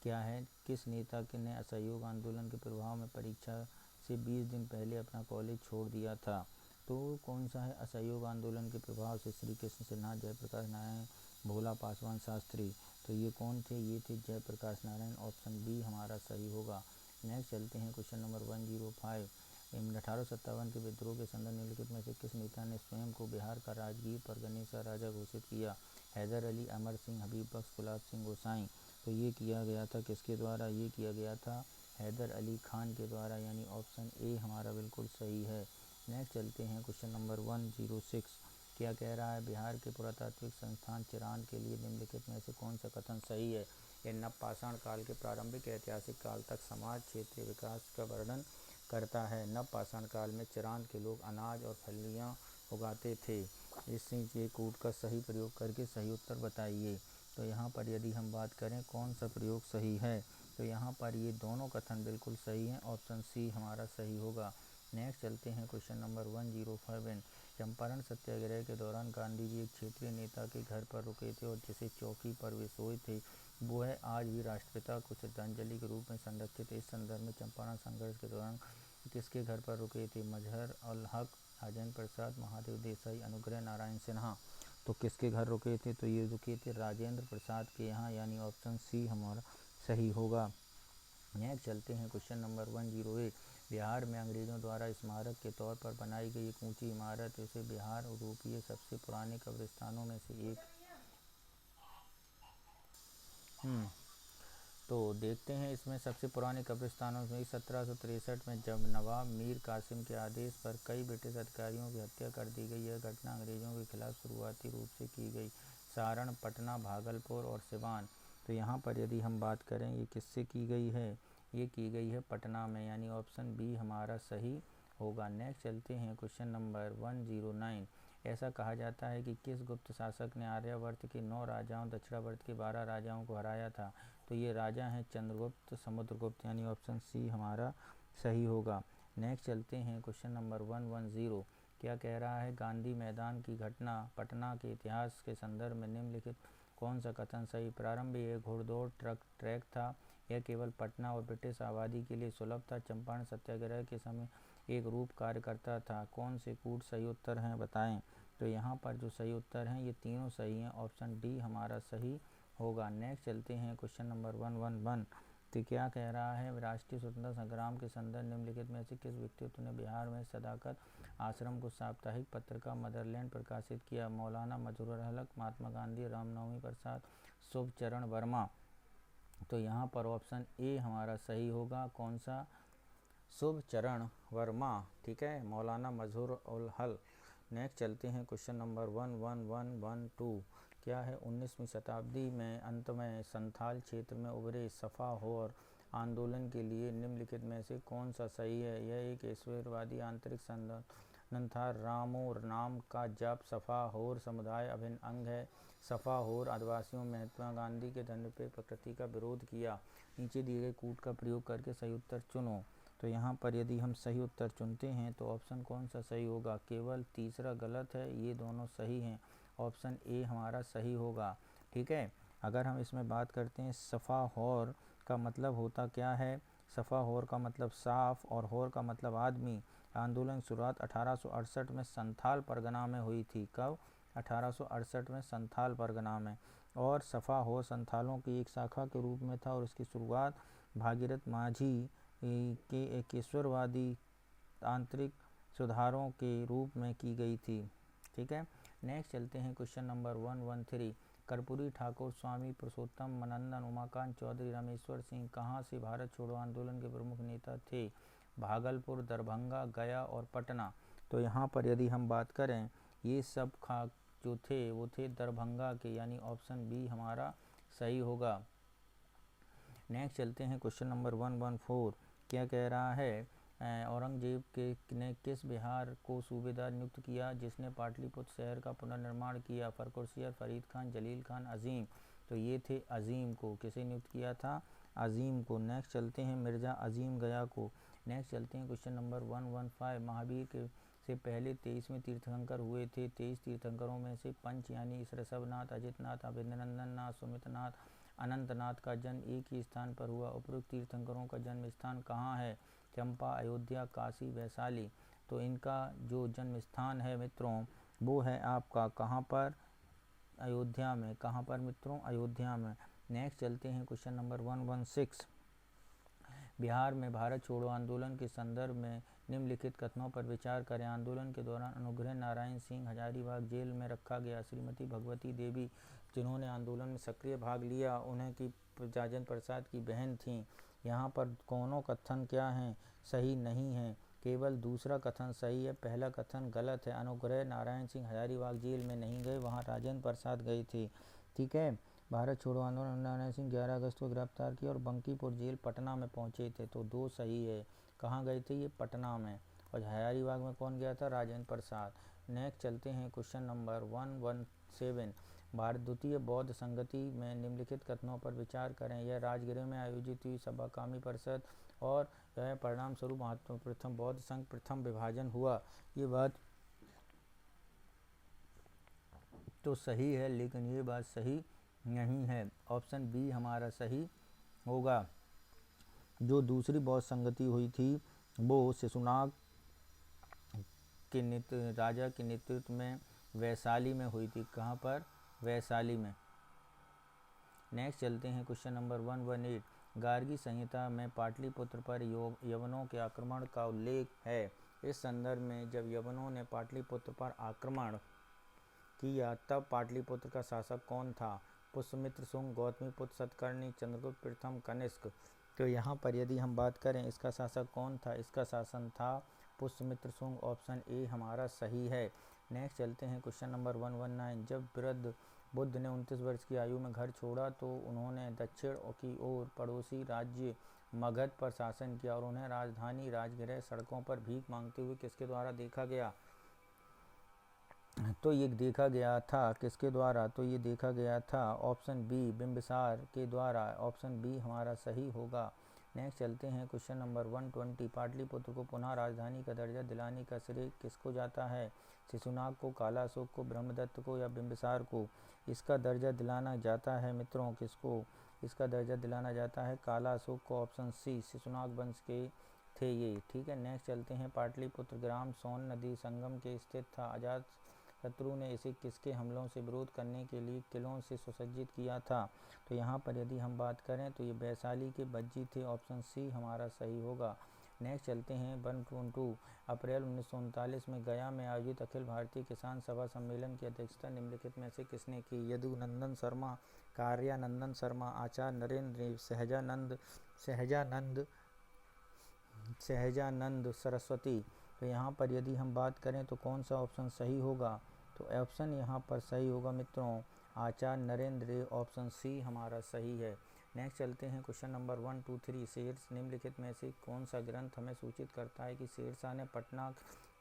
क्या है? किस नेता ने असहयोग आंदोलन के प्रभाव में परीक्षा से 20 दिन पहले अपना कॉलेज छोड़ दिया था? तो कौन सा है? असहयोग आंदोलन के प्रभाव से श्री कृष्ण सिन्हा, जयप्रकाश नारायण, भोला पासवान शास्त्री। तो ये कौन थे? ये थे जयप्रकाश नारायण। ऑप्शन बी हमारा सही होगा। नेक्स्ट चलते हैं क्वेश्चन नंबर 105। 1857 के विद्रोह के संदर्भ निम्नलिखित में से किस नेता ने स्वयं को बिहार का राजगीर परगने का राजा घोषित किया? हैदर अली, अमर सिंह, हबीब बख्श, गुलाब सिंह गोसाई। तो ये किया गया था किसके द्वारा? ये किया गया था हैदर अली खान के द्वारा, यानी ऑप्शन ए हमारा बिल्कुल सही है। नेक्स्ट चलते हैं क्वेश्चन नंबर 106। क्या कह रहा है? बिहार के पुरातात्विक संस्थान चिरान के लिए निम्नलिखित में से कौन सा कथन सही है? यह नवपाषाण काल के प्रारंभिक ऐतिहासिक काल तक समाज क्षेत्रीय विकास का वर्णन करता है। नवपाषाण काल में चिरान के लोग अनाज और फलियाँ उगाते थे। इसी कूट का सही प्रयोग करके सही उत्तर बताइए। तो यहाँ पर यदि हम बात करें कौन सा प्रयोग सही है, तो यहाँ पर ये दोनों कथन बिल्कुल सही हैं। ऑप्शन सी हमारा सही होगा। नेक्स्ट चलते हैं क्वेश्चन नंबर 107। चंपारण सत्याग्रह के दौरान गांधी जी एक क्षेत्रीय नेता के घर पर रुके थे और जिसे चौकी पर वे सोए थे वो है आज भी राष्ट्रपिता को श्रद्धांजलि के रूप में संरक्षित है। इस संदर्भ में चंपारण संघर्ष के दौरान किसके घर पर रुके थे? मजहर उल हक, राजेंद्र प्रसाद, महादेव देसाई, अनुग्रह नारायण सिन्हा। तो किसके घर रुके थे? तो ये रुके थे राजेंद्र प्रसाद के यहाँ, यानी ऑप्शन सी हमारा सही होगा। नेक्स्ट चलते हैं क्वेश्चन नंबर 108। बिहार में अंग्रेज़ों द्वारा स्मारक के तौर पर बनाई गई एक ऊंची इमारत उसे बिहार यूरोपीय सबसे पुराने कब्रिस्तानों में से एक। तो देखते हैं इसमें सबसे पुराने कब्रिस्तानों में 1763 में जब नवाब मीर कासिम के आदेश पर कई ब्रिटिश अधिकारियों की हत्या कर दी गई। यह घटना अंग्रेज़ों के खिलाफ शुरुआती रूप से की गई। सारण, पटना, भागलपुर और सिवान। तो यहाँ पर यदि हम बात करें ये किससे की गई है? ये की गई है पटना में, यानी ऑप्शन बी हमारा सही होगा। नेक्स्ट चलते हैं क्वेश्चन नंबर 109। ऐसा कहा जाता है कि किस गुप्त शासक ने आर्यावर्त के 9 राजाओं, दक्षिणावर्त के 12 राजाओं को हराया था? तो ये राजा हैं चंद्रगुप्त, समुद्रगुप्त, यानी ऑप्शन सी हमारा सही होगा। नेक्स्ट चलते हैं क्वेश्चन नंबर 110। क्या कह रहा है? गांधी मैदान की घटना पटना के इतिहास के संदर्भ में निम्नलिखित कौन सा कथन सही? प्रारंभ में यह घोड़दौड़ ट्रैक था। यह केवल पटना और ब्रिटिश आबादी के लिए सुलभ था। चंपारण सत्याग्रह के समय एक रूप कार्य करता था। कौन से कूट सही उत्तर हैं बताएं? तो यहाँ पर जो सही उत्तर हैं ये तीनों सही हैं। ऑप्शन डी हमारा सही होगा। नेक्स्ट चलते हैं क्वेश्चन नंबर 111। तो क्या कह रहा है? राष्ट्रीय स्वतंत्रता संग्राम के संदर्भ निम्नलिखित में से किस व्यक्तित्व ने बिहार में सदाकत आश्रम को साप्ताहिक पत्रिका मदरलैंड प्रकाशित किया? मौलाना मजरूर हक, महात्मा गांधी, रामनवमी प्रसाद, शुभचरण वर्मा। तो यहाँ पर ऑप्शन ए हमारा सही होगा। कौन सा? शुभचरण वर्मा। ठीक है, मौलाना मजहूर उल हक। नेक्स्ट चलते हैं क्वेश्चन नंबर 11112। क्या है? 19वीं शताब्दी में अंत में संथाल क्षेत्र में उभरे सफ़ा होर आंदोलन के लिए निम्नलिखित में से कौन सा सही है? यह एक ईश्वरवादी आंतरिक संगठन था। रामो नाम का जप सफ़ा होर समुदाय अभिन्न अंग है। सफ़ा होर आदिवासियों महात्मा गांधी के धर्मनिरपेक्ष प्रकृति का विरोध किया। नीचे दिए गए कूट का प्रयोग करके सही उत्तर चुनो। तो यहाँ पर यदि हम सही उत्तर चुनते हैं तो ऑप्शन कौन सा सही होगा? केवल तीसरा गलत है, ये दोनों सही हैं। ऑप्शन ए हमारा सही होगा। ठीक है, अगर हम इसमें बात करते हैं सफ़ा होर का मतलब होता क्या है? सफ़ा होर का मतलब साफ और होर का मतलब आदमी। आंदोलन शुरुआत 1868 में संथाल परगना में हुई थी। कब? 1868 में संथाल परगना में, और सफ़ा हो संथालों की एक शाखा के रूप में था, और इसकी शुरुआत भागीरथ माझी के एकेश्वरवादी आंतरिक सुधारों के रूप में की गई थी। ठीक है, नेक्स्ट चलते हैं क्वेश्चन नंबर 113। कर्पूरी ठाकुर, स्वामी पुरुषोत्तम मनंदन, उमाकांत चौधरी, रामेश्वर सिंह कहाँ से भारत छोड़ो आंदोलन के प्रमुख नेता थे? भागलपुर, दरभंगा, गया और पटना। तो यहाँ पर यदि हम बात करें, ये सब जो थे वो थे दरभंगा के, यानी ऑप्शन बी हमारा सही होगा। नेक्स्ट चलते हैं क्वेश्चन नंबर 114। क्या कह रहा है? औरंगजेब ने किस बिहार को सूबेदार नियुक्त किया जिसने पाटलिपुत्र शहर का पुनर्निर्माण किया? फर्रुखसियर, फरीद खान, जलील खान, अजीम। तो ये थे अजीम को। किसे नियुक्त किया था? अजीम को। नेक्स्ट चलते हैं मिर्ज़ा अजीम गया को। नेक्स्ट चलते हैं क्वेश्चन नंबर 115। महावीर के से पहले 23वें तीर्थंकर हुए थे। 23 तीर्थंकरों में से पंच यानी ऋषभनाथ, अजितनाथ, अभिनंदन नाथ, सुमितनाथ, अनंतनाथ का जन्म एक ही स्थान पर हुआ। उपरोक्त तीर्थंकरों का जन्म स्थान कहाँ है? चंपा, अयोध्या, काशी, वैशाली। तो इनका जो जन्म स्थान है मित्रों वो है आपका कहाँ पर? अयोध्या में। कहाँ पर मित्रों? अयोध्या में। नेक्स्ट चलते हैं क्वेश्चन नंबर 116। बिहार में भारत छोड़ो आंदोलन के संदर्भ में निम्नलिखित कथनों पर विचार करें। आंदोलन के दौरान अनुग्रह नारायण सिंह हजारीबाग जेल में रखा गया। श्रीमती भगवती देवी जिन्होंने आंदोलन में सक्रिय भाग लिया, उन्हें की राजेंद्र प्रसाद की बहन थीं। यहाँ पर कौनों कथन क्या हैं? सही नहीं है, केवल दूसरा कथन सही है, पहला कथन गलत है। अनुग्रह नारायण सिंह हजारीबाग जेल में नहीं गए, वहाँ राजेंद्र प्रसाद गए थे। ठीक है, भारत छोड़ो आंदोलन नारायण सिंह 11 अगस्त को गिरफ्तार किया और बंकीपुर जेल पटना में पहुंचे थे। तो दो सही है। कहाँ गए थे? ये पटना में। और हजारीबाग में कौन गया था? राजेंद्र प्रसाद। नेक्स्ट चलते हैं क्वेश्चन नंबर 117। भारत द्वितीय बौद्ध संगति में निम्नलिखित कथनों पर विचार करें। यह राजगृह में आयोजित हुई सभा कामी परिषद और यह परिणाम स्वरूप महात्मा प्रथम बौद्ध संघ प्रथम विभाजन हुआ। ये बात तो सही है, लेकिन ये बात सही नहीं है। ऑप्शन बी हमारा सही होगा। जो दूसरी बौद्ध संगति हुई थी वो शिशुनाग के राजा के नेतृत्व में वैशाली में हुई थी। कहाँ पर? वैशाली में। नेक्स्ट चलते हैं क्वेश्चन नंबर 118। गार्गी संहिता में पाटलिपुत्र पर यवनों के आक्रमण का उल्लेख है। इस संदर्भ में जब यवनों ने पाटलिपुत्र पर आक्रमण किया तब पाटलिपुत्र का शासक कौन था? पुष्यमित्र शुंग, गौतमीपुत्र सतकर्णी, चंद्रगुप्त प्रथम, कनिष्क। तो यहाँ पर यदि हम बात करें इसका शासक कौन था? इसका शासन था पुष्यमित्र शुंग। ऑप्शन ए हमारा सही है। नेक्स्ट चलते हैं क्वेश्चन नंबर 119। जब वृद्ध बुद्ध ने 29 वर्ष की आयु में घर छोड़ा तो उन्होंने दक्षिण की ओर पड़ोसी राज्य मगध पर शासन किया और उन्हें राजधानी राजगृह सड़कों पर भीख मांगते हुए किसके द्वारा देखा गया? तो ये देखा गया था किसके द्वारा? तो ये देखा गया था ऑप्शन बी बिंबिसार के द्वारा। ऑप्शन बी हमारा सही होगा। नेक्स्ट चलते हैं क्वेश्चन नंबर 120। पाटलिपुत्र को पुनः राजधानी का दर्जा दिलाने का श्रेय किसको जाता है? शिशुनाग को, काला अशोक को, ब्रह्मदत्त को या बिंबिसार को? इसका दर्जा दिलाना जाता है मित्रों किसको? इसका दर्जा दिलाना जाता है काला अशोक को। ऑप्शन सी, शिशुनाग वंश के थे ये। ठीक है, नेक्स्ट चलते हैं। पाटलिपुत्र ग्राम सोन नदी संगम के स्थित था। अजात शत्रु ने इसे किसके हमलों से विरोध करने के लिए किलों से सुसज्जित किया था? तो यहाँ पर यदि हम बात करें तो ये वैशाली के बज्जी थे। ऑप्शन सी हमारा सही होगा। नेक्स्ट चलते हैं 122। अप्रैल 1939 में गया में आयोजित अखिल भारतीय किसान सभा सम्मेलन की अध्यक्षता निम्नलिखित में से किसने की? यदुनंदन शर्मा, कार्यानंदन शर्मा, आचार्य नरेंद्र, सहजानंद सरस्वती। तो यहाँ पर यदि हम बात करें तो कौन सा ऑप्शन सही होगा? तो ऑप्शन यहाँ पर सही होगा मित्रों आचार्य नरेंद्र। ऑप्शन सी हमारा सही है। नेक्स्ट चलते हैं क्वेश्चन नंबर 123। निम्नलिखित में से कौन सा ग्रंथ हमें सूचित करता है कि शेरशाह ने पटना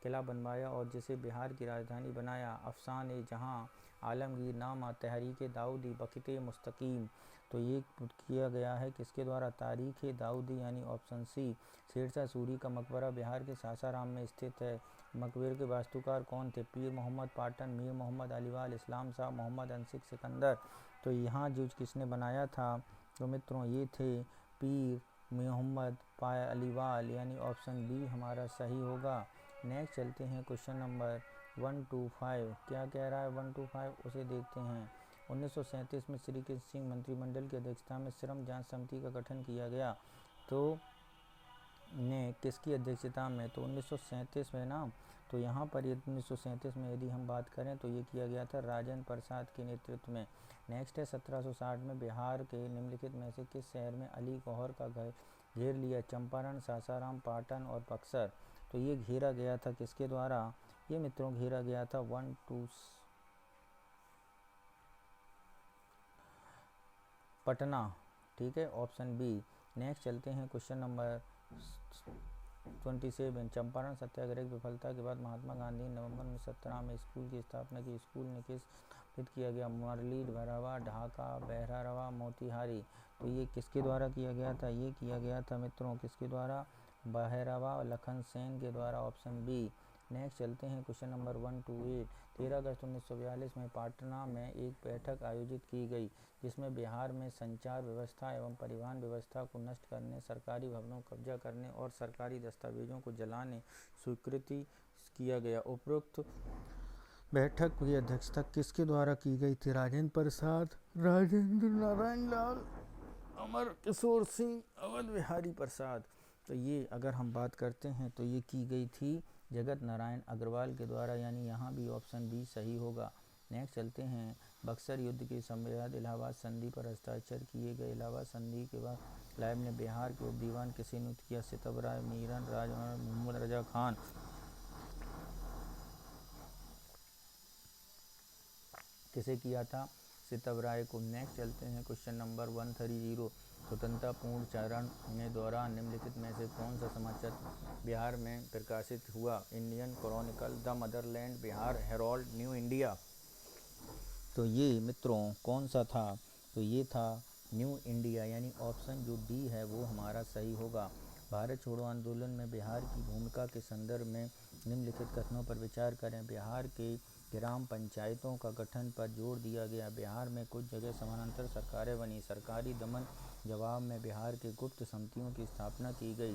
किला बनवाया और जिसे बिहार की राजधानी बनाया? अफसान-ए जहाँ, आलमगीर नामा, तहरीक दाऊदी, बख़्त मुस्तकीम। तो ये किया गया है किसके द्वारा? तारीख़ दाऊदी यानी ऑप्शन सी। शेरशाह सूरी का मकबरा बिहार के सासाराम में स्थित है। मकबरे के वास्तुकार कौन थे? पीर मोहम्मद पाटन, मीर मोहम्मद अलीवाल, इस्लाम शाह, मोहम्मद अनसिक सिकंदर। तो यहाँ जो किसने बनाया था तो मित्रों ये थे पीर मोहम्मद अलीवाल, यानी ऑप्शन बी हमारा सही होगा। नेक्स्ट चलते हैं क्वेश्चन नंबर 125 क्या कह रहा है 125 उसे देखते हैं। 1937 में श्री कृष्ण सिंह मंत्रिमंडल की अध्यक्षता में श्रम जांच समिति का गठन किया गया। तो ने किसकी अध्यक्षता में, तो 1937 में ना, तो यहाँ पर ये 1937 में यदि हम बात करें तो ये किया गया था राजेंद्र प्रसाद के नेतृत्व में। नेक्स्ट है 1760 में बिहार के निम्नलिखित में से किस शहर में अली गौहर का घेर लिया, चंपारण, सासाराम, पाटन और बक्सर। तो ये घेरा गया था किसके द्वारा, ये मित्रों घेरा गया था पटना, ठीक है, ऑप्शन बी। नेक्स्ट चलते हैं क्वेश्चन नंबर 27। चंपारण सत्याग्रह की विफलता के बाद महात्मा गांधी ने नवंबर 1917 में स्कूल की स्थापना की। स्कूल ने किस स्थापित किया गया, मुरली भरावा, ढाका, बहरावा, मोतिहारी। तो ये किसके द्वारा किया गया था, ये किया गया था मित्रों किसके द्वारा, बहरावा लखन सेन के द्वारा, ऑप्शन बी। नेक्स्ट चलते हैं क्वेश्चन नंबर 128। 13 अगस्त 1942 में पाटना में एक बैठक आयोजित की गई जिसमें बिहार में संचार व्यवस्था एवं परिवहन व्यवस्था को नष्ट करने, सरकारी भवनों को कब्जा करने और सरकारी दस्तावेजों को जलाने स्वीकृति किया गया। उपरोक्त बैठक की अध्यक्षता किसके द्वारा की गई थी, राजेंद्र प्रसाद, राजेंद्र नारायण लाल, अमर किशोर सिंह, अवध बिहारी प्रसाद। तो ये अगर हम बात करते हैं तो ये की गई थी जगत नारायण अग्रवाल के द्वारा, यानी यहाँ भी ऑप्शन बी सही होगा। नेक्स्ट चलते हैं बक्सर युद्ध के समय बाद इलाहाबाद संधि पर हस्ताक्षर किए गए। इलाहाबाद संधि के बाद क्लाइव ने बिहार के उप दीवान किसे नियुक्त किया, सितब राय, मीरन राज और मोहम्मद रजा खान। किसे किया था, सितब राय को। नेक्स्ट चलते हैं क्वेश्चन नंबर 130। स्वतंत्रता पूर्ण चरण के दौरान निम्नलिखित में से कौन सा समाचार बिहार में प्रकाशित हुआ, Indian Chronicle, the Motherland, Bihar Herald, new India. तो ये मित्रों कौन सा था, तो ये था न्यू इंडिया, यानी ऑप्शन जो डी है वो हमारा सही होगा। भारत छोड़ो आंदोलन में बिहार की भूमिका के संदर्भ में निम्नलिखित कथनों पर विचार करें। बिहार के ग्राम पंचायतों का गठन पर जोर दिया गया। बिहार में कुछ जगह समानांतर सरकारें बनी। सरकारी दमन जवाब में बिहार के गुप्त समितियों की स्थापना की गई।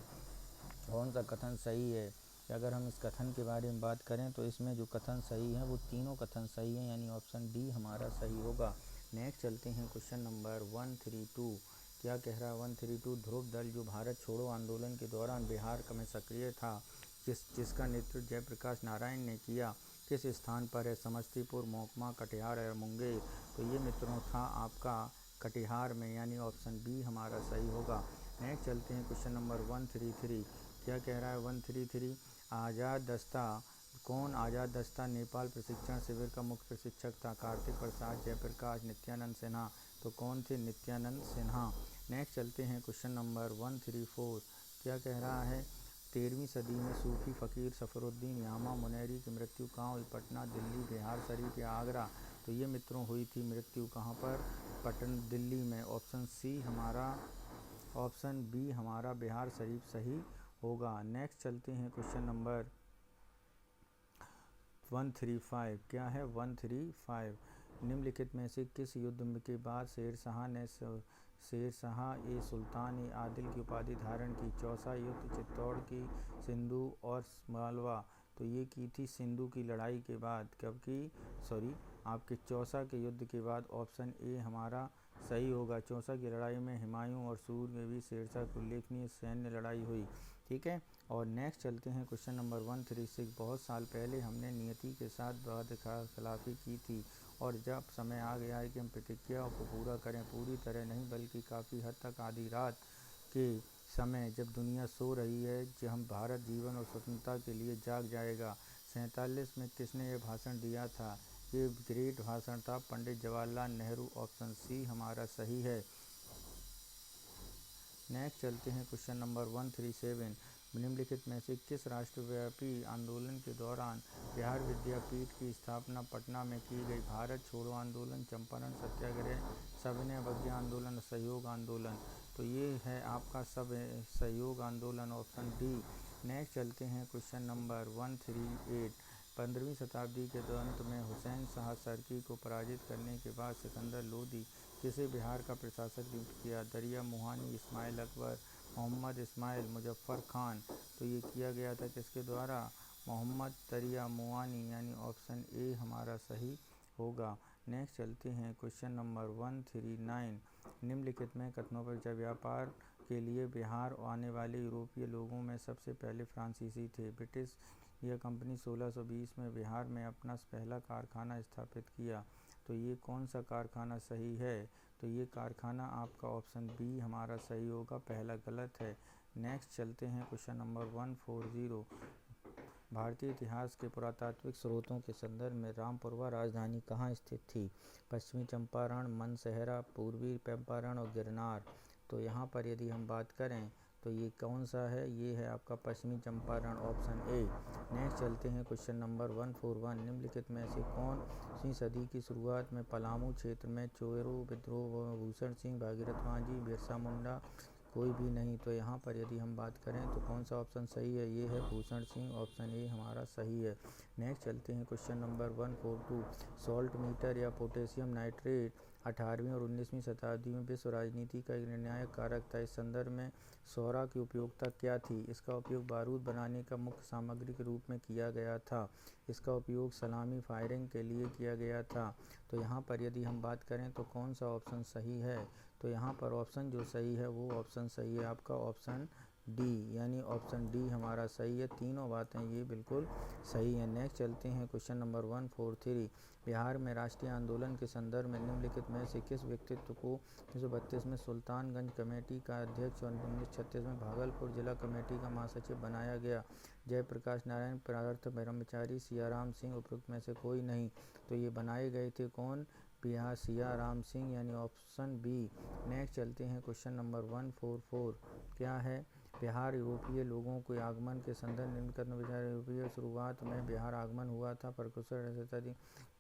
कौन सा कथन सही है, अगर हम इस कथन के बारे में बात करें तो इसमें जो कथन सही है वो तीनों कथन सही हैं, यानी ऑप्शन डी हमारा सही होगा। नेक्स्ट चलते हैं क्वेश्चन नंबर 132। क्या कह रहा है 132, ध्रुव दल जो भारत छोड़ो आंदोलन के दौरान बिहार में सक्रिय था, जिसका नेतृत्व जयप्रकाश नारायण ने किया, किस स्थान पर है, समस्तीपुर, मोकमा, कटिहार और मुंगेर। तो ये मित्रों था आपका कटिहार में, यानी ऑप्शन बी हमारा सही होगा। नेक्स्ट चलते हैं क्वेश्चन नंबर 133। क्या कह रहा है 133, आज़ाद दस्ता कौन, आज़ाद दस्ता नेपाल प्रशिक्षण शिविर का मुख्य प्रशिक्षक था, कार्तिक प्रसाद, जयप्रकाश, नित्यानंद सिन्हा। तो कौन थे, नित्यानंद सिन्हा। नेक्स्ट चलते हैं क्वेश्चन नंबर 134। क्या कह रहा है 13वीं सदी में सूफी फ़कीर सफ़रुद्दीन यामा मुनैरी की मृत्यु कहाँ हुई, पटना, दिल्ली, बिहार शरीफ या आगरा। तो ये मित्रों हुई थी मृत्यु कहाँ पर, पटना, दिल्ली में, ऑप्शन सी हमारा, ऑप्शन बी हमारा बिहार शरीफ सही होगा। नेक्स्ट चलते हैं क्वेश्चन नंबर 135। क्या है 135, निम्नलिखित में से किस युद्ध के बाद शेरशाह ने शेरशाह ए सुल्तान ए आदिल की उपाधि धारण की। चौसा युद्ध, चित्तौड़ की, सिंधु और मालवा। तो ये की थी सिंधु की लड़ाई के बाद, कब की, सॉरी आपके चौसा के युद्ध के बाद, ऑप्शन ए हमारा सही होगा। चौसा की लड़ाई में हुमायूं और सूर के बीच शेरशाह की उल्लेखनीय सैन्य लड़ाई हुई, ठीक है। और नेक्स्ट चलते हैं क्वेश्चन नंबर 136। बहुत साल पहले हमने नियति के साथ वाद खिलाफी की थी और जब समय आ गया है कि हम प्रतिज्ञाओं को पूरा करें, पूरी तरह नहीं बल्कि काफ़ी हद तक, आधी रात के समय जब दुनिया सो रही है, जब हम भारत जीवन और स्वतंत्रता के लिए जाग जाएगा। 47 में किसने ये भाषण दिया था, ये ग्रेट भाषण था पंडित जवाहरलाल नेहरू, ऑप्शन सी हमारा सही है। नेक्स्ट चलते हैं क्वेश्चन नंबर 137। निम्नलिखित में से किस राष्ट्रव्यापी आंदोलन के दौरान बिहार विद्यापीठ की स्थापना पटना में की गई, भारत छोड़ो आंदोलन, चंपारण सत्याग्रह, सविनय अवज्ञा आंदोलन, सहयोग आंदोलन। तो ये है आपका सब सहयोग आंदोलन, ऑप्शन डी। नेक्स्ट चलते हैं क्वेश्चन नंबर 138। 15वीं शताब्दी के अंत में हुसैन शाह सरकी को पराजित करने के बाद सिकंदर लोदी किसे बिहार का प्रशासक नियुक्त किया, दरिया मुहानी, इस्माइल अकबर, मोहम्मद इस्माइल, मुजफ्फर खान। तो ये किया गया था किसके द्वारा, मोहम्मद तरिया मुआनी यानी ऑप्शन ए हमारा सही होगा। नेक्स्ट चलते हैं क्वेश्चन नंबर 139। निम्नलिखित में कथनों पर व्यापार के लिए बिहार आने वाले यूरोपीय लोगों में सबसे पहले फ्रांसीसी थे। ब्रिटिश यह कंपनी 1620 में बिहार में अपना पहला कारखाना स्थापित किया। तो ये कौन सा कारखाना सही है? तो ये कारखाना आपका ऑप्शन बी हमारा सही होगा, पहला गलत है। नेक्स्ट चलते हैं क्वेश्चन नंबर 140। भारतीय इतिहास के पुरातात्विक स्रोतों के संदर्भ में रामपुरवा राजधानी कहाँ स्थित थी? पश्चिमी चंपारण, मनसहरा, पूर्वी चंपारण और गिरनार। तो यहाँ पर यदि हम बात करें तो ये कौन सा है? ये है आपका पश्चिमी चंपारण, ऑप्शन ए। नेक्स्ट चलते हैं क्वेश्चन नंबर 141। निम्नलिखित में से कौन सी सदी की शुरुआत में पलामू क्षेत्र में चोरो विद्रोह भूषण सिंह, भागीरथ मांझी, बिरसा मुंडा कोई भी नहीं? तो यहाँ पर यदि हम बात करें तो कौन सा ऑप्शन सही है? ये है भूषण सिंह, ऑप्शन ए हमारा सही है। नेक्स्ट चलते हैं क्वेश्चन नंबर 142। सॉल्ट मीटर या पोटेशियम नाइट्रेट 18वीं और 19वीं शताब्दी में विश्व राजनीति का एक निर्णायक कारक था। इस संदर्भ में सोरा की उपयोगिता क्या थी? इसका उपयोग बारूद बनाने का मुख्य सामग्री के रूप में किया गया था। इसका उपयोग सलामी फायरिंग के लिए किया गया था। तो यहाँ पर यदि हम बात करें तो कौन सा ऑप्शन सही है? तो यहाँ पर ऑप्शन जो सही है वो ऑप्शन सही है आपका ऑप्शन डी, यानी ऑप्शन डी हमारा सही है। तीनों बातें ये बिल्कुल सही हैं। नेक्स्ट चलते हैं क्वेश्चन नंबर 143। बिहार में राष्ट्रीय आंदोलन के संदर्भ में निम्नलिखित में से किस व्यक्तित्व को 1932 में सुल्तानगंज कमेटी का अध्यक्ष और 1936 में भागलपुर जिला कमेटी का महासचिव बनाया गया? जयप्रकाश नारायण, पार्थ ब्रह्मचारी, सियाराम सिंह, उपरोक्त में से कोई नहीं? तो ये बनाए गए थे कौन? बिहार सियाराम सिंह, यानी ऑप्शन बी। नेक्स्ट चलते हैं क्वेश्चन नंबर 144। क्या है? बिहार यूरोपीय लोगों के आगमन के संदर्भ निम्नलिखित विचार यूरोपीय शुरुआत में बिहार आगमन हुआ था, पर कुछ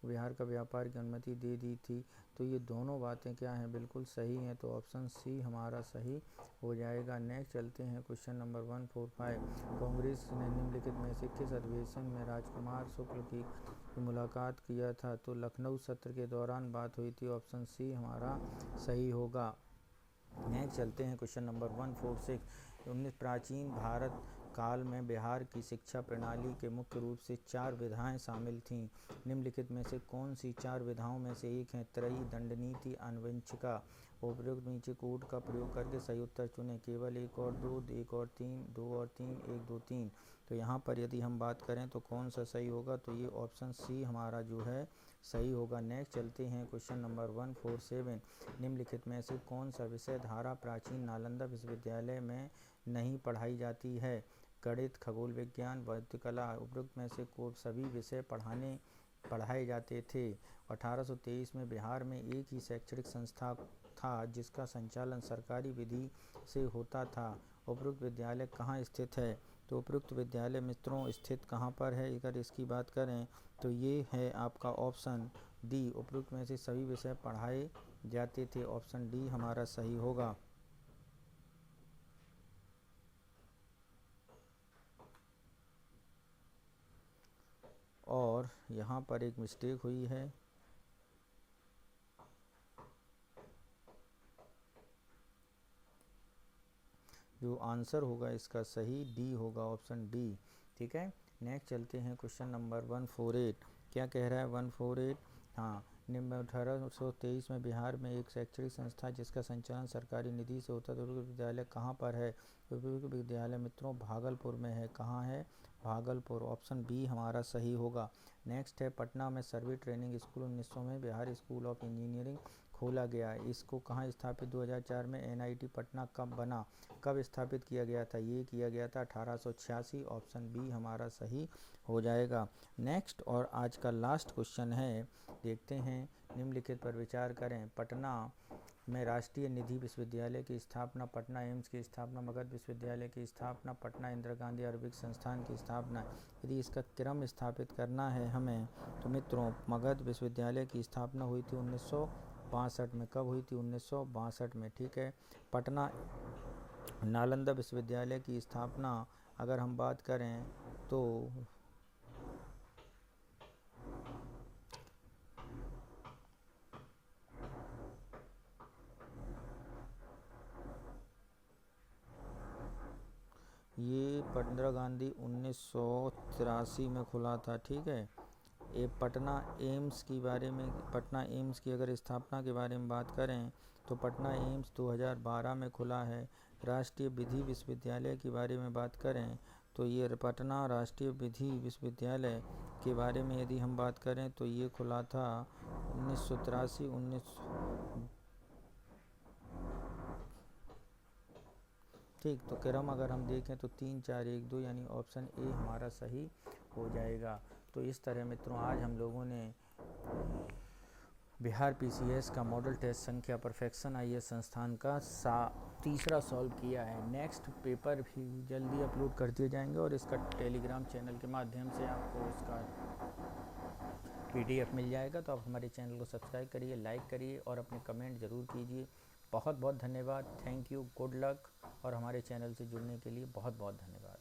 बिहार का व्यापार की अनुमति दे दी थी। तो ये दोनों बातें क्या हैं? बिल्कुल सही हैं। तो ऑप्शन सी हमारा सही हो जाएगा। नेक्स्ट चलते हैं क्वेश्चन नंबर 145। कांग्रेस ने निम्नलिखित में से किस अधिवेशन में राजकुमार शुक्ल की मुलाकात किया था? तो लखनऊ सत्र के दौरान बात हुई थी, ऑप्शन सी हमारा सही होगा। नेक्स्ट चलते हैं क्वेश्चन नंबर 146। प्राचीन भारत काल में बिहार की शिक्षा प्रणाली के मुख्य रूप से 4 विधाएं शामिल थीं। निम्नलिखित में से कौन सी 4 विधाओं में से एक है? त्रयी, दंडनीति, आनुवंशिका। उपयुक्त नीचे कोड का प्रयोग करके सही उत्तर चुनें। केवल 1 और 2, 1 और 3, 2 और 3, 1, 2, 3। तो यहाँ पर यदि हम बात करें तो कौन सा सही होगा? तो ये ऑप्शन सी हमारा जो है सही होगा। नेक्स्ट चलते हैं क्वेश्चन नंबर 147। निम्नलिखित में से कौन सा विषय धारा प्राचीन नालंदा विश्वविद्यालय में नहीं पढ़ाई जाती है? गणित, खगोल विज्ञान, वास्तुकला। उपरोक्त में से सभी विषय पढ़ाए जाते थे। 1823 में बिहार में एक ही शैक्षणिक संस्था था जिसका संचालन सरकारी विधि से होता था। उपरोक्त विद्यालय कहाँ स्थित है? तो उपरोक्त विद्यालय मित्रों स्थित कहाँ पर है? अगर इसकी बात करें तो ये है आपका ऑप्शन डी। उपरोक्त में से सभी विषय पढ़ाए जाते थे, ऑप्शन डी हमारा सही होगा। और यहाँ पर एक मिस्टेक हुई है, जो आंसर होगा इसका सही डी होगा, ऑप्शन डी। ठीक है। नेक्स्ट चलते हैं क्वेश्चन नंबर 148। क्या कह रहा है 148? हाँ, निम्न 1823 में बिहार में एक शैक्षणिक संस्था जिसका संचालन सरकारी निधि से होता था, विद्यालय कहाँ पर है? विद्यालय मित्रों भागलपुर में है। कहाँ है? भागलपुर, ऑप्शन बी हमारा सही होगा। नेक्स्ट है पटना में सर्वे ट्रेनिंग स्कूल 1900 में बिहार स्कूल ऑफ इंजीनियरिंग खोला गया। इसको कहाँ स्थापित? 2004 में एनआईटी पटना कब बना? कब स्थापित किया गया था? ये किया गया था 1886, ऑप्शन बी हमारा सही हो जाएगा। नेक्स्ट और आज का लास्ट क्वेश्चन है, देखते हैं। निम्नलिखित पर विचार करें। पटना में राष्ट्रीय निधि विश्वविद्यालय की स्थापना, पटना एम्स की स्थापना, मगध विश्वविद्यालय की स्थापना, पटना इंदिरा गांधी आयुर्वेदिक संस्थान की स्थापना। यदि इसका क्रम स्थापित करना है हमें तो मित्रों मगध विश्वविद्यालय की स्थापना हुई थी 1962 में। कब हुई थी? 1962 में। ठीक है। पटना नालंदा विश्वविद्यालय की स्थापना अगर हम बात करें तो ये इंदिरा गांधी 1983 में खुला था, ठीक है। ये पटना एम्स की अगर स्थापना के बारे में बात करें तो पटना एम्स 2012 में खुला है। राष्ट्रीय विधि विश्वविद्यालय के बारे में बात करें तो ये पटना राष्ट्रीय विधि विश्वविद्यालय के बारे में यदि हम बात करें तो ये खुला था 1983 ठीक। तो क्रम अगर हम देखें तो 3 4 1 2 यानी ऑप्शन ए हमारा सही हो जाएगा। तो इस तरह मित्रों आज हम लोगों ने बिहार पीसीएस का मॉडल टेस्ट संख्या परफेक्शन आईएएस संस्थान का तीसरा सॉल्व किया है। नेक्स्ट पेपर भी जल्दी अपलोड कर दिए जाएंगे और इसका टेलीग्राम चैनल के माध्यम से आपको उसका PDF मिल जाएगा। तो आप हमारे चैनल को सब्सक्राइब करिए, लाइक करिए और अपने कमेंट ज़रूर कीजिए। बहुत बहुत धन्यवाद, थैंक यू, गुड लक और हमारे चैनल से जुड़ने के लिए बहुत बहुत धन्यवाद।